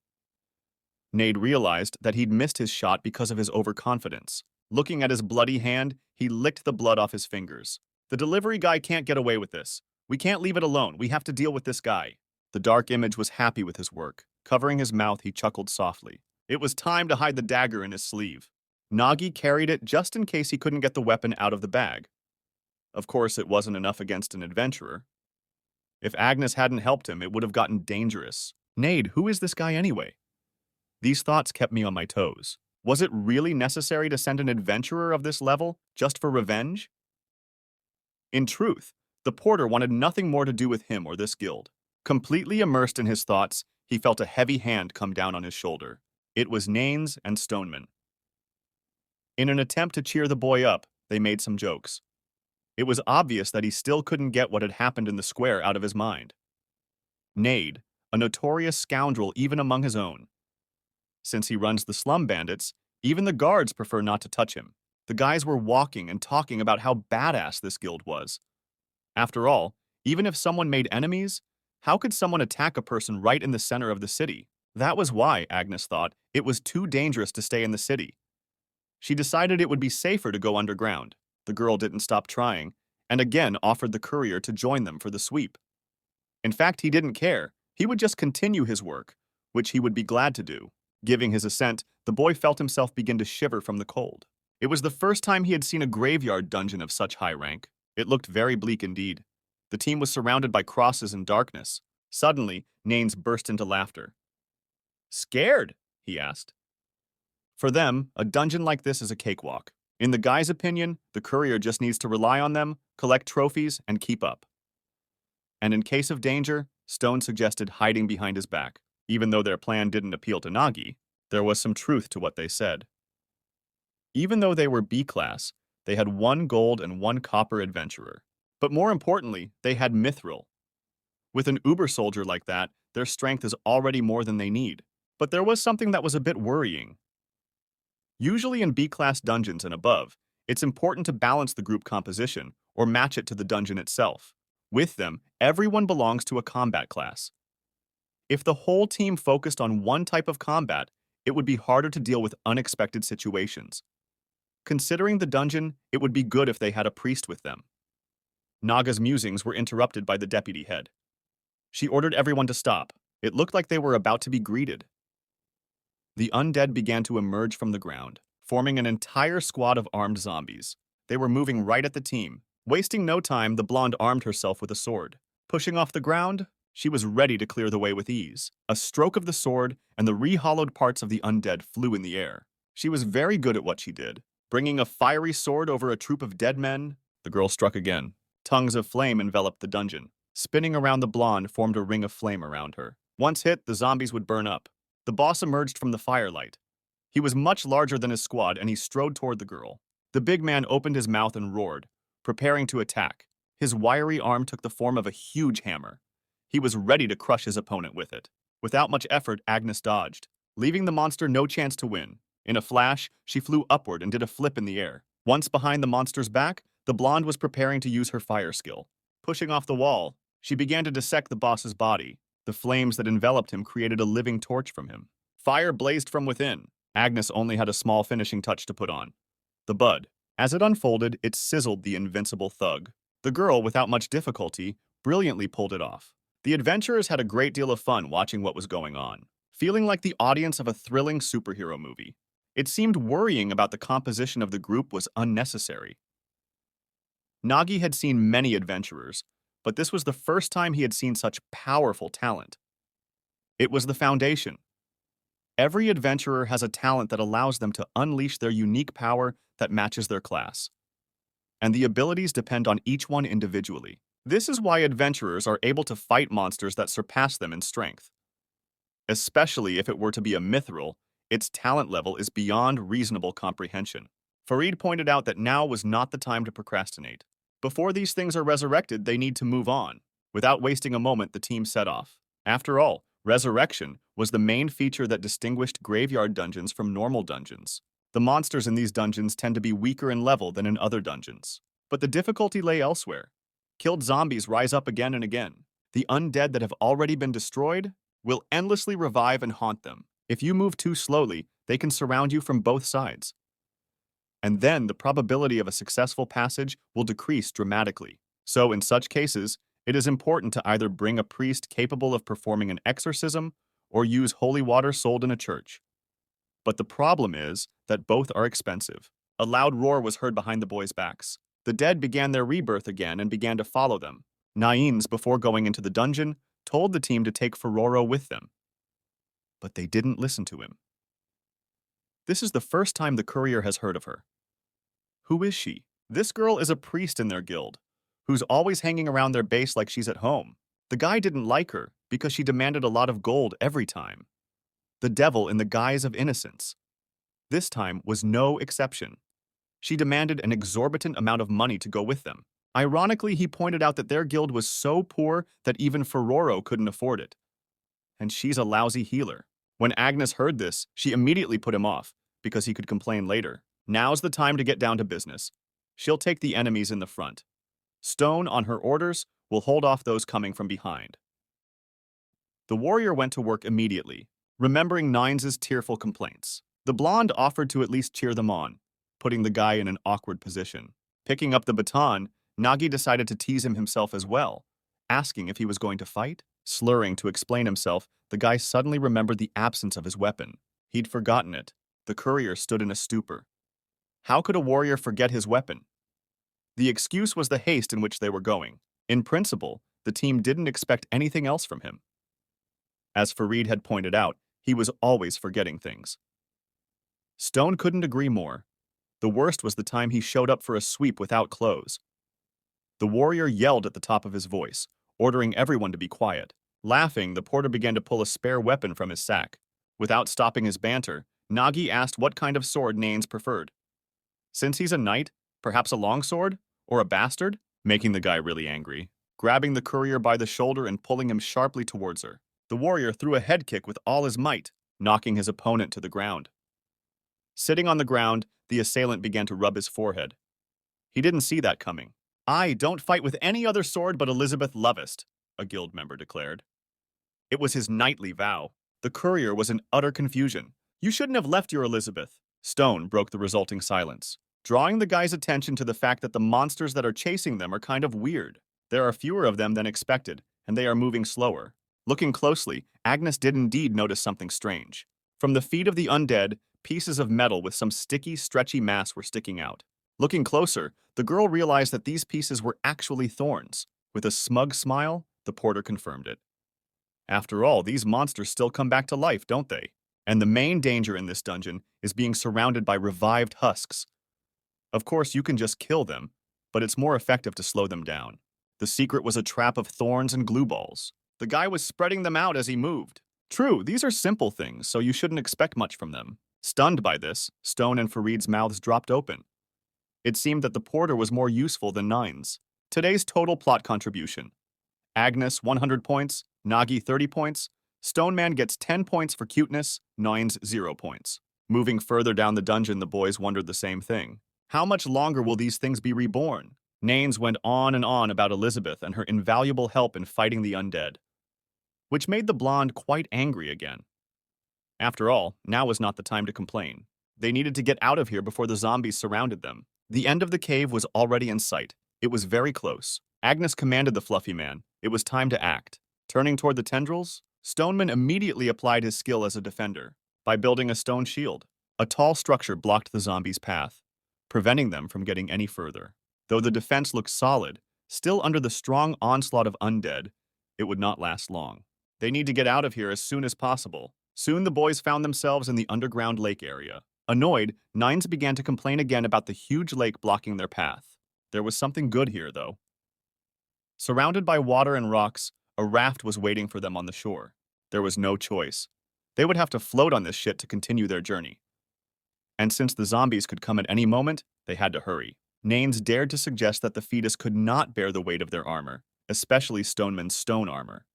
Nade realized that he'd missed his shot because of his overconfidence. Looking at his bloody hand, he licked the blood off his fingers. The delivery guy can't get away with this. We can't leave it alone. We have to deal with this guy. The dark image was happy with his work. Covering his mouth, he chuckled softly. It was time to hide the dagger in his sleeve. Nagi carried it just in case he couldn't get the weapon out of the bag. Of course, it wasn't enough against an adventurer. If Agnes hadn't helped him, it would have gotten dangerous. Nade, who is this guy anyway? These thoughts kept me on my toes. Was it really necessary to send an adventurer of this level just for revenge? In truth, the porter wanted nothing more to do with him or this guild. Completely immersed in his thoughts, he felt a heavy hand come down on his shoulder. It was Naines and Stoneman. In an attempt to cheer the boy up, they made some jokes. It was obvious that he still couldn't get what had happened in the square out of his mind. Nade, a notorious scoundrel even among his own. Since he runs the slum bandits, even the guards prefer not to touch him. The guys were walking and talking about how badass this guild was. After all, even if someone made enemies, how could someone attack a person right in the center of the city? That was why, Agnes thought, it was too dangerous to stay in the city. She decided it would be safer to go underground. The girl didn't stop trying, and again offered the courier to join them for the sweep. In fact, he didn't care. He would just continue his work, which he would be glad to do. Giving his assent, the boy felt himself begin to shiver from the cold. It was the first time he had seen a graveyard dungeon of such high rank. It looked very bleak indeed. The team was surrounded by crosses and darkness. Suddenly, Naines burst into laughter. Scared? He asked. For them, a dungeon like this is a cakewalk. In the guy's opinion, the courier just needs to rely on them, collect trophies, and keep up. And in case of danger, Stone suggested hiding behind his back. Even though their plan didn't appeal to Nagi, there was some truth to what they said. Even though they were B-class, they had 1 gold and 1 copper adventurer. But more importantly, they had Mithril. With an uber soldier like that, their strength is already more than they need. But there was something that was a bit worrying. Usually in B-class dungeons and above, it's important to balance the group composition or match it to the dungeon itself. With them, everyone belongs to a combat class. If the whole team focused on one type of combat, it would be harder to deal with unexpected situations. Considering the dungeon, it would be good if they had a priest with them. Naga's musings were interrupted by the deputy head. She ordered everyone to stop. It looked like they were about to be greeted. The undead began to emerge from the ground, forming an entire squad of armed zombies. They were moving right at the team. Wasting no time, the blonde armed herself with a sword. Pushing off the ground, she was ready to clear the way with ease. A stroke of the sword, and the re-hollowed parts of the undead flew in the air. She was very good at what she did. Bringing a fiery sword over a troop of dead men, the girl struck again. Tongues of flame enveloped the dungeon. Spinning around the blonde formed a ring of flame around her. Once hit, the zombies would burn up. The boss emerged from the firelight. He was much larger than his squad, and he strode toward the girl. The big man opened his mouth and roared, preparing to attack. His wiry arm took the form of a huge hammer. He was ready to crush his opponent with it. Without much effort, Agnes dodged, leaving the monster no chance to win. In a flash, she flew upward and did a flip in the air. Once behind the monster's back, the blonde was preparing to use her fire skill. Pushing off the wall, she began to dissect the boss's body. The flames that enveloped him created a living torch from him. Fire blazed from within. Agnes only had a small finishing touch to put on. The bud. As it unfolded, it sizzled the invincible thug. The girl, without much difficulty, brilliantly pulled it off. The adventurers had a great deal of fun watching what was going on, feeling like the audience of a thrilling superhero movie. It seemed worrying about the composition of the group was unnecessary. Nagi had seen many adventurers, but this was the first time he had seen such powerful talent. It was the foundation. Every adventurer has a talent that allows them to unleash their unique power that matches their class. And the abilities depend on each one individually. This is why adventurers are able to fight monsters that surpass them in strength. Especially if it were to be a mithril, its talent level is beyond reasonable comprehension. Farid pointed out that now was not the time to procrastinate. Before these things are resurrected, they need to move on. Without wasting a moment, the team set off. After all, resurrection was the main feature that distinguished graveyard dungeons from normal dungeons. The monsters in these dungeons tend to be weaker in level than in other dungeons. But the difficulty lay elsewhere. Killed zombies rise up again and again. The undead that have already been destroyed will endlessly revive and haunt them. If you move too slowly, they can surround you from both sides. And then the probability of a successful passage will decrease dramatically. So in such cases, it is important to either bring a priest capable of performing an exorcism or use holy water sold in a church. But the problem is that both are expensive. A loud roar was heard behind the boys' backs. The dead began their rebirth again and began to follow them. Naines, before going into the dungeon, told the team to take Ferroro with them. But they didn't listen to him. This is the first time the courier has heard of her. Who is she? This girl is a priest in their guild, who's always hanging around their base like she's at home. The guy didn't like her because she demanded a lot of gold every time. The devil in the guise of innocence. This time was no exception. She demanded an exorbitant amount of money to go with them. Ironically, he pointed out that their guild was so poor that even Ferroro couldn't afford it. And she's a lousy healer. When Agnes heard this, she immediately put him off, because he could complain later. Now's the time to get down to business. She'll take the enemies in the front. Stone, on her orders, will hold off those coming from behind. The warrior went to work immediately, remembering Nines' tearful complaints. The blonde offered to at least cheer them on, putting the guy in an awkward position. Picking up the baton, Nagi decided to tease him himself as well, asking if he was going to fight. Slurring to explain himself, the guy suddenly remembered the absence of his weapon. He'd forgotten it. The courier stood in a stupor. How could a warrior forget his weapon? The excuse was the haste in which they were going. In principle, the team didn't expect anything else from him. As Farid had pointed out, he was always forgetting things. Stone couldn't agree more. The worst was the time he showed up for a sweep without clothes. The warrior yelled at the top of his voice, ordering everyone to be quiet. Laughing, the porter began to pull a spare weapon from his sack. Without stopping his banter, Nagi asked what kind of sword Naines preferred. Since he's a knight, perhaps a longsword? Or a bastard? Making the guy really angry. Grabbing the courier by the shoulder and pulling him sharply towards her, the warrior threw a head kick with all his might, knocking his opponent to the ground. Sitting on the ground, the assailant began to rub his forehead. He didn't see that coming. "I don't fight with any other sword but Elizabeth Lovest," a guild member declared. It was his knightly vow. The courier was in utter confusion. "You shouldn't have left your Elizabeth." Stone broke the resulting silence, drawing the guy's attention to the fact that the monsters that are chasing them are kind of weird. There are fewer of them than expected, and they are moving slower. Looking closely, Agnes did indeed notice something strange. From the feet of the undead, pieces of metal with some sticky, stretchy mass were sticking out. Looking closer, the girl realized that these pieces were actually thorns. With a smug smile, the porter confirmed it. After all, these monsters still come back to life, don't they? And the main danger in this dungeon is being surrounded by revived husks. Of course, you can just kill them, but it's more effective to slow them down. The secret was a trap of thorns and glue balls. The guy was spreading them out as he moved. True, these are simple things, so you shouldn't expect much from them. Stunned by this, Stone and Farid's mouths dropped open. It seemed that the porter was more useful than Nines. Today's total plot contribution. Agnes, 100 points. Nagi, 30 points. Stoneman gets 10 points for cuteness. Nines, 0 points. Moving further down the dungeon, the boys wondered the same thing. How much longer will these things be reborn? Naines went on and on about Elizabeth and her invaluable help in fighting the undead, which made the blonde quite angry again. After all, now was not the time to complain. They needed to get out of here before the zombies surrounded them. The end of the cave was already in sight. It was very close. Agnes commanded the fluffy man. It was time to act. Turning toward the tendrils, Stoneman immediately applied his skill as a defender by building a stone shield. A tall structure blocked the zombies' path, preventing them from getting any further. Though the defense looked solid, still under the strong onslaught of undead, it would not last long. They need to get out of here as soon as possible. Soon the boys found themselves in the underground lake area. Annoyed, Nines began to complain again about the huge lake blocking their path. There was something good here, though. Surrounded by water and rocks, a raft was waiting for them on the shore. There was no choice. They would have to float on this shit to continue their journey. And since the zombies could come at any moment, they had to hurry. Naines dared to suggest that the fetus could not bear the weight of their armor, especially Stoneman's stone armor.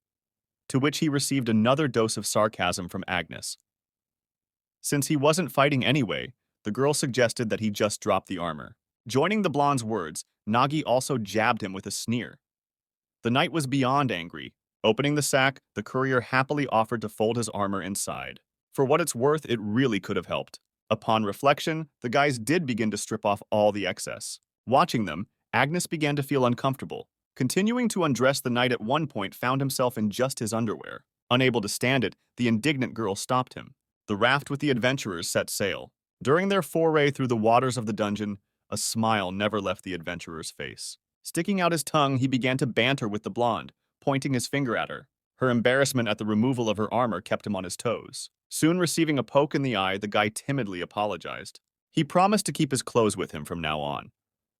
To which he received another dose of sarcasm from Agnes. Since he wasn't fighting anyway, the girl suggested that he just drop the armor. Joining the blonde's words, Nagi also jabbed him with a sneer. The knight was beyond angry. Opening the sack, the courier happily offered to fold his armor inside. For what it's worth, it really could have helped. Upon reflection, the guys did begin to strip off all the excess. Watching them, Agnes began to feel uncomfortable. Continuing to undress, the knight at one point found himself in just his underwear. Unable to stand it, the indignant girl stopped him. The raft with the adventurers set sail. During their foray through the waters of the dungeon, a smile never left the adventurer's face. Sticking out his tongue, he began to banter with the blonde, pointing his finger at her. Her embarrassment at the removal of her armor kept him on his toes. Soon receiving a poke in the eye, the guy timidly apologized. He promised to keep his clothes with him from now on,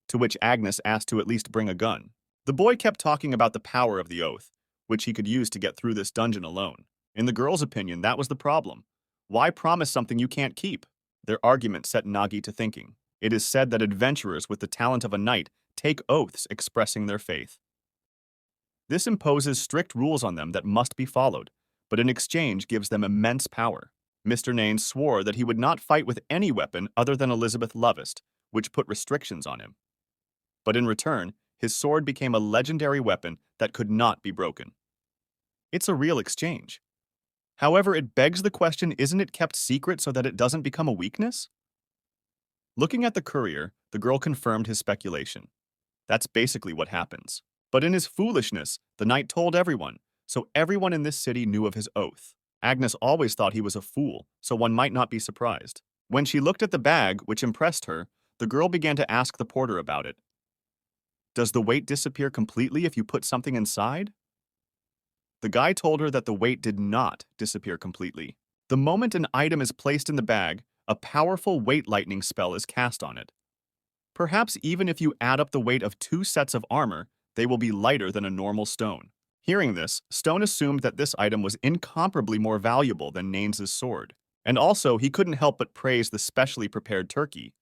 to which Agnes asked to at least bring a gun. The boy kept talking about the power of the oath, which he could use to get through this dungeon alone. In the girl's opinion, that was the problem. Why promise something you can't keep? Their argument set Nagi to thinking. It is said that adventurers with the talent of a knight take oaths expressing their faith. This imposes strict rules on them that must be followed, but in exchange gives them immense power. Mr. Nain swore that he would not fight with any weapon other than Elizabeth Lovest, which put restrictions on him. But in return, his sword became a legendary weapon that could not be broken. It's a real exchange. However, it begs the question, isn't it kept secret so that it doesn't become a weakness? Looking at the courier, the girl confirmed his speculation. That's basically what happens. But in his foolishness, the knight told everyone, so everyone in this city knew of his oath. Agnes always thought he was a fool, so one might not be surprised. When she looked at the bag, which impressed her, the girl began to ask the porter about it. Does the weight disappear completely if you put something inside? The guy told her that the weight did not disappear completely. The moment an item is placed in the bag, a powerful weight lightning spell is cast on it. Perhaps even if you add up the weight of 2 sets of armor, they will be lighter than a normal stone. Hearing this, Stone assumed that this item was incomparably more valuable than Nain's sword. And also, he couldn't help but praise the specially prepared turkey,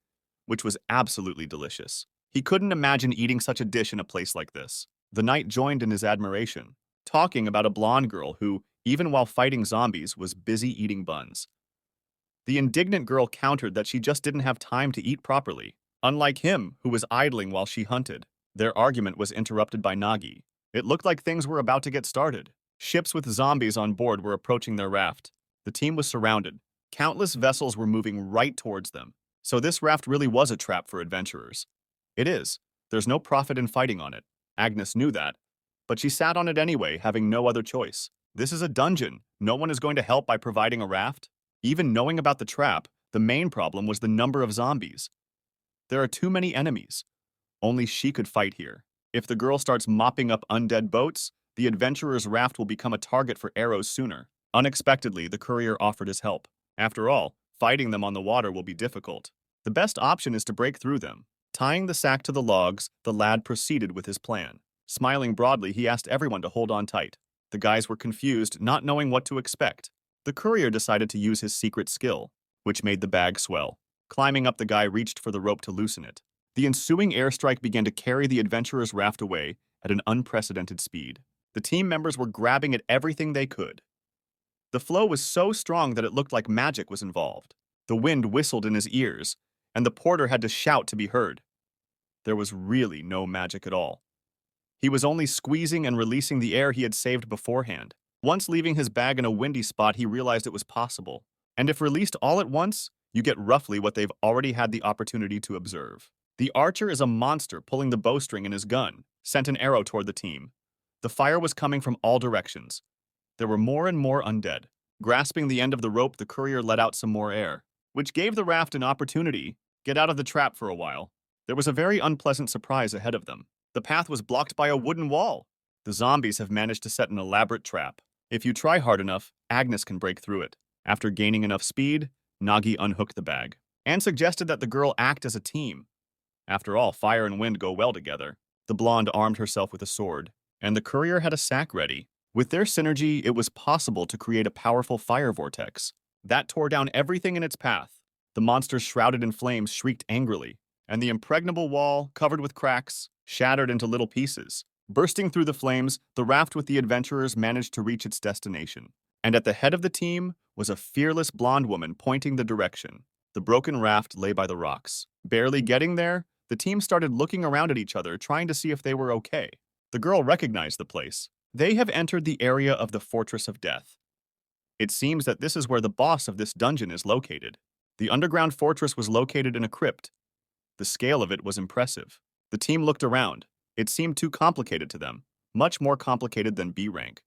which was absolutely delicious. He couldn't imagine eating such a dish in a place like this. The knight joined in his admiration, talking about a blonde girl who, even while fighting zombies, was busy eating buns. The indignant girl countered that she just didn't have time to eat properly, unlike him, who was idling while she hunted. Their argument was interrupted by Nagi. It looked like things were about to get started. Ships with zombies on board were approaching their raft. The team was surrounded. Countless vessels were moving right towards them. So this raft really was a trap for adventurers. It is. There's no profit in fighting on it. Agnes knew that, but she sat on it anyway, having no other choice. This is a dungeon. No one is going to help by providing a raft. Even knowing about the trap, the main problem was the number of zombies. There are too many enemies. Only she could fight here. If the girl starts mopping up undead boats, the adventurer's raft will become a target for arrows sooner. Unexpectedly, the courier offered his help. After all, fighting them on the water will be difficult. The best option is to break through them. Tying the sack to the logs, the lad proceeded with his plan. Smiling broadly, he asked everyone to hold on tight. The guys were confused, not knowing what to expect. The courier decided to use his secret skill, which made the bag swell. Climbing up, the guy reached for the rope to loosen it. The ensuing airstrike began to carry the adventurer's raft away at an unprecedented speed. The team members were grabbing at everything they could. The flow was so strong that it looked like magic was involved. The wind whistled in his ears, and the porter had to shout to be heard. There was really no magic at all. He was only squeezing and releasing the air he had saved beforehand. Once leaving his bag in a windy spot, he realized it was possible. And if released all at once, you get roughly what they've already had the opportunity to observe. The archer is a monster pulling the bowstring in his gun, sent an arrow toward the team. The fire was coming from all directions. There were more and more undead. Grasping the end of the rope, the courier let out some more air, which gave the raft an opportunity. Get out of the trap for a while. There was a very unpleasant surprise ahead of them. The path was blocked by a wooden wall. The zombies have managed to set an elaborate trap. If you try hard enough, Agnes can break through it. After gaining enough speed, Nagi unhooked the bag and suggested that the girl act as a team. After all, fire and wind go well together. The blonde armed herself with a sword, and the courier had a sack ready. With their synergy, it was possible to create a powerful fire vortex that tore down everything in its path. The monsters shrouded in flames shrieked angrily, and the impregnable wall, covered with cracks, shattered into little pieces. Bursting through the flames, the raft with the adventurers managed to reach its destination. And at the head of the team was a fearless blonde woman pointing the direction. The broken raft lay by the rocks. Barely getting there, the team started looking around at each other, trying to see if they were okay. The girl recognized the place. They have entered the area of the Fortress of Death. It seems that this is where the boss of this dungeon is located. The underground fortress was located in a crypt. The scale of it was impressive. The team looked around. It seemed too complicated to them, much more complicated than B rank.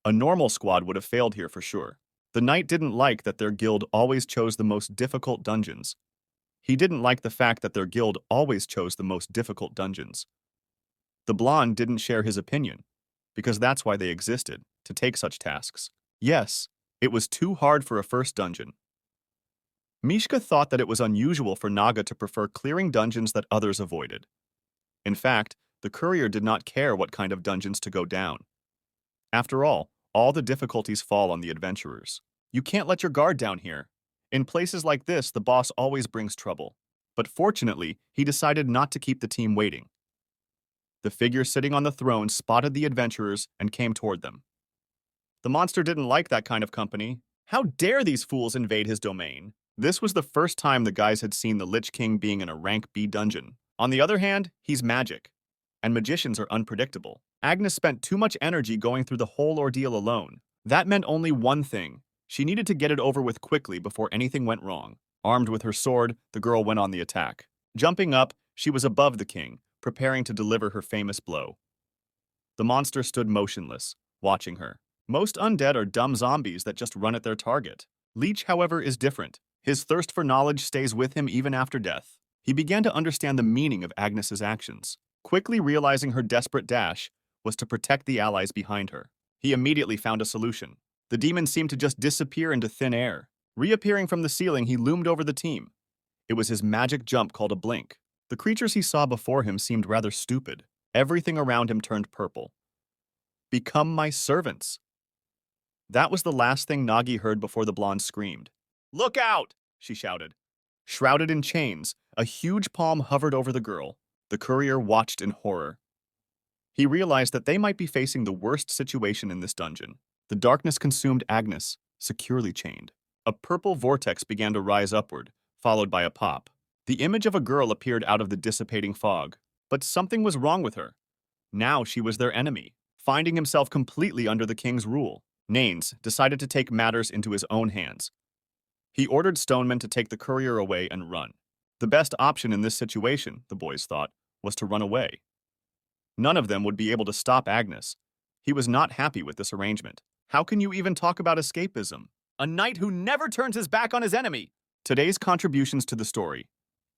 A normal squad would have failed here for sure. The knight didn't like that their guild always chose the most difficult dungeons. He didn't like the fact that their guild always chose the most difficult dungeons. The blonde didn't share his opinion, because that's why they existed, to take such tasks. Yes, it was too hard for a first dungeon. Mishka thought that it was unusual for Naga to prefer clearing dungeons that others avoided. In fact, the courier did not care what kind of dungeons to go down. After all the difficulties fall on the adventurers. You can't let your guard down here. In places like this, the boss always brings trouble. But fortunately, he decided not to keep the team waiting. The figure sitting on the throne spotted the adventurers and came toward them. The monster didn't like that kind of company, How dare these fools invade his domain? This was the first time the guys had seen the Lich King being in a rank B dungeon. On the other hand, he's magic, and magicians are unpredictable. Agnes spent too much energy going through the whole ordeal alone. That meant only one thing. She needed to get it over with quickly before anything went wrong. Armed with her sword, the girl went on the attack. Jumping up, she was above the king, preparing to deliver her famous blow. The monster stood motionless, watching her. Most undead are dumb zombies that just run at their target. Leech, however, is different. His thirst for knowledge stays with him even after death. He began to understand the meaning of Agnes's actions. Quickly realizing her desperate dash was to protect the allies behind her. He immediately found a solution. The demon seemed to just disappear into thin air. Reappearing from the ceiling, he loomed over the team. It was his magic jump called a blink. The creatures he saw before him seemed rather stupid. Everything around him turned purple. Become my servants. That was the last thing Nagi heard before the blonde screamed. Look out! She shouted. Shrouded in chains, a huge palm hovered over the girl. The courier watched in horror. He realized that they might be facing the worst situation in this dungeon. The darkness consumed Agnes, securely chained. A purple vortex began to rise upward, followed by a pop. The image of a girl appeared out of the dissipating fog. But something was wrong with her. Now she was their enemy. Finding himself completely under the king's rule, Naines decided to take matters into his own hands. He ordered Stoneman to take the courier away and run. The best option in this situation, the boys thought, was to run away. None of them would be able to stop Agnes. He was not happy with this arrangement. How can you even talk about escapism? A knight who never turns his back on his enemy! Today's contributions to the story.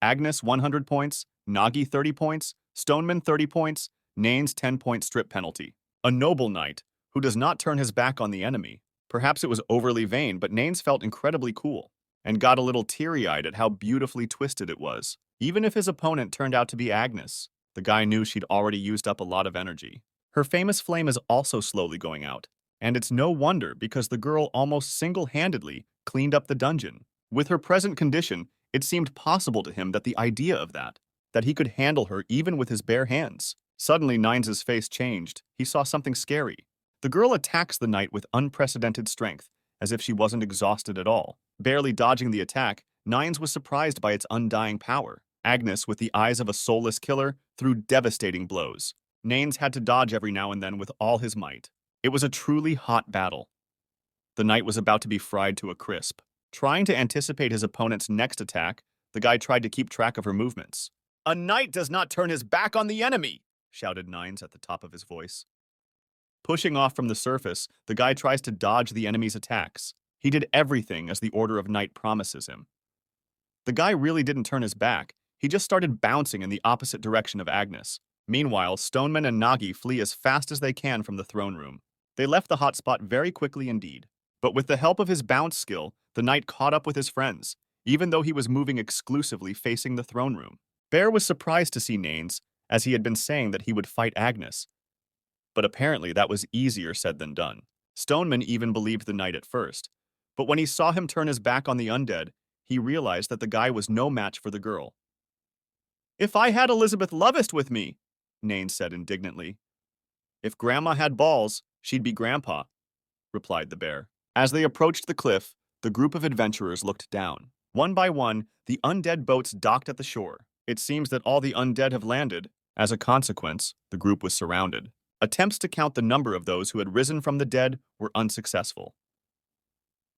Agnes 100 points, Nagi 30 points, Stoneman 30 points, Naines 10-point strip penalty. A noble knight who does not turn his back on the enemy. Perhaps it was overly vain, but Naines felt incredibly cool and got a little teary-eyed at how beautifully twisted it was. Even if his opponent turned out to be Agnes, the guy knew she'd already used up a lot of energy. Her famous flame is also slowly going out, and it's no wonder because the girl almost single-handedly cleaned up the dungeon. With her present condition, it seemed possible to him that the idea of that he could handle her even with his bare hands. Suddenly, Nines's face changed. He saw something scary. The girl attacks the knight with unprecedented strength, as if she wasn't exhausted at all. Barely dodging the attack, Nines was surprised by its undying power. Agnes, with the eyes of a soulless killer, threw devastating blows. Naines had to dodge every now and then with all his might. It was a truly hot battle. The knight was about to be fried to a crisp. Trying to anticipate his opponent's next attack, the guy tried to keep track of her movements. A knight does not turn his back on the enemy, shouted Nines at the top of his voice. Pushing off from the surface, the guy tries to dodge the enemy's attacks. He did everything as the Order of Knight promises him. The guy really didn't turn his back. He just started bouncing in the opposite direction of Agnes. Meanwhile, Stoneman and Nagi flee as fast as they can from the throne room. They left the hot spot very quickly indeed. But with the help of his bounce skill, the knight caught up with his friends, even though he was moving exclusively facing the throne room. Bear was surprised to see Naines, as he had been saying that he would fight Agnes. But apparently that was easier said than done. Stoneman even believed the knight at first. But when he saw him turn his back on the undead, he realized that the guy was no match for the girl. If I had Elizabeth Lovest with me, Naines said indignantly. If Grandma had balls, she'd be Grandpa, replied the bear. As they approached the cliff, the group of adventurers looked down. One by one, the undead boats docked at the shore. It seems that all the undead have landed. As a consequence, the group was surrounded. Attempts to count the number of those who had risen from the dead were unsuccessful.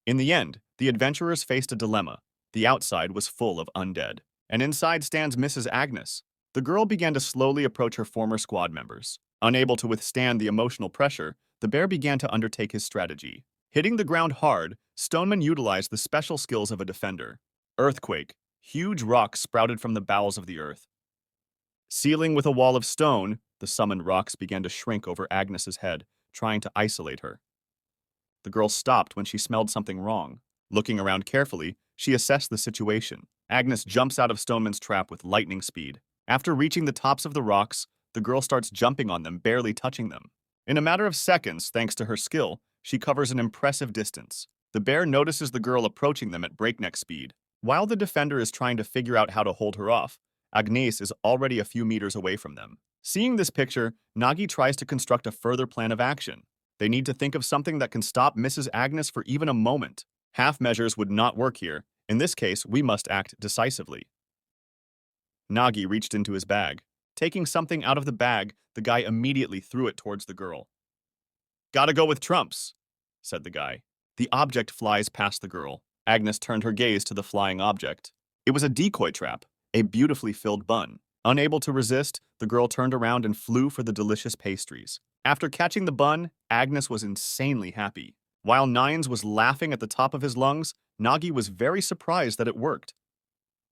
In the end, the adventurers faced a dilemma. The outside was full of undead, and inside stands Mrs. Agnes. The girl began to slowly approach her former squad members. Unable to withstand the emotional pressure, the bear began to undertake his strategy. Hitting the ground hard, Stoneman utilized the special skills of a defender. Earthquake. Huge rocks sprouted from the bowels of the earth. Sealing with a wall of stone, the summoned rocks began to shrink over Agnes's head, trying to isolate her. The girl stopped when she smelled something wrong. Looking around carefully, she assessed the situation. Agnes jumps out of Stoneman's trap with lightning speed. After reaching the tops of the rocks, the girl starts jumping on them, barely touching them. In a matter of seconds, thanks to her skill, she covers an impressive distance. The bear notices the girl approaching them at breakneck speed. While the defender is trying to figure out how to hold her off, Agnes is already a few meters away from them. Seeing this picture, Nagi tries to construct a further plan of action. They need to think of something that can stop Mrs. Agnes for even a moment. Half measures would not work here. In this case, we must act decisively. Nagi reached into his bag. Taking something out of the bag, the guy immediately threw it towards the girl. Gotta go with trumps, said the guy. The object flies past the girl. Agnes turned her gaze to the flying object. It was a decoy trap, a beautifully filled bun. Unable to resist, the girl turned around and flew for the delicious pastries. After catching the bun, Agnes was insanely happy. While Nines was laughing at the top of his lungs, Nagi was very surprised that it worked.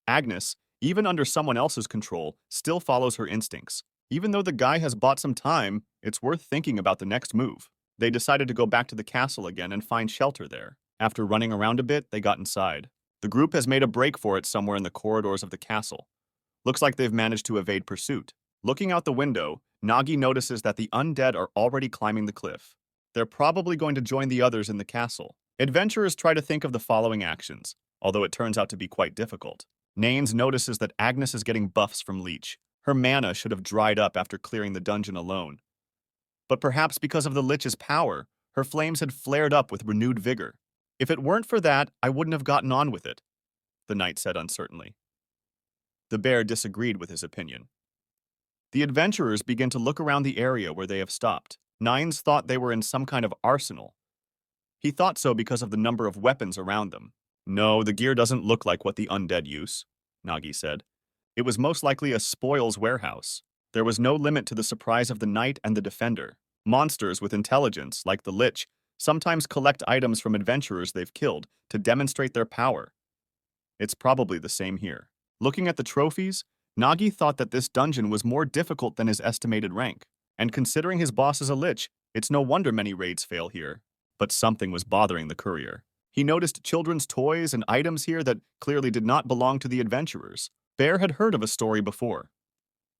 Agnes, even under someone else's control, still follows her instincts. Even though the guy has bought some time, it's worth thinking about the next move. They decided to go back to the castle again and find shelter there. After running around a bit, they got inside. The group has made a break for it somewhere in the corridors of the castle. Looks like they've managed to evade pursuit. Looking out the window, Nagi notices that the undead are already climbing the cliff. They're probably going to join the others in the castle. Adventurers try to think of the following actions, although it turns out to be quite difficult. Naines notices that Agnes is getting buffs from Leech. Her mana should have dried up after clearing the dungeon alone. But perhaps because of the Lich's power, her flames had flared up with renewed vigor. If it weren't for that, I wouldn't have gotten on with it, the knight said uncertainly. The bear disagreed with his opinion. The adventurers begin to look around the area where they have stopped. Nines thought they were in some kind of arsenal. He thought so because of the number of weapons around them. No, the gear doesn't look like what the undead use, Nagi said. It was most likely a spoils warehouse. There was no limit to the surprise of the knight and the defender. Monsters with intelligence, like the Lich, sometimes collect items from adventurers they've killed to demonstrate their power. It's probably the same here. Looking at the trophies, Nagi thought that this dungeon was more difficult than his estimated rank. And considering his boss is a Lich, it's no wonder many raids fail here. But something was bothering the courier. He noticed children's toys and items here that clearly did not belong to the adventurers. Bear had heard of a story before,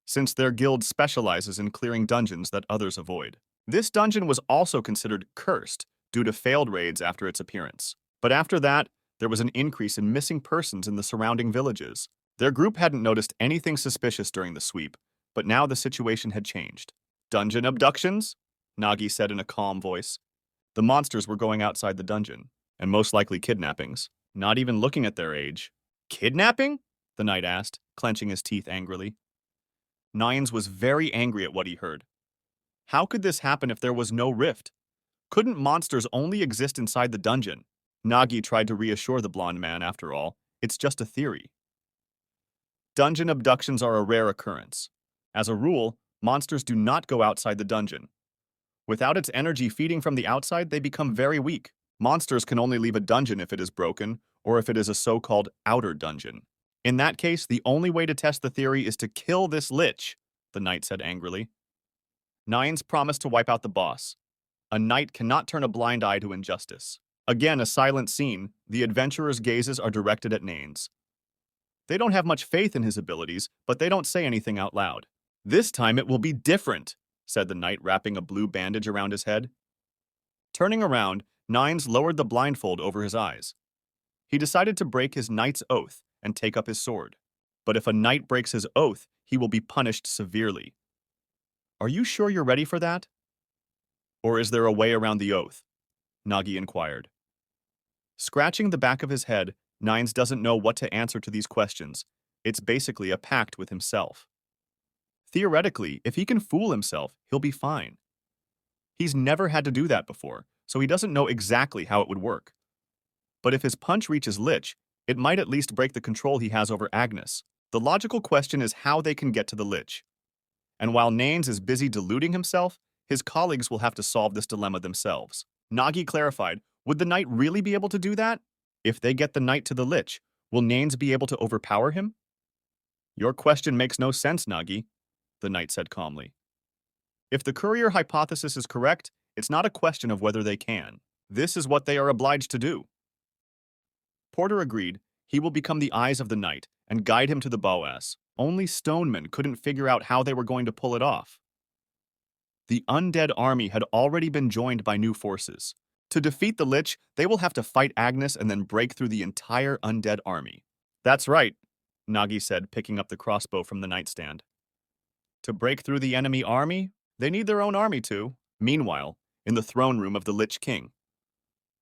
since their guild specializes in clearing dungeons that others avoid. This dungeon was also considered cursed due to failed raids after its appearance. But after that, there was an increase in missing persons in the surrounding villages. Their group hadn't noticed anything suspicious during the sweep, but now the situation had changed. Dungeon abductions? Nagi said in a calm voice. The monsters were going outside the dungeon, and most likely kidnappings. Not even looking at their age. Kidnapping? The knight asked, clenching his teeth angrily. Nines was very angry at what he heard. How could this happen if there was no rift? Couldn't monsters only exist inside the dungeon? Nagi tried to reassure the blonde man, after all. It's just a theory. Dungeon abductions are a rare occurrence. As a rule, monsters do not go outside the dungeon. Without its energy feeding from the outside, they become very weak. Monsters can only leave a dungeon if it is broken, or if it is a so-called outer dungeon. In that case, the only way to test the theory is to kill this Lich, the knight said angrily. Nines promised to wipe out the boss. A knight cannot turn a blind eye to injustice. Again, a silent scene. The adventurers' gazes are directed at Naines. They don't have much faith in his abilities, but they don't say anything out loud. This time it will be different, said the knight, wrapping a blue bandage around his head. Turning around, Nines lowered the blindfold over his eyes. He decided to break his knight's oath and take up his sword. But if a knight breaks his oath, he will be punished severely. Are you sure you're ready for that? Or is there a way around the oath? Nagi inquired. Scratching the back of his head, Nines doesn't know what to answer to these questions. It's basically a pact with himself. Theoretically, if he can fool himself, he'll be fine. He's never had to do that before, so he doesn't know exactly how it would work. But if his punch reaches Lich, it might at least break the control he has over Agnes. The logical question is how they can get to the Lich. And while Naines is busy deluding himself, his colleagues will have to solve this dilemma themselves. Nagi clarified, would the knight really be able to do that? If they get the knight to the Lich, will Naines be able to overpower him? Your question makes no sense, Nagi, the knight said calmly. If the courier hypothesis is correct, it's not a question of whether they can. This is what they are obliged to do. Porter agreed. He will become the eyes of the knight and guide him to the Boas. Only Stoneman couldn't figure out how they were going to pull it off. The undead army had already been joined by new forces. To defeat the Lich, they will have to fight Agnes and then break through the entire undead army. That's right, Nagi said, picking up the crossbow from the nightstand. To break through the enemy army, they need their own army too. Meanwhile, in the throne room of the Lich King,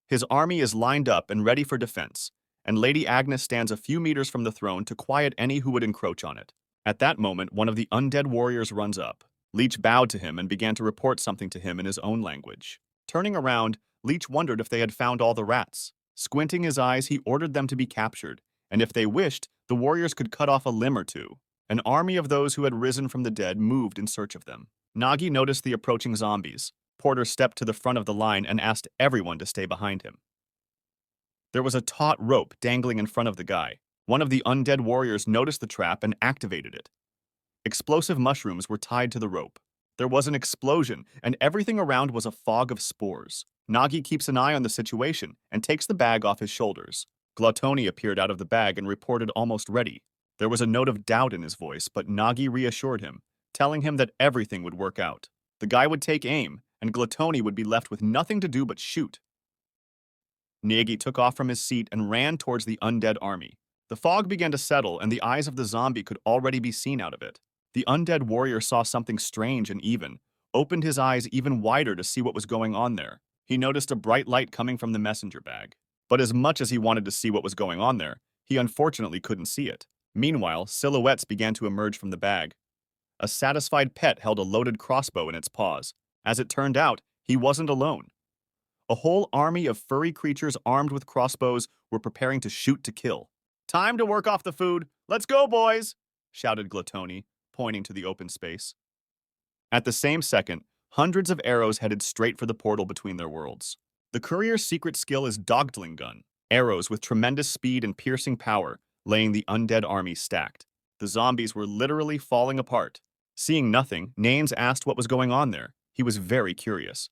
His army is lined up and ready for defense, and Lady Agnes stands a few meters from the throne to quiet any who would encroach on it. At that moment, one of the undead warriors runs up. Leech bowed to him and began to report something to him in his own language. Turning around, Leech wondered if they had found all the rats. Squinting his eyes, he ordered them to be captured, and if they wished, the warriors could cut off a limb or two. An army of those who had risen from the dead moved in search of them. Nagi noticed the approaching zombies. Porter stepped to the front of the line and asked everyone to stay behind him. There was a taut rope dangling in front of the guy. One of the undead warriors noticed the trap and activated it. Explosive mushrooms were tied to the rope. There was an explosion, and everything around was a fog of spores. Nagi keeps an eye on the situation and takes the bag off his shoulders. Gluttony appeared out of the bag and reported almost ready. There was a note of doubt in his voice, but Nagi reassured him, telling him that everything would work out. The guy would take aim, and Gluttony would be left with nothing to do but shoot. Nagi took off from his seat and ran towards the undead army. The fog began to settle, and the eyes of the zombie could already be seen out of it. The undead warrior saw something strange and opened his eyes even wider to see what was going on there. He noticed a bright light coming from the messenger bag. But as much as he wanted to see what was going on there, he unfortunately couldn't see it. Meanwhile, silhouettes began to emerge from the bag. A satisfied pet held a loaded crossbow in its paws. As it turned out, he wasn't alone. A whole army of furry creatures armed with crossbows were preparing to shoot to kill. "Time to work off the food! Let's go, boys!" shouted Gluttony, pointing to the open space. At the same second, hundreds of arrows headed straight for the portal between their worlds. The courier's secret skill is Dogtling Gun, arrows with tremendous speed and piercing power, laying the undead army stacked. The zombies were literally falling apart. Seeing nothing, Nanes asked what was going on there. He was very curious.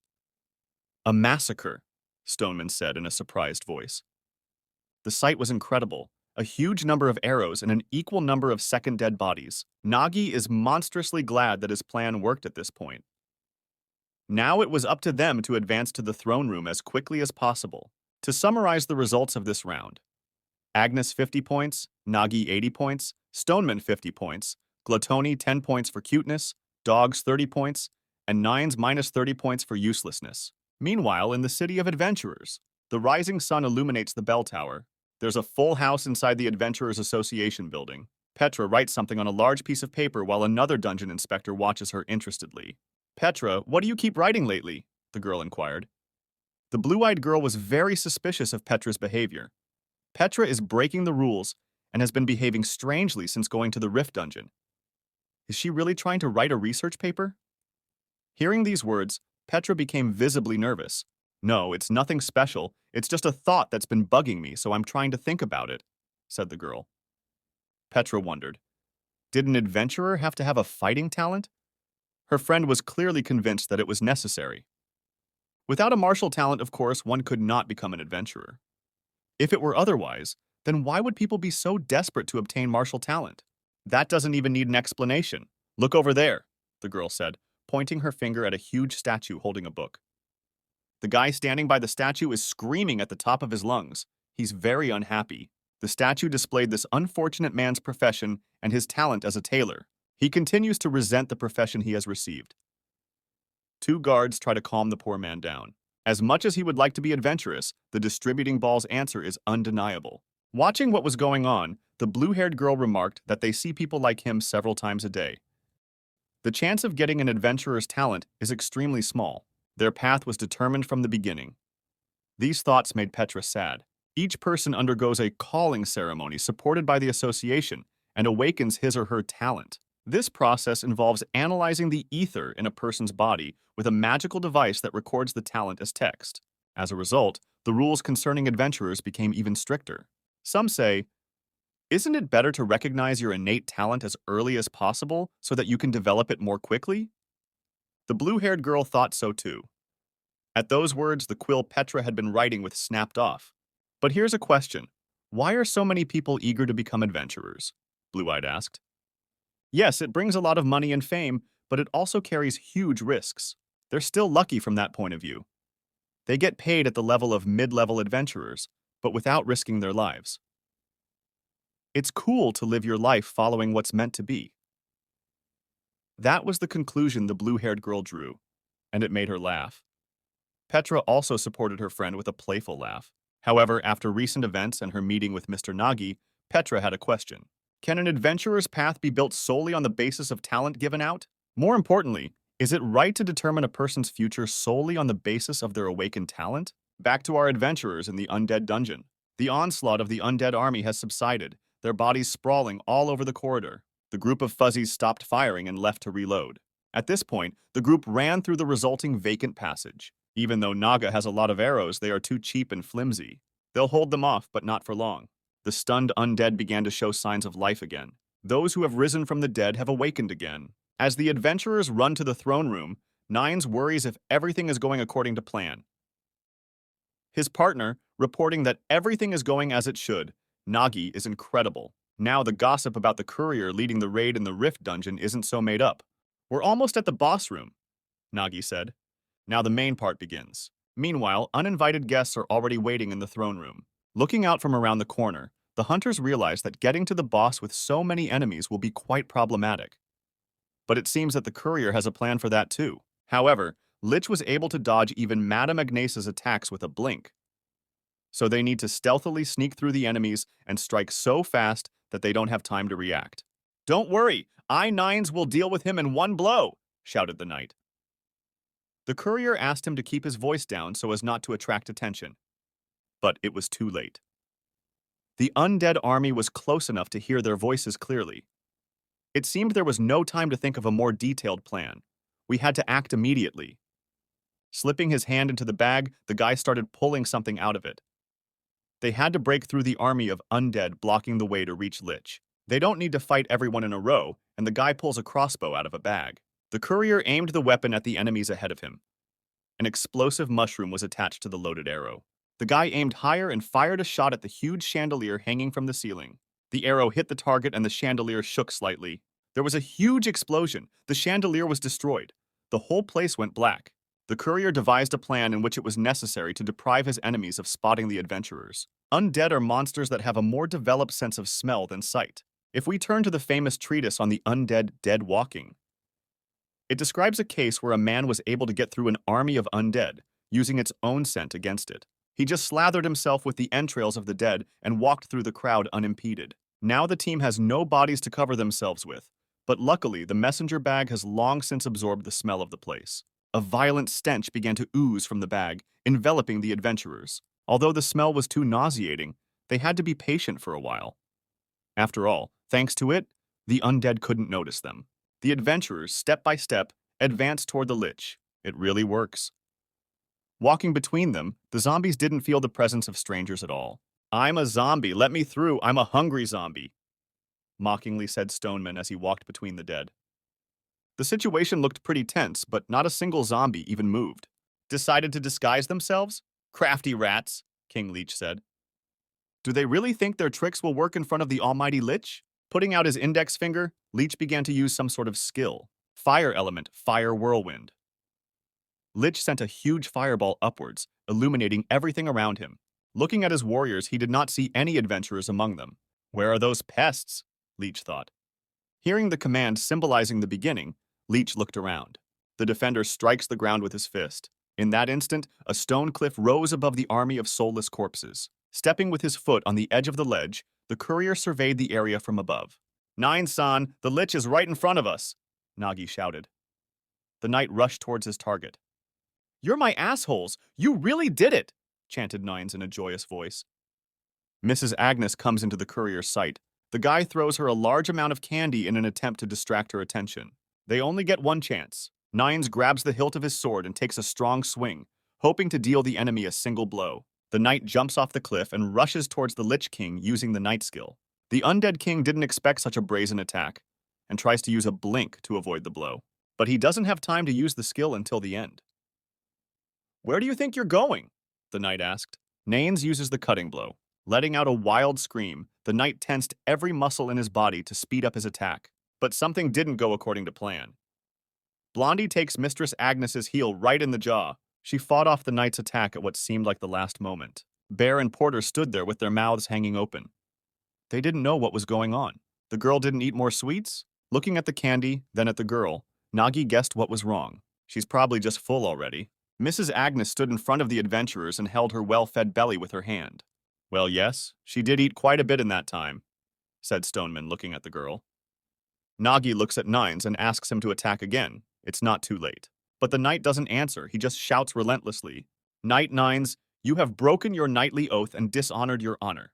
"A massacre," Stoneman said in a surprised voice. The sight was incredible. A huge number of arrows and an equal number of second dead bodies. Nagi is monstrously glad that his plan worked at this point. Now it was up to them to advance to the throne room as quickly as possible. To summarize the results of this round: Agnes 50 points, Nagi 80 points, Stoneman 50 points, Gluttony 10 points for cuteness, Dogs 30 points, and Nines minus 30 points for uselessness. Meanwhile, in the City of Adventurers, the rising sun illuminates the bell tower. There's a full house inside the Adventurers Association building. Petra writes something on a large piece of paper while another dungeon inspector watches her interestedly. "Petra, what do you keep writing lately?" the girl inquired. The blue-eyed girl was very suspicious of Petra's behavior. Petra is breaking the rules and has been behaving strangely since going to the Rift Dungeon. Is she really trying to write a research paper? Hearing these words, Petra became visibly nervous. "No, it's nothing special. It's just a thought that's been bugging me, so I'm trying to think about it," said the girl. Petra wondered. Did an adventurer have to have a fighting talent? Her friend was clearly convinced that it was necessary. Without a martial talent, of course, one could not become an adventurer. If it were otherwise, then why would people be so desperate to obtain martial talent? That doesn't even need an explanation. "Look over there," the girl said, pointing her finger at a huge statue holding a book. The guy standing by the statue is screaming at the top of his lungs. He's very unhappy. The statue displayed this unfortunate man's profession and his talent as a tailor. He continues to resent the profession he has received. Two guards try to calm the poor man down. As much as he would like to be adventurous, the distributing ball's answer is undeniable. Watching what was going on, the blue-haired girl remarked that they see people like him several times a day. The chance of getting an adventurer's talent is extremely small. Their path was determined from the beginning. These thoughts made Petra sad. Each person undergoes a calling ceremony supported by the association and awakens his or her talent. This process involves analyzing the ether in a person's body with a magical device that records the talent as text. As a result, the rules concerning adventurers became even stricter. Some say, "Isn't it better to recognize your innate talent as early as possible so that you can develop it more quickly?" The blue-haired girl thought so too. At those words, the quill Petra had been writing with snapped off. But here's a question. Why are so many people eager to become adventurers? Blue-eyed asked. Yes, it brings a lot of money and fame, but it also carries huge risks. They're still lucky from that point of view. They get paid at the level of mid-level adventurers, but without risking their lives. It's cool to live your life following what's meant to be. That was the conclusion the blue-haired girl drew, and it made her laugh. Petra also supported her friend with a playful laugh. However, after recent events and her meeting with Mr. Nagi, Petra had a question. Can an adventurer's path be built solely on the basis of talent given out? More importantly, is it right to determine a person's future solely on the basis of their awakened talent? Back to our adventurers in the undead dungeon. The onslaught of the undead army has subsided, their bodies sprawling all over the corridor. The group of fuzzies stopped firing and left to reload. At this point, the group ran through the resulting vacant passage. Even though Naga has a lot of arrows, they are too cheap and flimsy. They'll hold them off, but not for long. The stunned undead began to show signs of life again. Those who have risen from the dead have awakened again. As the adventurers run to the throne room, Nines worries if everything is going according to plan. His partner, reporting that everything is going as it should, Nagi, is incredible. Now the gossip about the courier leading the raid in the Rift dungeon isn't so made up. We're almost at the boss room, Nagi said. Now the main part begins. Meanwhile, uninvited guests are already waiting in the throne room. Looking out from around the corner, the hunters realize that getting to the boss with so many enemies will be quite problematic. But it seems that the courier has a plan for that too. However, Lich was able to dodge even Madame Agnes's attacks with a blink. So they need to stealthily sneak through the enemies and strike so fast that they don't have time to react. Don't worry, I-9s will deal with him in one blow, shouted the knight. The courier asked him to keep his voice down so as not to attract attention. But it was too late. The undead army was close enough to hear their voices clearly. It seemed there was no time to think of a more detailed plan. We had to act immediately. Slipping his hand into the bag, the guy started pulling something out of it. They had to break through the army of undead blocking the way to reach Lich. They don't need to fight everyone in a row, and the guy pulls a crossbow out of a bag. The courier aimed the weapon at the enemies ahead of him. An explosive mushroom was attached to the loaded arrow. The guy aimed higher and fired a shot at the huge chandelier hanging from the ceiling. The arrow hit the target and the chandelier shook slightly. There was a huge explosion. The chandelier was destroyed. The whole place went black. The courier devised a plan in which it was necessary to deprive his enemies of spotting the adventurers. Undead are monsters that have a more developed sense of smell than sight. If we turn to the famous treatise on the undead dead walking, it describes a case where a man was able to get through an army of undead, using its own scent against it. He just slathered himself with the entrails of the dead and walked through the crowd unimpeded. Now the team has no bodies to cover themselves with, but luckily the messenger bag has long since absorbed the smell of the place. A violent stench began to ooze from the bag, enveloping the adventurers. Although the smell was too nauseating, they had to be patient for a while. After all, thanks to it, the undead couldn't notice them. The adventurers, step by step, advanced toward the Lich. It really works. Walking between them, the zombies didn't feel the presence of strangers at all. "I'm a zombie, let me through, I'm a hungry zombie," mockingly said Stoneman as he walked between the dead. The situation looked pretty tense, but not a single zombie even moved. "Decided to disguise themselves? Crafty rats," King Leech said. "Do they really think their tricks will work in front of the almighty Lich?" Putting out his index finger, Leech began to use some sort of skill. Fire element, fire whirlwind. Lich sent a huge fireball upwards, illuminating everything around him. Looking at his warriors, he did not see any adventurers among them. "Where are those pests?" Leech thought. Hearing the command symbolizing the beginning, Leech looked around. The defender strikes the ground with his fist. In that instant, a stone cliff rose above the army of soulless corpses. Stepping with his foot on the edge of the ledge, the courier surveyed the area from above. "Nine-san, the Lich is right in front of us," Nagi shouted. The knight rushed towards his target. "You're my assholes! You really did it!" chanted Nines in a joyous voice. Mrs. Agnes comes into the courier's sight. The guy throws her a large amount of candy in an attempt to distract her attention. They only get one chance. Nines grabs the hilt of his sword and takes a strong swing, hoping to deal the enemy a single blow. The knight jumps off the cliff and rushes towards the Lich King using the knight skill. The undead king didn't expect such a brazen attack, and tries to use a blink to avoid the blow. But he doesn't have time to use the skill until the end. "Where do you think you're going?" the knight asked. Naines uses the cutting blow. Letting out a wild scream, the knight tensed every muscle in his body to speed up his attack. But something didn't go according to plan. Blondie takes Mistress Agnes's heel right in the jaw. She fought off the knight's attack at what seemed like the last moment. Bear and Porter stood there with their mouths hanging open. They didn't know what was going on. The girl didn't eat more sweets? Looking at the candy, then at the girl, Nagi guessed what was wrong. She's probably just full already. Mrs. Agnes stood in front of the adventurers and held her well-fed belly with her hand. Well, yes, she did eat quite a bit in that time, said Stoneman, looking at the girl. Nagi looks at Nines and asks him to attack again. It's not too late. But the knight doesn't answer. He just shouts relentlessly, "Knight Nines, you have broken your knightly oath and dishonored your honor,"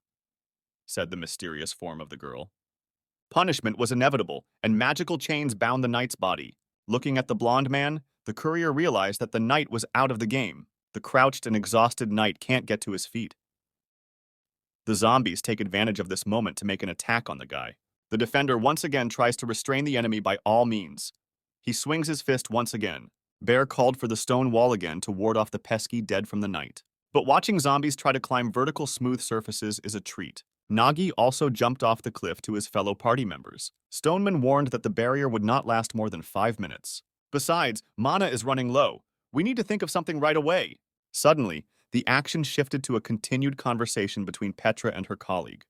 said the mysterious form of the girl. Punishment was inevitable, and magical chains bound the knight's body. Looking at the blonde man, the courier realized that the knight was out of the game. The crouched and exhausted knight can't get to his feet. The zombies take advantage of this moment to make an attack on the guy. The defender once again tries to restrain the enemy by all means. He swings his fist once again. Bear called for the stone wall again to ward off the pesky dead from the knight. But watching zombies try to climb vertical smooth surfaces is a treat. Nagi also jumped off the cliff to his fellow party members. Stoneman warned that the barrier would not last more than 5 minutes. Besides, mana is running low. We need to think of something right away. Suddenly, the action shifted to a continued conversation between Petra and her colleague.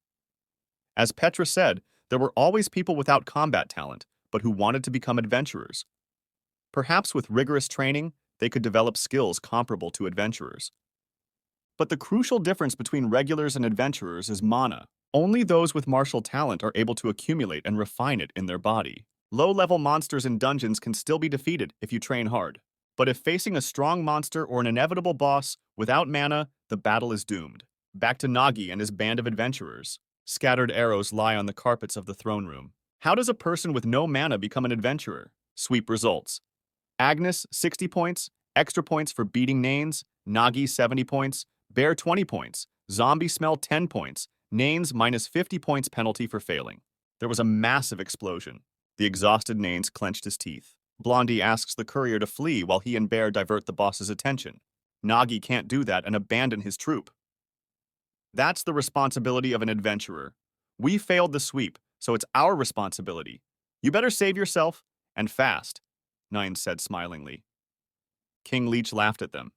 As Petra said, there were always people without combat talent, but who wanted to become adventurers. Perhaps with rigorous training, they could develop skills comparable to adventurers. But the crucial difference between regulars and adventurers is mana. Only those with martial talent are able to accumulate and refine it in their body. Low-level monsters in dungeons can still be defeated if you train hard. But if facing a strong monster or an inevitable boss without mana, the battle is doomed. Back to Nagi and his band of adventurers. Scattered arrows lie on the carpets of the throne room. How does a person with no mana become an adventurer? Sweep results. Agnes, 60 points, extra points for beating Nanes, Nagi, 70 points, Bear, 20 points, Zombie Smell, 10 points, Nanes, minus 50 points penalty for failing. There was a massive explosion. The exhausted Nanes clenched his teeth. Blondie asks the courier to flee while he and Bear divert the boss's attention. Nagi can't do that and abandon his troop. That's the responsibility of an adventurer. We failed the sweep, so it's our responsibility. You better save yourself, and fast, Nine said smilingly. King Leech laughed at them.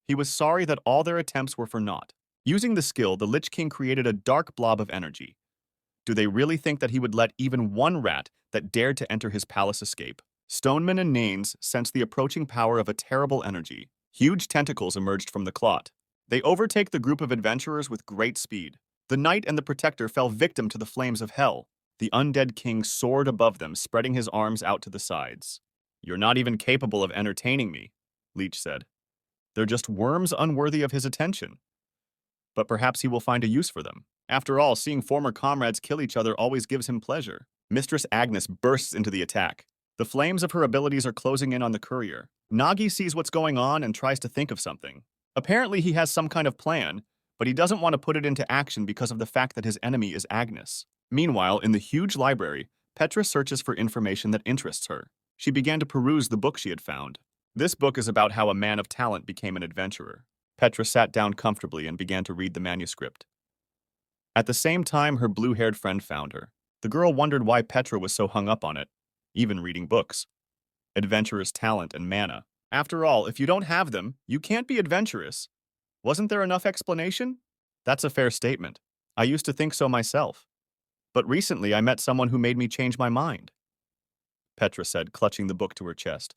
He was sorry that all their attempts were for naught. Using the skill, the Lich King created a dark blob of energy. Do they really think that he would let even one rat that dared to enter his palace escape? Stoneman and Nanes sensed the approaching power of a terrible energy. Huge tentacles emerged from the clot. They overtake the group of adventurers with great speed. The knight and the protector fell victim to the flames of hell. The undead king soared above them, spreading his arms out to the sides. "You're not even capable of entertaining me," Leech said. "They're just worms unworthy of his attention." But perhaps he will find a use for them. After all, seeing former comrades kill each other always gives him pleasure. Mistress Agnes bursts into the attack. The flames of her abilities are closing in on the courier. Nagi sees what's going on and tries to think of something. Apparently he has some kind of plan, but he doesn't want to put it into action because of the fact that his enemy is Agnes. Meanwhile, in the huge library, Petra searches for information that interests her. She began to peruse the book she had found. This book is about how a man of talent became an adventurer. Petra sat down comfortably and began to read the manuscript. At the same time, her blue-haired friend found her. The girl wondered why Petra was so hung up on it, even reading books. Adventurer's talent and mana. After all, if you don't have them, you can't be adventurous. Wasn't there enough explanation? That's a fair statement. I used to think so myself. But recently I met someone who made me change my mind, Petra said, clutching the book to her chest.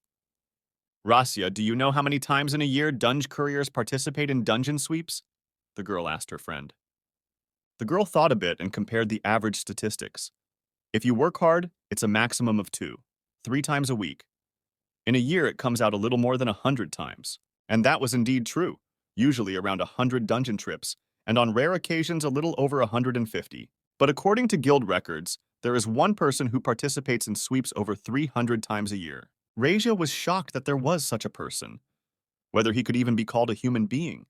Rasya, do you know how many times in a year dungeon couriers participate in dungeon sweeps? The girl asked her friend. The girl thought a bit and compared the average statistics. If you work hard, it's a maximum of 2, 3 times a week. In a year, it comes out a little more than 100 times. And that was indeed true, usually around 100 dungeon trips, and on rare occasions a little over 150. But according to guild records, there is one person who participates in sweeps over 300 times a year. Raja was shocked that there was such a person. Whether he could even be called a human being.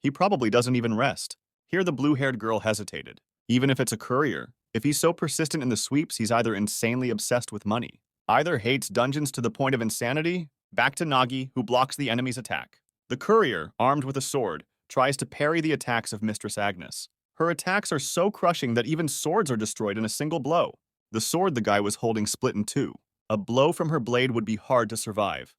He probably doesn't even rest. Here the blue-haired girl hesitated. Even if it's a courier, if he's so persistent in the sweeps, he's either insanely obsessed with money, either hates dungeons to the point of insanity. Back to Nagi, who blocks the enemy's attack. The courier, armed with a sword, tries to parry the attacks of Mistress Agnes. Her attacks are so crushing that even swords are destroyed in a single blow. The sword the guy was holding split in 2. A blow from her blade would be hard to survive.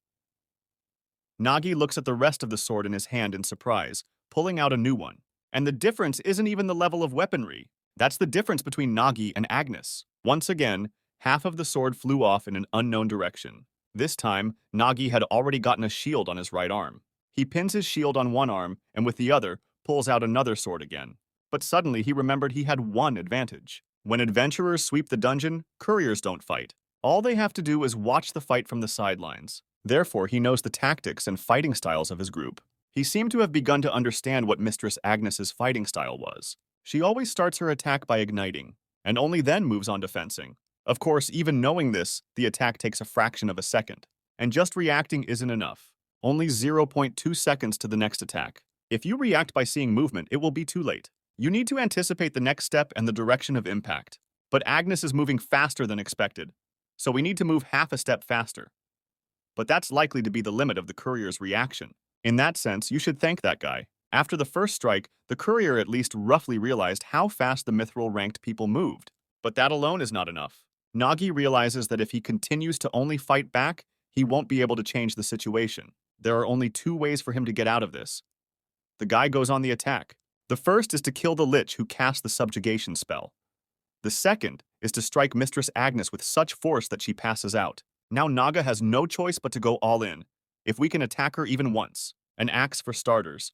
Nagi looks at the rest of the sword in his hand in surprise, pulling out a new one. And the difference isn't even the level of weaponry. That's the difference between Nagi and Agnes. Once again, half of the sword flew off in an unknown direction. This time, Nagi had already gotten a shield on his right arm. He pins his shield on one arm and with the other, pulls out another sword again. But suddenly he remembered he had one advantage. When adventurers sweep the dungeon, couriers don't fight. All they have to do is watch the fight from the sidelines. Therefore, he knows the tactics and fighting styles of his group. He seemed to have begun to understand what Mistress Agnes's fighting style was. She always starts her attack by igniting, and only then moves on to fencing. Of course, even knowing this, the attack takes a fraction of a second. And just reacting isn't enough. Only 0.2 seconds to the next attack. If you react by seeing movement, it will be too late. You need to anticipate the next step and the direction of impact. But Agnes is moving faster than expected, so we need to move half a step faster. But that's likely to be the limit of the courier's reaction. In that sense, you should thank that guy. After the first strike, the courier at least roughly realized how fast the mithril-ranked people moved. But that alone is not enough. Nagi realizes that if he continues to only fight back, he won't be able to change the situation. There are only two ways for him to get out of this. The guy goes on the attack. The first is to kill the lich who cast the subjugation spell. The second is to strike Mistress Agnes with such force that she passes out. Now Naga has no choice but to go all in. If we can attack her even once. An axe for starters.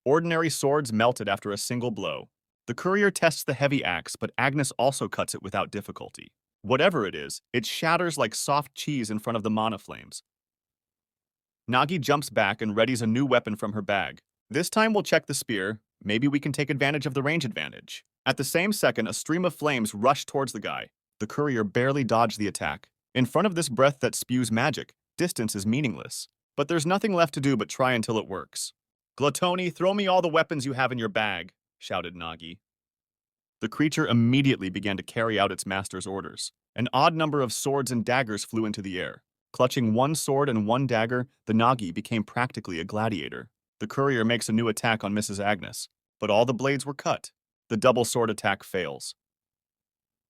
Ordinary swords melted after a single blow. The courier tests the heavy axe, but Agnes also cuts it without difficulty. Whatever it is, it shatters like soft cheese in front of the mana flames. Nagi jumps back and readies a new weapon from her bag. This time we'll check the spear. Maybe we can take advantage of the range advantage. At the same second, a stream of flames rushed towards the guy. The courier barely dodged the attack. In front of this breath that spews magic, distance is meaningless. But there's nothing left to do but try until it works. "Gluttony, throw me all the weapons you have in your bag," shouted Nagi. The creature immediately began to carry out its master's orders. An odd number of swords and daggers flew into the air. Clutching one sword and one dagger, the Nagi became practically a gladiator. The courier makes a new attack on Mrs. Agnes, but all the blades were cut. The double sword attack fails.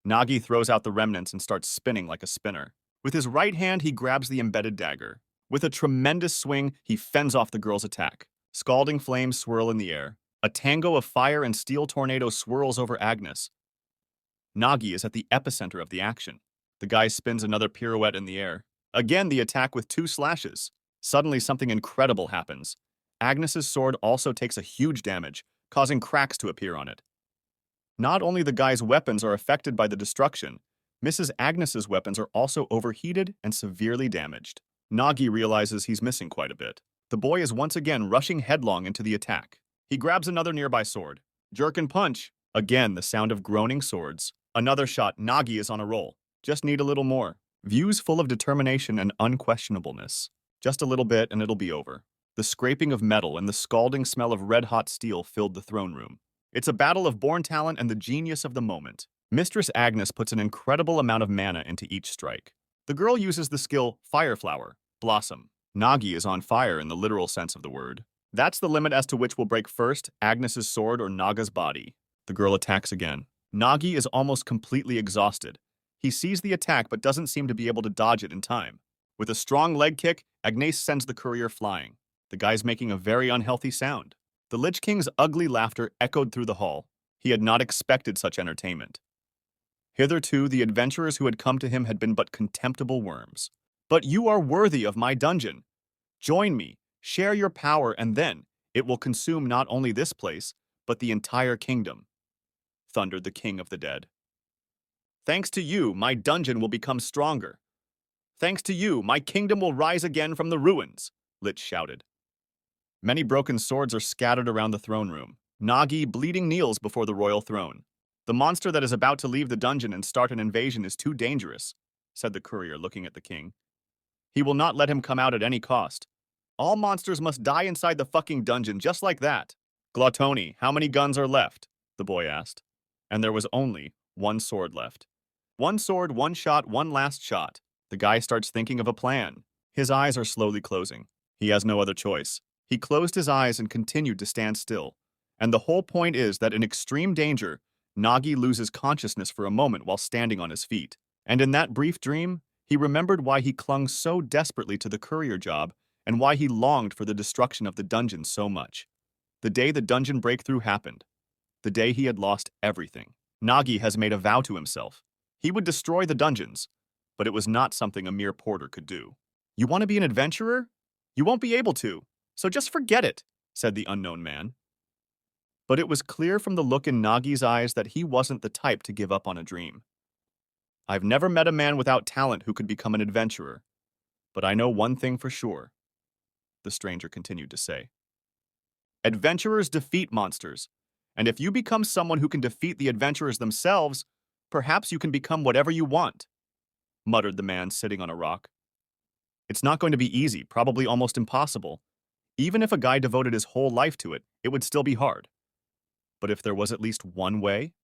Nagi throws out the remnants and starts spinning like a spinner. With his right hand, he grabs the embedded dagger. With a tremendous swing, he fends off the girl's attack. Scalding flames swirl in the air. A tango of fire and steel tornado swirls over Agnes. Nagi is at the epicenter of the action. The guy spins another pirouette in the air. Again, the attack with two slashes. Suddenly, something incredible happens. Agnes's sword also takes a huge damage, causing cracks to appear on it. Not only the guy's weapons are affected by the destruction, Mrs. Agnes's weapons are also overheated and severely damaged. Nagi realizes he's missing quite a bit. The boy is once again rushing headlong into the attack. He grabs another nearby sword. Jerk and punch. Again, the sound of groaning swords. Another shot. Nagi is on a roll. Just need a little more. Views full of determination and unquestionableness. Just a little bit and it'll be over. The scraping of metal and the scalding smell of red-hot steel filled the throne room. It's a battle of born talent and the genius of the moment. Mistress Agnes puts an incredible amount of mana into each strike. The girl uses the skill Fire Flower, Blossom. Nagi is on fire in the literal sense of the word. That's the limit as to which will break first, Agnes's sword or Naga's body. The girl attacks again. Nagi is almost completely exhausted. He sees the attack but doesn't seem to be able to dodge it in time. With a strong leg kick, Agnes sends the courier flying. The guy's making a very unhealthy sound. The Lich King's ugly laughter echoed through the hall. He had not expected such entertainment. Hitherto, the adventurers who had come to him had been but contemptible worms. "But you are worthy of my dungeon. Join me, share your power, and then it will consume not only this place, but the entire kingdom," thundered the King of the Dead. "Thanks to you, my dungeon will become stronger. Thanks to you, my kingdom will rise again from the ruins," Lich shouted. Many broken swords are scattered around the throne room. Nagi bleeding kneels before the royal throne. "The monster that is about to leave the dungeon and start an invasion is too dangerous," said the courier, looking at the king. "He will not let him come out at any cost. All monsters must die inside the fucking dungeon just like that." "Gluttony, how many guns are left?" the boy asked. And there was only one sword left. One sword, one shot, one last shot. The guy starts thinking of a plan. His eyes are slowly closing. He has no other choice. He closed his eyes and continued to stand still. And the whole point is that in extreme danger, Nagi loses consciousness for a moment while standing on his feet. And in that brief dream, he remembered why he clung so desperately to the courier job and why he longed for the destruction of the dungeon so much. The day the dungeon breakthrough happened. The day he had lost everything. Nagi has made a vow to himself. He would destroy the dungeons, but it was not something a mere porter could do. You want to be an adventurer? You won't be able to, so just forget it, said the unknown man. But it was clear from the look in Nagi's eyes that he wasn't the type to give up on a dream. I've never met a man without talent who could become an adventurer, but I know one thing for sure, the stranger continued to say. Adventurers defeat monsters, and if you become someone who can defeat the adventurers themselves, perhaps you can become whatever you want, muttered the man sitting on a rock. It's not going to be easy, probably almost impossible. Even if a guy devoted his whole life to it, it would still be hard. But if there was at least one way?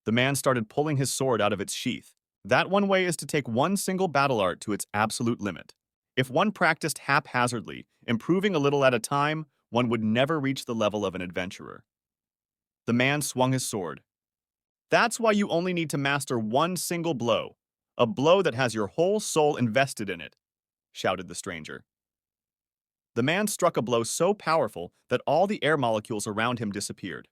The man started pulling his sword out of its sheath. That one way is to take one single battle art to its absolute limit. If one practiced haphazardly, improving a little at a time, one would never reach the level of an adventurer. The man swung his sword. That's why you only need to master one single blow, a blow that has your whole soul invested in it, shouted the stranger. The man struck a blow so powerful that all the air molecules around him disappeared.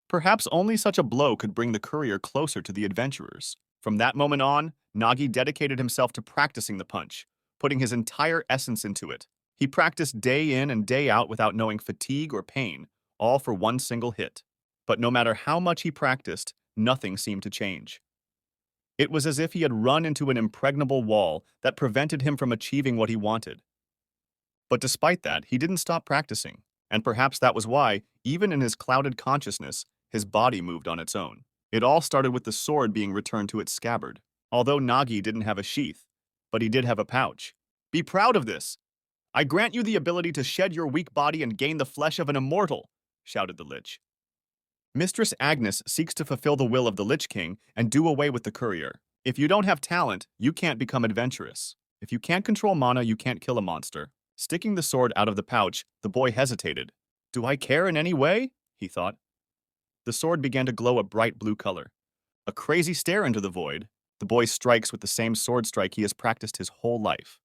Perhaps only such a blow could bring the courier closer to the adventurers. From that moment on, Nagi dedicated himself to practicing the punch, putting his entire essence into it. He practiced day in and day out without knowing fatigue or pain, all for one single hit. But no matter how much he practiced, nothing seemed to change. It was as if he had run into an impregnable wall that prevented him from achieving what he wanted. But despite that, he didn't stop practicing, and perhaps that was why, even in his clouded consciousness, his body moved on its own. It all started with the sword being returned to its scabbard. Although Nagi didn't have a sheath, but he did have a pouch. Be proud of this! I grant you the ability to shed your weak body and gain the flesh of an immortal, shouted the Lich. Mistress Agnes seeks to fulfill the will of the Lich King and do away with the courier. If you don't have talent, you can't become adventurous. If you can't control mana, you can't kill a monster. Sticking the sword out of the pouch, the boy hesitated. Do I care in any way? He thought. The sword began to glow a bright blue color. A crazy stare into the void. The boy strikes with the same sword strike he has practiced his whole life.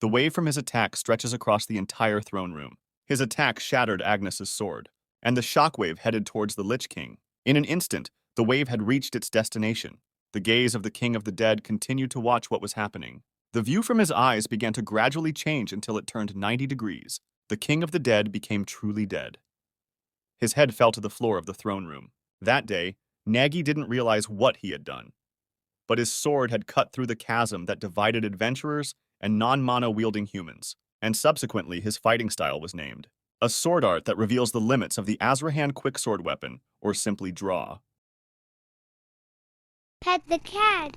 The wave from his attack stretches across the entire throne room. His attack shattered Agnes's sword, and the shockwave headed towards the Lich King. In an instant, the wave had reached its destination. The gaze of the King of the Dead continued to watch what was happening. The view from his eyes began to gradually change until it turned 90 degrees. The King of the Dead became truly dead. His head fell to the floor of the throne room. That day, Nagi didn't realize what he had done. But his sword had cut through the chasm that divided adventurers and non-mana-wielding humans, and subsequently his fighting style was named. A sword art that reveals the limits of the Azrahan quicksword weapon, or simply draw. Pet the cat.